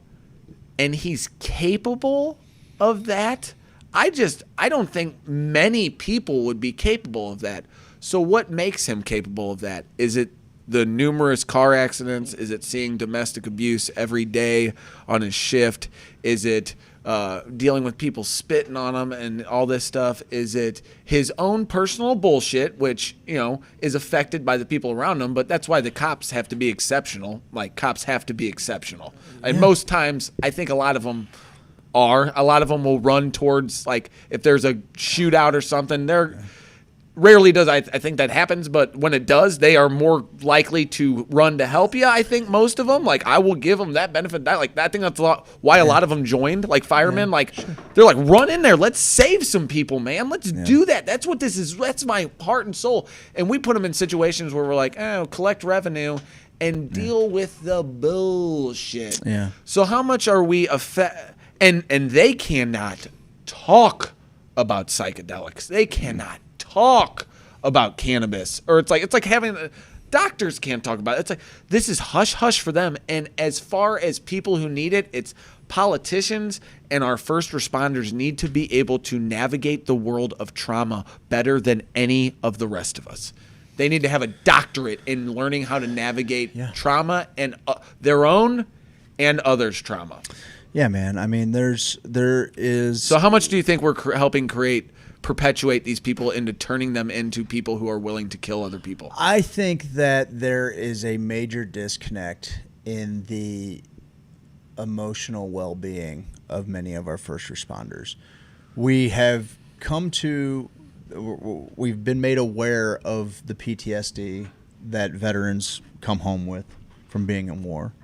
and he's capable of that. I don't think many people would be capable of that. So what makes him capable of that? Is it the numerous car accidents? Is it seeing domestic abuse every day on his shift? Is it dealing with people spitting on him and all this stuff? Is it his own personal bullshit, which, is affected by the people around him? But that's why the cops have to be exceptional. Like, cops have to be exceptional. And most times, I think a lot of them will run towards, like, if there's a shootout or something, rarely does I think that happens, but when it does, they are more likely to run to help you. I think most of them, like, I will give them that benefit. I think that's why a lot of them joined, like firemen. They're like, run in there, let's save some people, man. Let's do that. That's what this is. That's my heart and soul. And we put them in situations where we're like, collect revenue and deal with the bullshit. Yeah. So how much are we and they cannot talk about psychedelics. They cannot talk about cannabis, or it's like having doctors can't talk about it. It's like, this is hush hush for them. And as far as people who need it, it's politicians and our first responders need to be able to navigate the world of trauma better than any of the rest of us. They need to have a doctorate in learning how to navigate trauma and their own and others' trauma. Yeah, man. I mean, there is. So how much do you think we're helping perpetuate these people into turning them into people who are willing to kill other people? I think that there is a major disconnect in the emotional well-being of many of our first responders. We've been made aware of the PTSD that veterans come home with from being in war.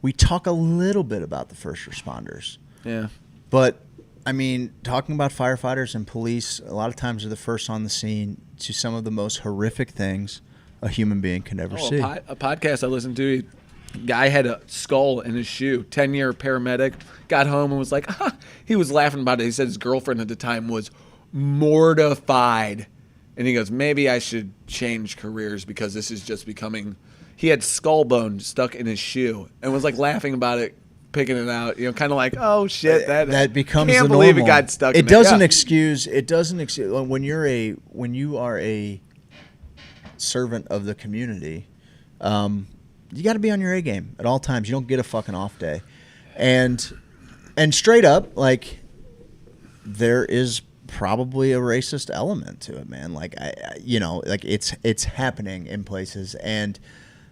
We talk a little bit about the first responders. Yeah. But, I mean, talking about firefighters and police, a lot of times are the first on the scene to some of the most horrific things a human being can ever see. A podcast I listened to, guy had a skull in his shoe, 10-year paramedic, got home and was like, he was laughing about it. He said his girlfriend at the time was mortified. And he goes, maybe I should change careers because this is just becoming... He had skull bone stuck in his shoe and was like laughing about it, picking it out, kind of like, oh shit, that becomes can't the believe normal. It got stuck. It doesn't excuse when you are a servant of the community. You got to be on your A game at all times. You don't get a fucking off day, and straight up, like, there is probably a racist element to it, man. Like, it's happening in places, and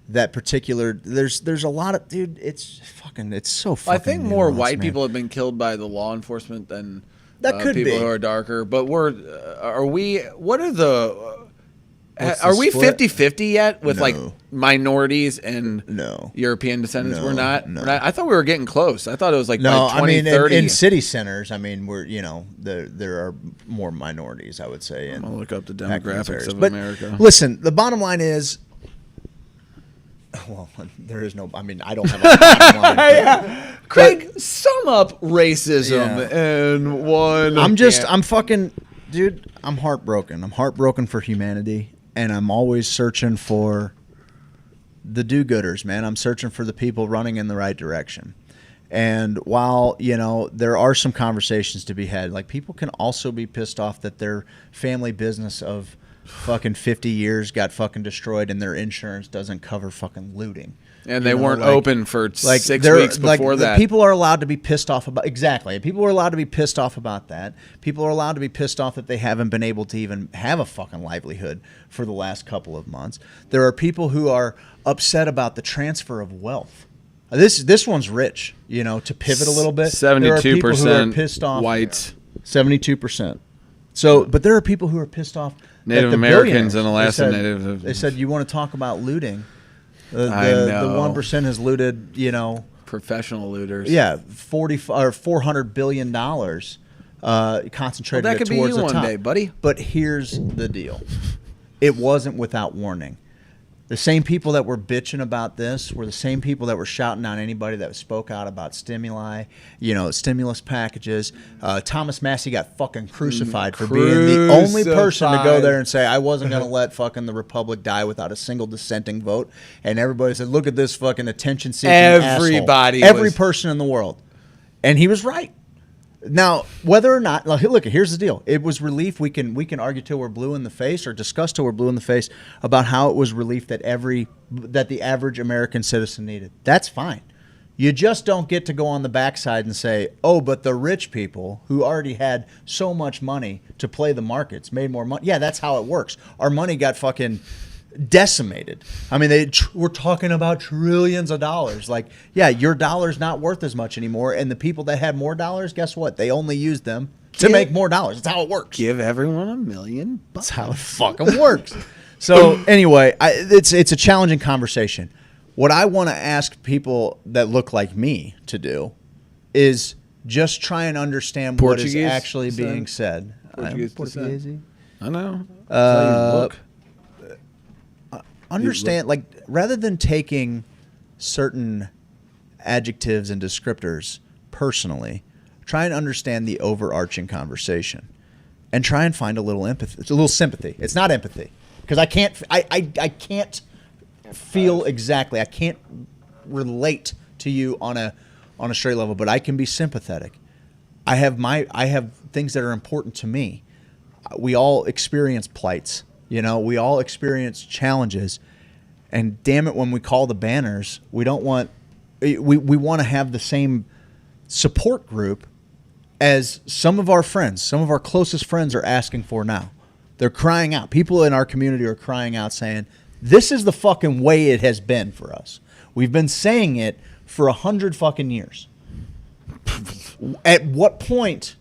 that particular there's a lot of it's so fucking. I think more nuanced, white man. people have been killed by the law enforcement than That could people be. who are darker. But are we 50-50 yet with like minorities and European descendants? No, We're not. no. We're not. I thought we were getting close. I thought it was like No, by I mean 2030. in city centers. I mean, there are more minorities. I would say. I'm gonna look up the academic demographics areas. of But America. Listen, the bottom line is. Well, there is no. I mean, I don't have a bottom line. Yeah. Craig, sum up racism in one. I'm fucking. dude, I'm heartbroken. I'm heartbroken for humanity, and I'm always searching for the do-gooders, man. I'm searching for the people running in the right direction. And while, there are some conversations to be had, like people can also be pissed off that their family business of fucking 50 years got fucking destroyed and their insurance doesn't cover fucking looting. And they weren't open for 6 weeks before that. People are allowed to be pissed off about People are allowed to be pissed off about that. People are allowed to be pissed off that they haven't been able to even have a fucking livelihood for the last couple of months. There are people who are upset about the transfer of wealth. This one's rich, to pivot a little bit. 72% pissed off. whites. 72%. So, but there are people who are pissed off. Native Americans and Alaska Natives. They said, you want to talk about looting? The know. The 1% has looted, professional looters. Yeah, $400 billion concentrated Well, that could be towards you the one top. day, buddy. But here's the deal: it wasn't without warning. The same people that were bitching about this were the same people that were shouting down anybody that spoke out about stimuli, stimulus packages. Thomas Massey got fucking crucified for being the only person to go there and say, I wasn't going to let fucking the Republic die without a single dissenting vote. And everybody said, look at this fucking attention-seeking Everybody asshole. Every was- person in the world. And he was right. Now, whether or not, look, here's the deal. It was relief. We can argue till we're blue in the face or discuss till we're blue in the face about how it was relief that the average American citizen needed. That's fine. You just don't get to go on the backside and say, oh, but the rich people who already had so much money to play the markets made more money. Yeah, that's how it works. Our money got fucking decimated. I mean, we're talking about trillions of dollars. Like, yeah, your dollar's not worth as much anymore. And the people that had more dollars, guess what? They only used them to make more dollars. That's how it works. Give everyone $1 million. That's how it fucking works. So anyway, it's a challenging conversation. What I want to ask people that look like me to do is just try and understand Portuguese what is actually being said. Portuguese Portuguese. I know. Understand, like, rather than taking certain adjectives and descriptors personally, try and understand the overarching conversation and try and find a little empathy. It's a little sympathy. It's not empathy, because I can't feel exactly. I can't relate to you on a straight level, but I can be sympathetic. I have things that are important to me. We all experience plights. We all experience challenges, and damn it, when we call the banners, we want to have the same support group as some of our friends, some of our closest friends are asking for now. They're crying out. People in our community are crying out saying, this is the fucking way it has been for us. We've been saying it for 100 fucking years. At what point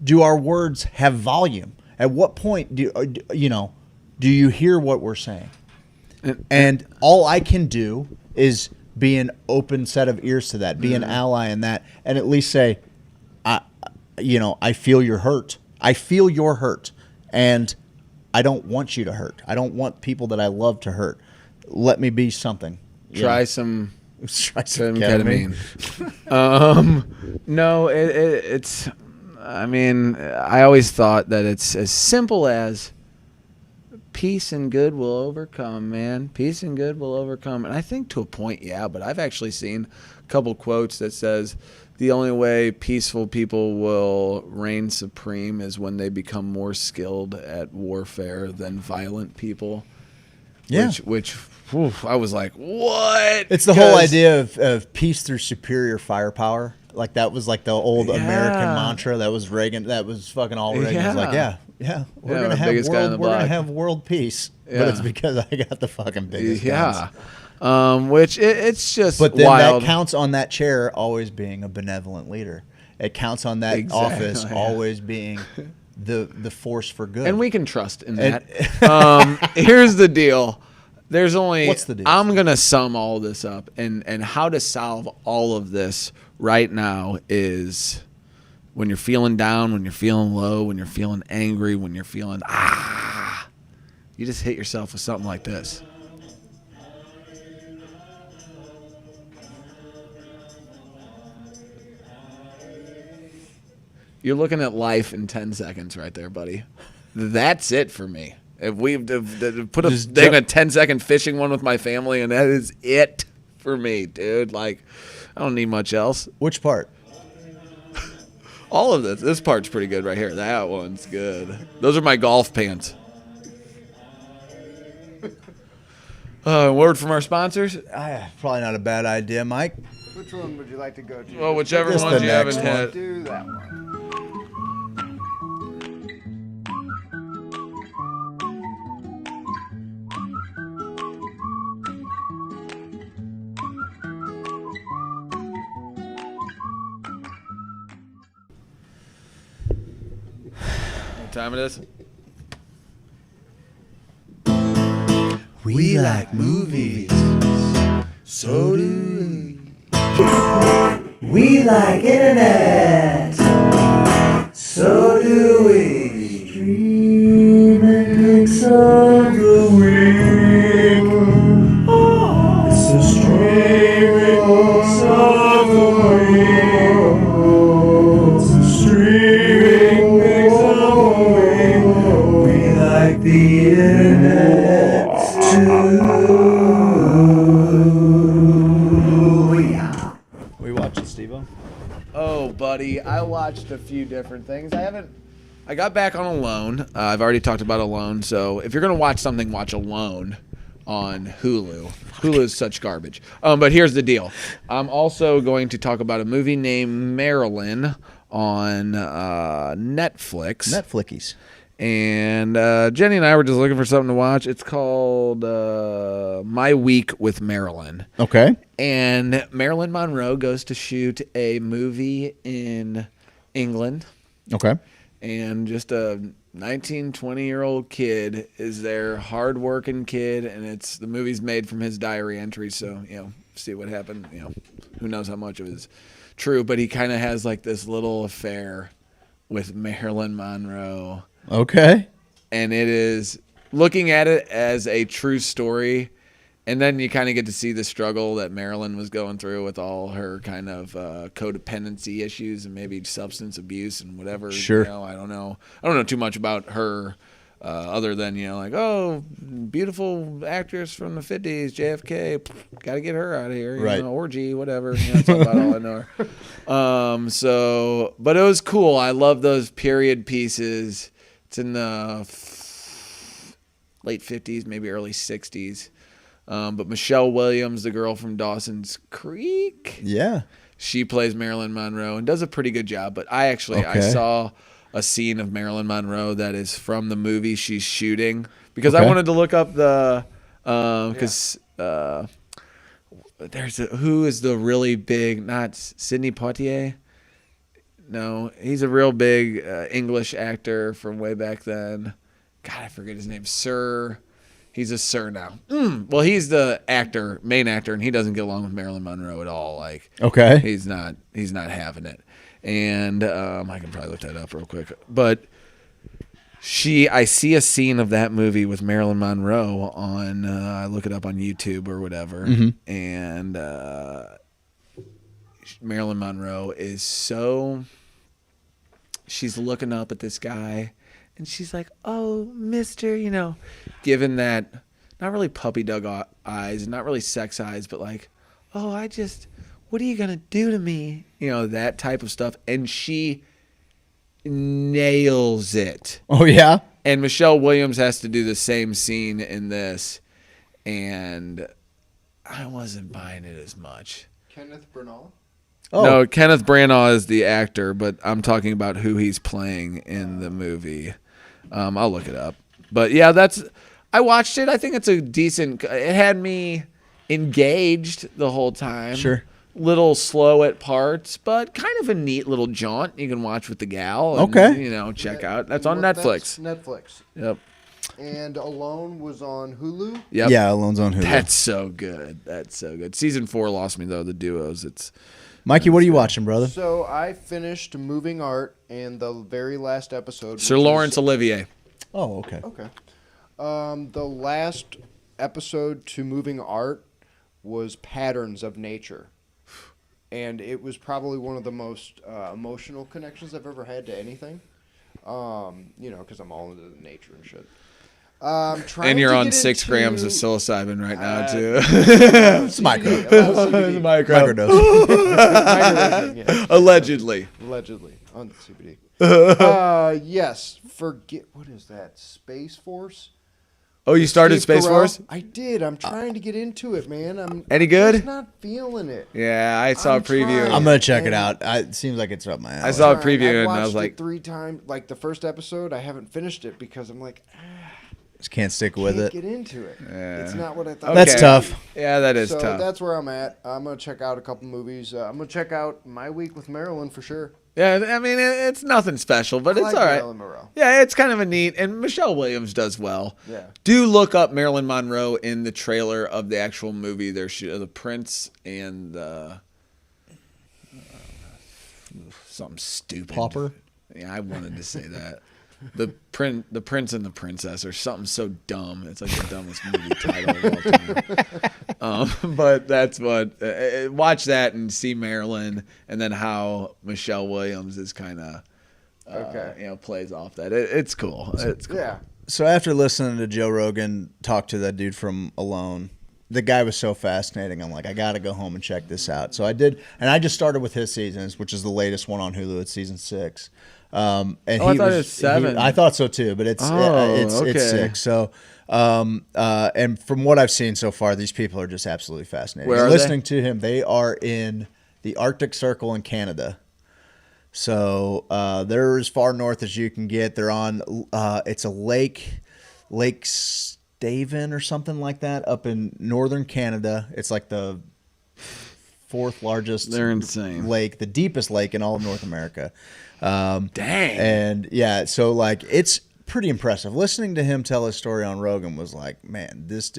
do our words have volume? At what point do you hear what we're saying? And all I can do is be an open set of ears to that, be an ally in that, and at least say, I feel your hurt. I feel your hurt, and I don't want you to hurt. I don't want people that I love to hurt. Let me be something. Try some ketamine. No, it's. I mean, I always thought that it's as simple as peace and good will overcome, man. Peace and good will overcome. And I think to a point, yeah, but I've actually seen a couple quotes that says the only way peaceful people will reign supreme is when they become more skilled at warfare than violent people. Yeah. Which I was like, what? It's the whole idea of peace through superior firepower. Like, that was like the old American mantra. That was Reagan. That was fucking all Reagan. Yeah. It was like, we're gonna have world peace, but it's because I got the fucking biggest guns. Which it's just But then wild. that counts on that chair always being a benevolent leader. It counts on that office always being the force for good. And we can trust in that. Here's the deal. There's only. What's the deal? I'm gonna sum all this up, and how to solve all of this right now is when you're feeling down, when you're feeling low, when you're feeling angry, when you're feeling you just hit yourself with something like this. You're looking at life in 10 seconds right there, buddy. That's it for me. If we've put a 10-second fishing one with my family, and that is it for me, dude. Like, I don't need much else. Which part? All of this. This part's pretty good right here. That one's good. Those are my golf pants. Word from our sponsors? Probably not a bad idea, Mike. Which one would you like to go to? Well, whichever Just ones the you haven't next one. had. Do that one. What time it is? We like movies, so do we. We like internet, so do we. Streaming picks of the week. It's the streaming picks of the week. It's the streaming picks of the week. We like the internet too. We watching, Steve-O? Oh, buddy, I watched a few different things. I got back on Alone. I've already talked about Alone, so if you're going to watch something, watch Alone on Hulu. Hulu is such garbage. But here's the deal. I'm also going to talk about a movie named Marilyn on Netflix. Netflixies. And Jenny and I were just looking for something to watch. It's called My Week with Marilyn. Okay. And Marilyn Monroe goes to shoot a movie in England. Okay. And just a 19, 20-year-old kid is their hard-working kid, and the movie's made from his diary entries, so, see what happened. Who knows how much of it is true, but he kind of has like this little affair with Marilyn Monroe. Okay. And it is looking at it as a true story, and then you kind of get to see the struggle that Marilyn was going through with all her kind of codependency issues and maybe substance abuse and whatever. Sure. I don't know too much about her other than, beautiful actress from the 50s, JFK. Got to get her out of here. Right. Orgy, whatever. That's about all I know her. But it was cool. I love those period pieces. It's in the late 50s, maybe early 60s. But Michelle Williams, the girl from Dawson's Creek, she plays Marilyn Monroe and does a pretty good job. But I saw a scene of Marilyn Monroe that is from the movie she's shooting because I wanted to look up the who is the really big, not Sidney Poitier. No, he's a real big English actor from way back then. God, I forget his name. He's a sir now. Well, he's the main actor, and he doesn't get along with Marilyn Monroe at all. Like, okay, he's not having it. And I can probably look that up real quick. But I see a scene of that movie with Marilyn Monroe on. I look it up on YouTube or whatever, and Marilyn Monroe is she's looking up at this guy. And she's like, oh, mister, given that, not really puppy dog eyes, not really sex eyes, but like, oh, what are you going to do to me? That type of stuff. And she nails it. Oh, yeah? And Michelle Williams has to do the same scene in this. And I wasn't buying it as much. Kenneth Branagh? Oh. No, Kenneth Branagh is the actor, but I'm talking about who he's playing in the movie. I'll look it up. But yeah, I watched it. I think it's a decent, it had me engaged the whole time. Sure. Little slow at parts, but kind of a neat little jaunt you can watch with the gal. And, okay. Check out. That's on Netflix. Netflix. Yep. And Alone was on Hulu? Yep. Yeah, Alone's on Hulu. That's so good. Season 4 lost me, though, the duos. Mikey, what are you watching, brother? So I finished Moving Art and the very last episode. Sir Laurence Olivier. Oh, okay. Okay. The last episode to Moving Art was Patterns of Nature. and it was probably one of the most emotional connections I've ever had to anything. Because I'm all into nature and shit. And you're on 6 grams of psilocybin right now too. It's microdose. Allegedly on CBD. Yes. Forget what is that? Space Force. Oh, you started Steve Space Carell? Force? I did. I'm trying to get into it, man. Any I'm good? just not feeling it. Yeah, I saw a preview. I'm gonna check it out. It seems like it's up my alley. I saw a preview I've and watched I was like, it 3 times. Like the first episode, I haven't finished it because I'm like, just can't stick with it. Get into it. Yeah. It's not what I thought. That's tough. Yeah, that is so tough. that's where I'm at. I'm gonna check out a couple movies. I'm gonna check out My Week with Marilyn for sure. Yeah, I mean, it's nothing special, but it's like all right. Marilyn Monroe. Yeah, it's kind of a neat, and Michelle Williams does well. Yeah. Do look up Marilyn Monroe in the trailer of the actual movie. There's the Prince and something stupid. Pauper? Yeah, I wanted to say that. The Prince and the Princess, or something so dumb. It's like the dumbest movie title of all time. But that's what. Watch that and see Marilyn, and then how Michelle Williams is kind of, plays off that. It's cool. It's cool. Yeah. So after listening to Joe Rogan talk to that dude from Alone, the guy was so fascinating. I'm like, I got to go home and check this out. So I did, and I just started with his seasons, which is the latest one on Hulu. It's season 6. And I thought it was 7. I thought so too, but it's 6. So, and from what I've seen so far, these people are just absolutely fascinating. Where are listening to him, they are in the Arctic Circle in Canada. So they're as far north as you can get. They're on it's a Lake Staven or something like that up in northern Canada. It's like the 4th largest. They're insane. Lake, the deepest lake in all of North America. Dang. And yeah, so like it's pretty impressive. Listening to him tell his story on Rogan was like, man, this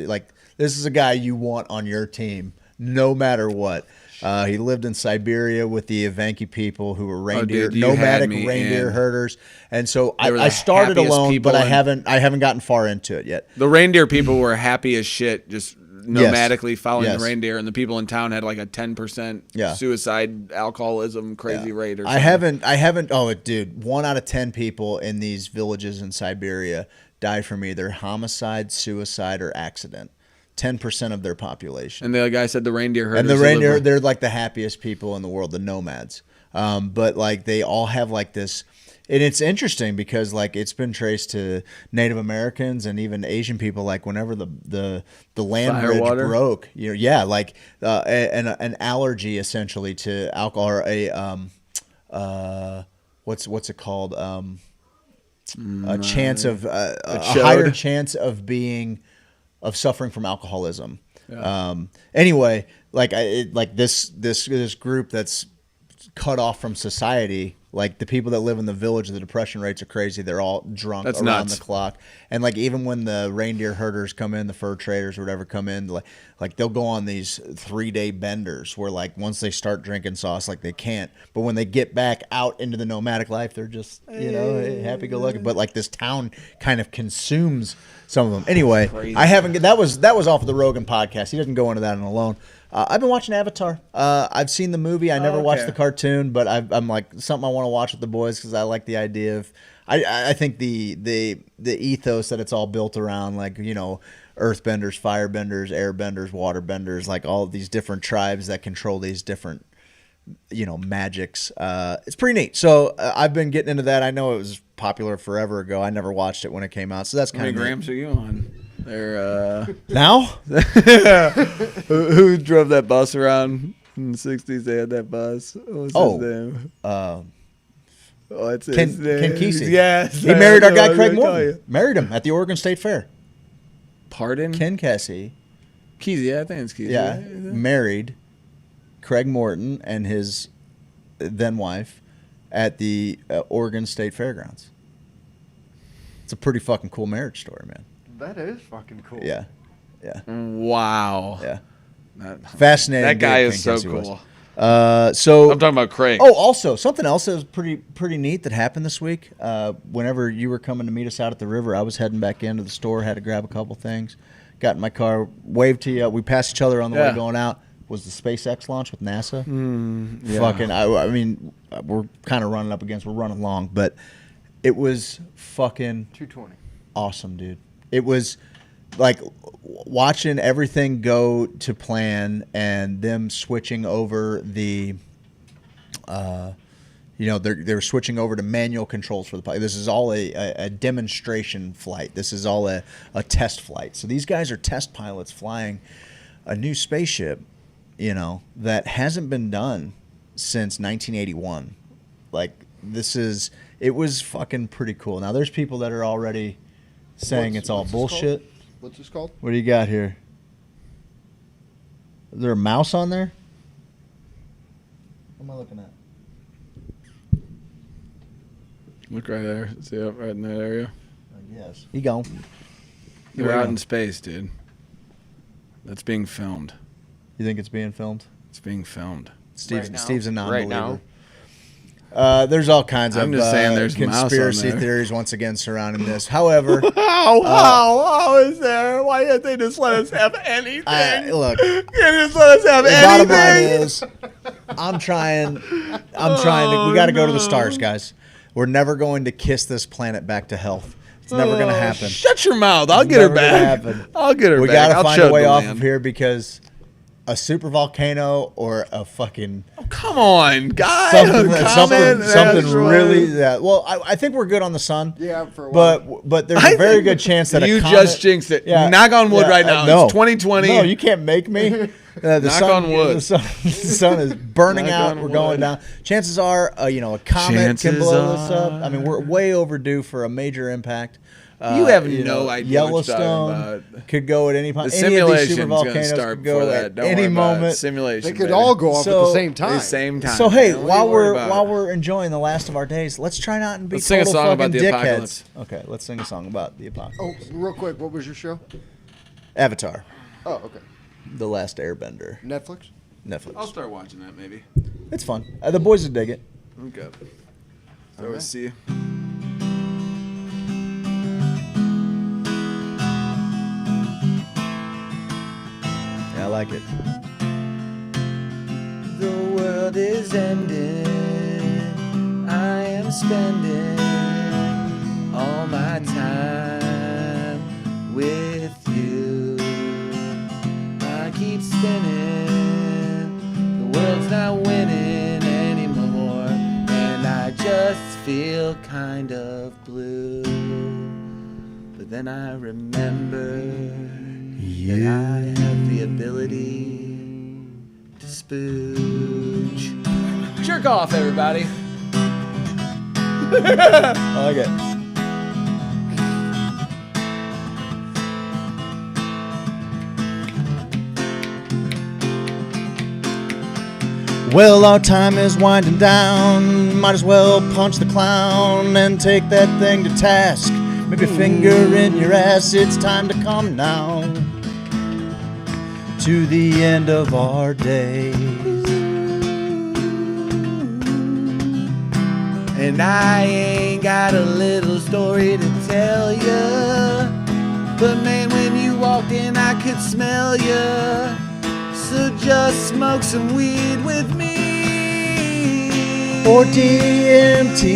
is a guy you want on your team no matter what. He lived in Siberia with the Evenki people who were nomadic reindeer herders, and so I started Alone, but I haven't gotten far into it yet. The reindeer people were happy as shit, just nomadically following the reindeer, and the people in town had like a 10% suicide, alcoholism, crazy rate. Or something. I haven't. Oh, dude, 1 out of 10 people in these villages in Siberia die from either homicide, suicide, or accident. 10% of their population. And the guy said the reindeer herders. And the reindeer, they're like the happiest people in the world, the nomads. But like they all have like this, and it's interesting because like it's been traced to Native Americans and even Asian people. Like whenever the land bridge broke, like an allergy essentially to alcohol, or a what's it called? A chance of a higher chance of suffering from alcoholism. Yeah. Anyway, this group that's cut off from society, like the people that live in the village, the depression rates are crazy. They're all drunk around the clock. And like even when the reindeer herders come in, the fur traders or whatever come in, like they'll go on these 3-day benders where like once they start drinking sauce, like they can't. But when they get back out into the nomadic life, they're just happy go lucky. But like this town kind of consumes some of them. Anyway, crazy. I haven't. That was off of the Rogan podcast. He doesn't go into that on Alone. I've been watching Avatar. I've seen the movie. I never watched the cartoon, but I'm like something I want to watch with the boys because I like the idea of. I think the ethos that it's all built around, like earthbenders, firebenders, airbenders, waterbenders, like all of these different tribes that control these different magics. It's pretty neat. So I've been getting into that. I know it was popular forever ago. I never watched it when it came out, so that's kind of. How many grams are you on? They're now. Who drove that bus around in the '60s? They had that bus. What was his name? What's his name? Ken Kesey. Yes, he married our guy Craig Morton. Married him at the Oregon State Fair. Pardon? Ken Kesey. Kesey, yeah, I think it's Kesey. Yeah, married Craig Morton and his then wife at the Oregon State Fairgrounds. It's a pretty fucking cool marriage story, man. That is fucking cool. Yeah. Wow. Yeah. Fascinating. That guy is so cool. So I'm talking about Craig. Oh, also something else that was pretty neat that happened this week. Whenever you were coming to meet us out at the river, I was heading back into the store, had to grab a couple things. Got in my car, waved to you. We passed each other on the way going out. was the SpaceX launch with NASA. Yeah. Fucking, I mean, we're kind of running up against. We're running long, but it was fucking 220. Awesome, dude. It was like watching everything go to plan and them switching over the. They're switching over to manual controls for the pilot. This is all a demonstration flight. This is all a test flight. So these guys are test pilots flying a new spaceship, that hasn't been done since 1981. Like, it was fucking pretty cool. Now, there's people that are already saying it's all bullshit. What's this called? What do you got here? Is there a mouse on there? What am I looking at? Look right there. See up right in that area? Yes. You go. You're out in space, dude. That's being filmed. You think it's being filmed? It's being filmed. Steve's a non-believer. Right now. There's all kinds I'm of just saying there's a mouse on conspiracy there. theories once again surrounding this. However, how is there? Why can't they just let us have anything? Look, can't just let us have the anything? bottom line is, I'm trying to. We got to go to the stars, guys. We're never going to kiss this planet back to health. It's never going to happen. Shut your mouth. I'll get her back. I'll get her We back. got to find a way off land. of here because a super volcano or a fucking Come on, guys. something really. Yeah. Well, I think we're good on the sun. Yeah, for a while. But there's a very good chance that you a comet, just jinxed it. Knock on wood right now. No. It's 2020. No, you can't make me. The Knock sun, on wood. The sun is burning Knock out. on We're going wood. down. Chances are, a comet Chances can blow this up. are. I mean, we're way overdue for a major impact. You have no idea what you're talking Yellowstone about. could go at any point. The Any of these simulation's super gonna volcanoes start could before go that. at Don't any worry about it. moment. Simulation. They could baby. all go off at the same time. The same time. So hey, man. What are while you worried about? we're enjoying the last of our days, let's try not and be Let's sing a total song about fucking the dickheads. apocalypse. Okay, let's sing a song about the apocalypse. Oh, real quick, what was your show? Avatar, Oh, okay. The Last Airbender, Netflix? Netflix. I'll start watching that maybe. It's fun. The boys would dig it. Okay. So Okay. we'll see. Yeah, I like it. The world is ending. I am spending all my time with you. I keep spinning. The world's not winning anymore. And I just feel kind of blue. But then I remember that I have the ability to spooge. Jerk off, everybody. I like it. Well, our time is winding down. Might as well punch the clown and take that thing to task. Maybe finger in your ass. It's time to come now to the end of our days. And I ain't got a little story to tell ya. But man, when you walked in, I could smell ya. So just smoke some weed with me. Or DMT.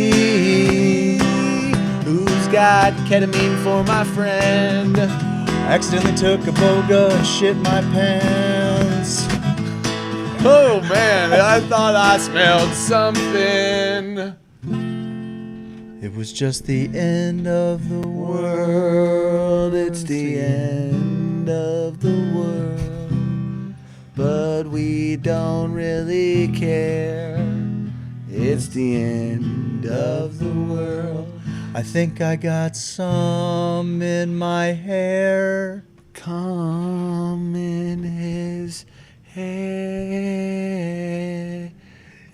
Who's got ketamine for my friend? Accidentally took a boga and shit my pants. Oh man, I thought I smelled something. It was just the end of the world. It's the end of the world. But we don't really care. It's the end of the world. I think I got some in my hair. Come in his hair.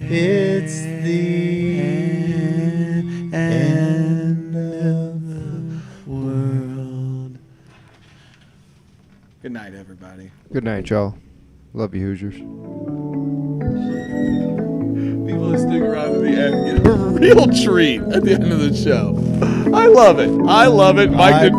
It's the end of the world. Good night, everybody. Good night, y'all. Love you, Hoosiers. People that stick around to the end get a real treat at the end of the show. I love it. I love it. Mike did